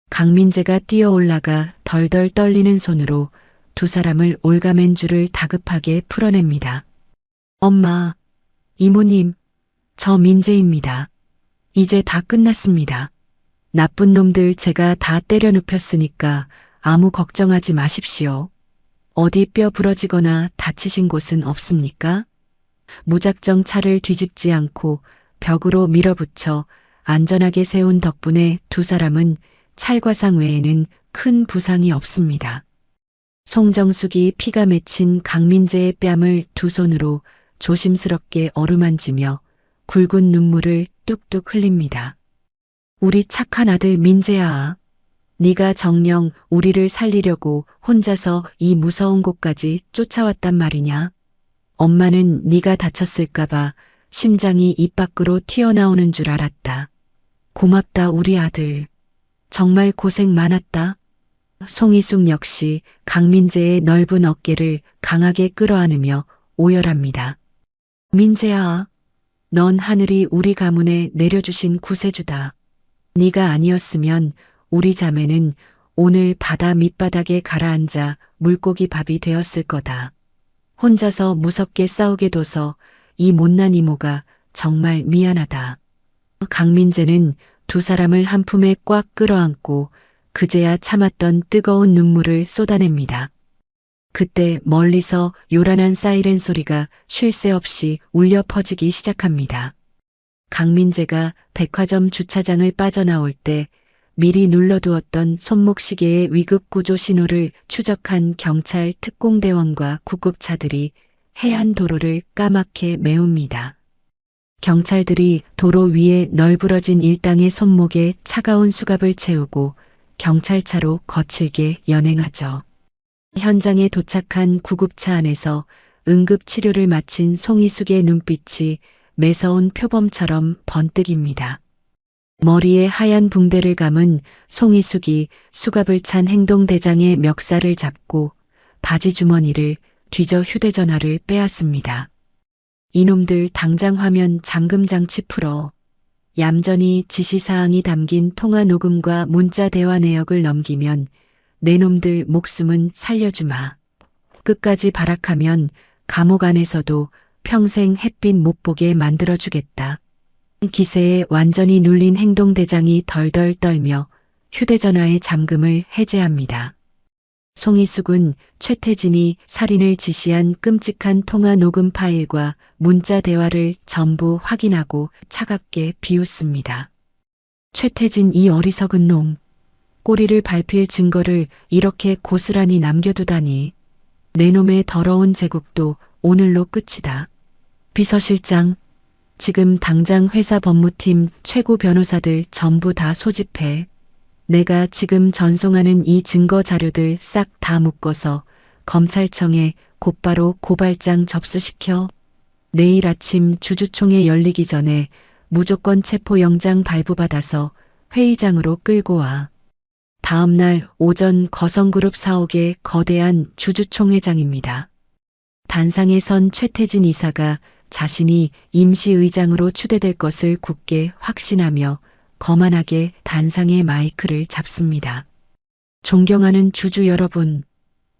강민재가 뛰어 올라가 덜덜 떨리는 손으로 두 사람을 올가맨 줄을 다급하게 풀어냅니다. 엄마, 이모님, 저 민재입니다. 이제 다 끝났습니다. 나쁜 놈들 제가 다 때려 눕혔으니까 아무 걱정하지 마십시오. 어디 뼈 부러지거나 다치신 곳은 없습니까? 무작정 차를 뒤집지 않고 벽으로 밀어붙여 안전하게 세운 덕분에 두 사람은 찰과상 외에는 큰 부상이 없습니다. 송정숙이 피가 맺힌 강민재의 뺨을 두 손으로 조심스럽게 어루만지며 굵은 눈물을 뚝뚝 흘립니다. 우리 착한 아들 민재야. 네가 정녕 우리를 살리려고 혼자서 이 무서운 곳까지 쫓아왔단 말이냐. 엄마는 네가 다쳤을까봐 심장이 입 밖으로 튀어나오는 줄 알았다. 고맙다 우리 아들. 정말 고생 많았다. 송희숙 역시 강민재의 넓은 어깨를 강하게 끌어안으며 오열합니다. 민재야, 넌 하늘이 우리 가문에 내려주신 구세주다. 네가 아니었으면 우리 자매는 오늘 바다 밑바닥에 가라앉아 물고기 밥이 되었을 거다. 혼자서 무섭게 싸우게 둬서 이 못난 이모가 정말 미안하다. 강민재는 두 사람을 한 품에 꽉 끌어안고 그제야 참았던 뜨거운 눈물을 쏟아냅니다. 그때 멀리서 요란한 사이렌 소리가 쉴 새 없이 울려 퍼지기 시작합니다. 강민재가 백화점 주차장을 빠져나올 때 미리 눌러두었던 손목시계의 위급구조 신호를 추적한 경찰 특공대원과 구급차들이 해안 도로를 까맣게 메웁니다. 경찰들이 도로 위에 널브러진 일당의 손목에 차가운 수갑을 채우고 경찰차로 거칠게 연행하죠. 현장에 도착한 구급차 안에서 응급치료를 마친 송희숙의 눈빛이 매서운 표범처럼 번뜩입니다. 머리에 하얀 붕대를 감은 송희숙이 수갑을 찬 행동대장의 멱살을 잡고 바지 주머니를 뒤져 휴대전화를 빼앗습니다. 이놈들 당장 화면 잠금장치 풀어. 얌전히 지시사항이 담긴 통화 녹음과 문자 대화 내역을 넘기면 내 놈들 목숨은 살려주마. 끝까지 발악하면 감옥 안에서도 평생 햇빛 못 보게 만들어주겠다. 기세에 완전히 눌린 행동대장이 덜덜 떨며 휴대전화의 잠금을 해제합니다. 송이숙은 최태진이 살인을 지시한 끔찍한 통화 녹음 파일과 문자 대화를 전부 확인하고 차갑게 비웃습니다. 최태진 이 어리석은 놈. 꼬리를 밟힐 증거를 이렇게 고스란히 남겨두다니. 내 놈의 더러운 제국도 오늘로 끝이다. 비서실장, 지금 당장 회사 법무팀 최고 변호사들 전부 다 소집해. 내가 지금 전송하는 이 증거 자료들 싹 다 묶어서 검찰청에 곧바로 고발장 접수시켜. 내일 아침 주주총회 열리기 전에 무조건 체포영장 발부받아서 회의장으로 끌고 와. 다음 날 오전 거성그룹 사옥의 거대한 주주총회장입니다. 단상에 선 최태진 이사가 자신이 임시의장으로 추대될 것을 굳게 확신하며 거만하게 단상의 마이크를 잡습니다. 존경하는 주주 여러분,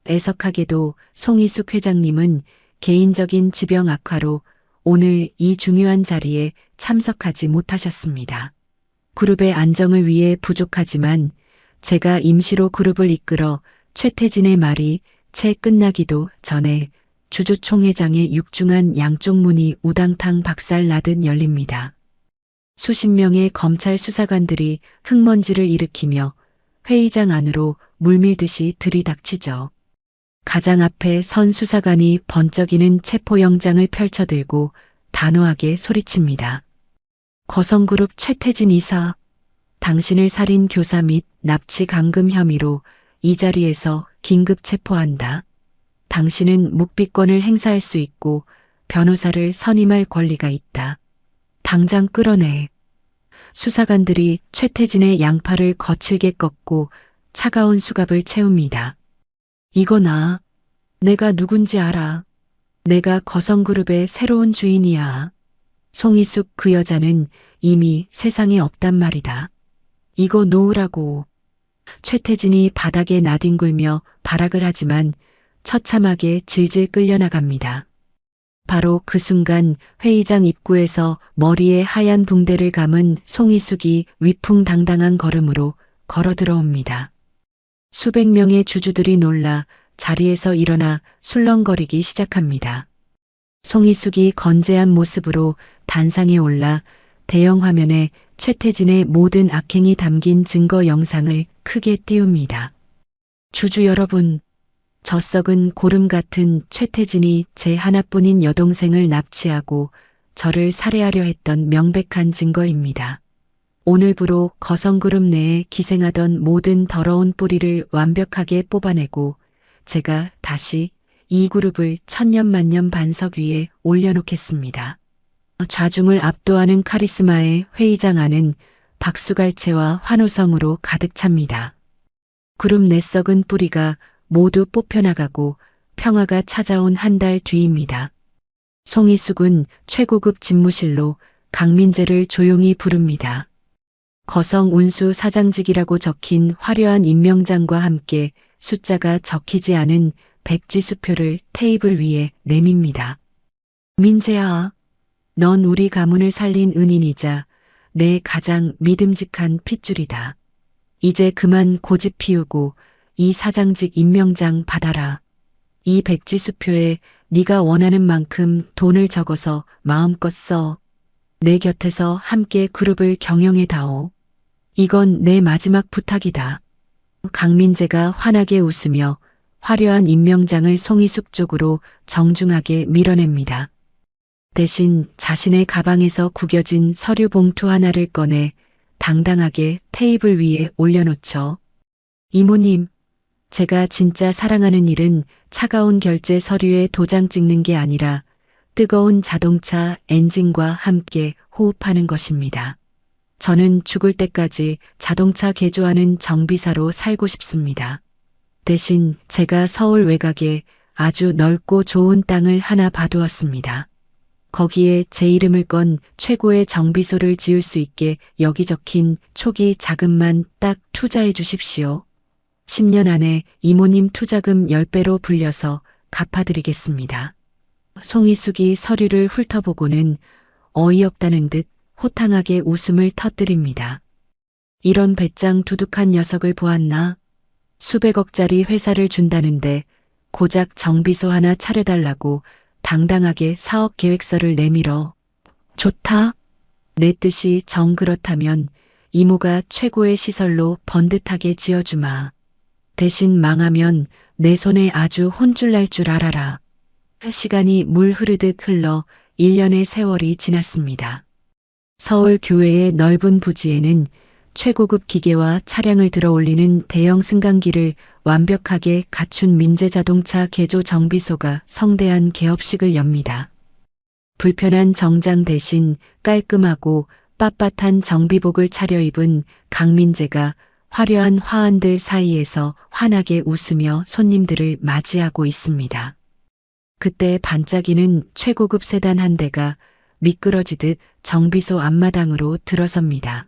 애석하게도 송이숙 회장님은 개인적인 지병 악화로 오늘 이 중요한 자리에 참석하지 못하셨습니다. 그룹의 안정을 위해 부족하지만 제가 임시로 그룹을 이끌어 최태진의 말이 채 끝나기도 전에 주주총회장의 육중한 양쪽 문이 우당탕 박살나듯 열립니다. 수십 명의 검찰 수사관들이 흙먼지를 일으키며 회의장 안으로 물밀듯이 들이닥치죠. 가장 앞에 선 수사관이 번쩍이는 체포영장을 펼쳐들고 단호하게 소리칩니다. 거성그룹 최태진 이사, 당신을 살인 교사 및 납치 감금 혐의로 이 자리에서 긴급 체포한다. 당신은 묵비권을 행사할 수 있고 변호사를 선임할 권리가 있다. 당장 끌어내. 수사관들이 최태진의 양팔을 거칠게 꺾고 차가운 수갑을 채웁니다. 이거 나. 내가 누군지 알아. 내가 거성그룹의 새로운 주인이야. 송이숙 그 여자는 이미 세상에 없단 말이다. 이거 놓으라고. 최태진이 바닥에 나뒹굴며 발악을 하지만 처참하게 질질 끌려나갑니다. 바로 그 순간 회의장 입구에서 머리에 하얀 붕대를 감은 송이숙이 위풍당당한 걸음으로 걸어 들어옵니다. 수백 명의 주주들이 놀라 자리에서 일어나 술렁거리기 시작합니다. 송이숙이 건재한 모습으로 단상에 올라 대형 화면에 최태진의 모든 악행이 담긴 증거 영상을 크게 띄웁니다. 주주 여러분, 저 썩은 고름 같은 최태진이 제 하나뿐인 여동생을 납치하고 저를 살해하려 했던 명백한 증거입니다. 오늘부로 거성그룹 내에 기생하던 모든 더러운 뿌리를 완벽하게 뽑아내고 제가 다시 이 그룹을 천년만년 반석 위에 올려놓겠습니다. 좌중을 압도하는 카리스마의 회의장 안은 박수갈채와 환호성으로 가득 찹니다. 그룹 내 썩은 뿌리가 모두 뽑혀나가고 평화가 찾아온 한 달 뒤입니다. 송이숙은 최고급 집무실로 강민재를 조용히 부릅니다. 거성 운수 사장직이라고 적힌 화려한 임명장과 함께 숫자가 적히지 않은 백지수표를 테이블 위에 내밉니다. 민재야, 넌 우리 가문을 살린 은인이자 내 가장 믿음직한 핏줄이다. 이제 그만 고집 피우고 이 사장직 임명장 받아라. 이 백지수표에 네가 원하는 만큼 돈을 적어서 마음껏 써. 내 곁에서 함께 그룹을 경영해다오. 이건 내 마지막 부탁이다. 강민재가 환하게 웃으며 화려한 임명장을 송이숙 쪽으로 정중하게 밀어냅니다. 대신 자신의 가방에서 구겨진 서류 봉투 하나를 꺼내 당당하게 테이블 위에 올려놓죠. 이모님, 제가 진짜 사랑하는 일은 차가운 결제 서류에 도장 찍는 게 아니라 뜨거운 자동차 엔진과 함께 호흡하는 것입니다. 저는 죽을 때까지 자동차 개조하는 정비사로 살고 싶습니다. 대신 제가 서울 외곽에 아주 넓고 좋은 땅을 하나 봐두었습니다. 거기에 제 이름을 건 최고의 정비소를 지을 수 있게 여기 적힌 초기 자금만 딱 투자해 주십시오. 10년 안에 이모님 투자금 10배로 불려서 갚아드리겠습니다. 송이숙이 서류를 훑어보고는 어이없다는 듯 호탕하게 웃음을 터뜨립니다. 이런 배짱 두둑한 녀석을 보았나? 수백억짜리 회사를 준다는데 고작 정비소 하나 차려달라고 당당하게 사업 계획서를 내밀어. 좋다. 내 뜻이 정 그렇다면 이모가 최고의 시설로 번듯하게 지어주마. 대신 망하면 내 손에 아주 혼쭐 날 줄 알아라. 시간이 물 흐르듯 흘러 1년의 세월이 지났습니다. 서울 교외의 넓은 부지에는 최고급 기계와 차량을 들어올리는 대형 승강기를 완벽하게 갖춘 민재자동차 개조 정비소가 성대한 개업식을 엽니다. 불편한 정장 대신 깔끔하고 빳빳한 정비복을 차려입은 강민재가 화려한 화환들 사이에서 환하게 웃으며 손님들을 맞이하고 있습니다. 그때 반짝이는 최고급 세단 한 대가 미끄러지듯 정비소 앞마당으로 들어섭니다.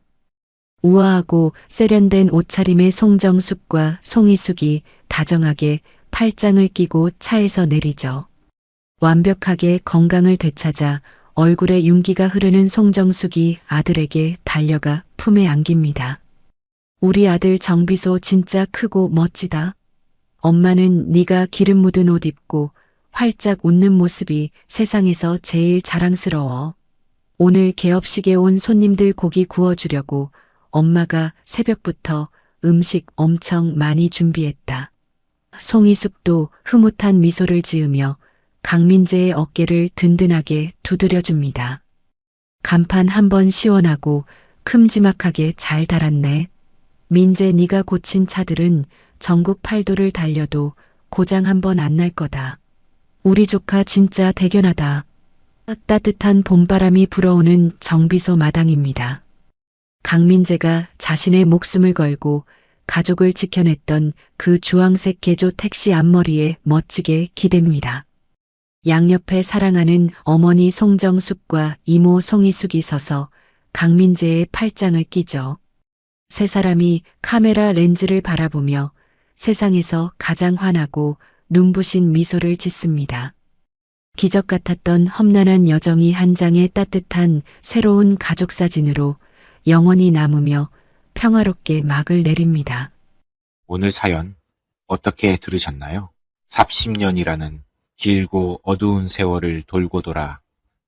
우아하고 세련된 옷차림의 송정숙과 송이숙이 다정하게 팔짱을 끼고 차에서 내리죠. 완벽하게 건강을 되찾아 얼굴에 윤기가 흐르는 송정숙이 아들에게 달려가 품에 안깁니다. 우리 아들 정비소 진짜 크고 멋지다. 엄마는 네가 기름 묻은 옷 입고 활짝 웃는 모습이 세상에서 제일 자랑스러워. 오늘 개업식에 온 손님들 고기 구워주려고 엄마가 새벽부터 음식 엄청 많이 준비했다. 송이숙도 흐뭇한 미소를 지으며 강민재의 어깨를 든든하게 두드려줍니다. 간판 한번 시원하고 큼지막하게 잘 달았네. 민재 네가 고친 차들은 전국 팔도를 달려도 고장 한번 안 날 거다. 우리 조카 진짜 대견하다. 따뜻한 봄바람이 불어오는 정비소 마당입니다. 강민재가 자신의 목숨을 걸고 가족을 지켜냈던 그 주황색 개조 택시 앞머리에 멋지게 기댑니다. 양옆에 사랑하는 어머니 송정숙과 이모 송이숙이 서서 강민재의 팔짱을 끼죠. 세 사람이 카메라 렌즈를 바라보며 세상에서 가장 환하고 눈부신 미소를 짓습니다. 기적 같았던 험난한 여정이 한 장의 따뜻한 새로운 가족 사진으로 영원히 남으며 평화롭게 막을 내립니다. 오늘 사연 어떻게 들으셨나요? 30년이라는 길고 어두운 세월을 돌고 돌아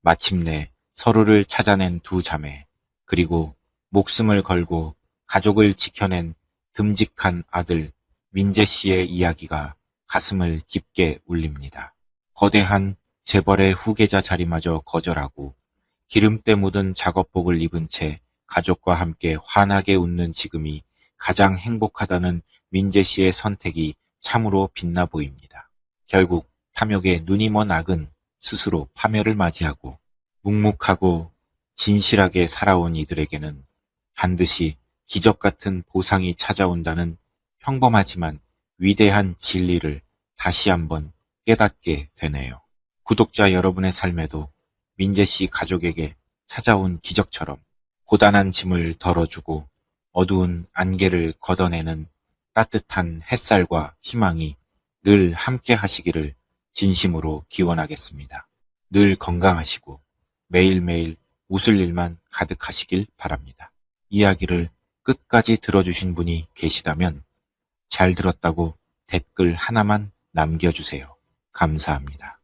마침내 서로를 찾아낸 두 자매, 그리고 목숨을 걸고 가족을 지켜낸 듬직한 아들 민재 씨의 이야기가 가슴을 깊게 울립니다. 거대한 재벌의 후계자 자리마저 거절하고 기름때 묻은 작업복을 입은 채 가족과 함께 환하게 웃는 지금이 가장 행복하다는 민재 씨의 선택이 참으로 빛나 보입니다. 결국 탐욕에 눈이 먼 악은 스스로 파멸을 맞이하고 묵묵하고 진실하게 살아온 이들에게는 반드시 기적 같은 보상이 찾아온다는 평범하지만 위대한 진리를 다시 한번 깨닫게 되네요. 구독자 여러분의 삶에도 민재 씨 가족에게 찾아온 기적처럼 고단한 짐을 덜어주고 어두운 안개를 걷어내는 따뜻한 햇살과 희망이 늘 함께 하시기를 진심으로 기원하겠습니다. 늘 건강하시고 매일매일 웃을 일만 가득하시길 바랍니다. 이야기를 끝까지 들어주신 분이 계시다면 잘 들었다고 댓글 하나만 남겨주세요. 감사합니다.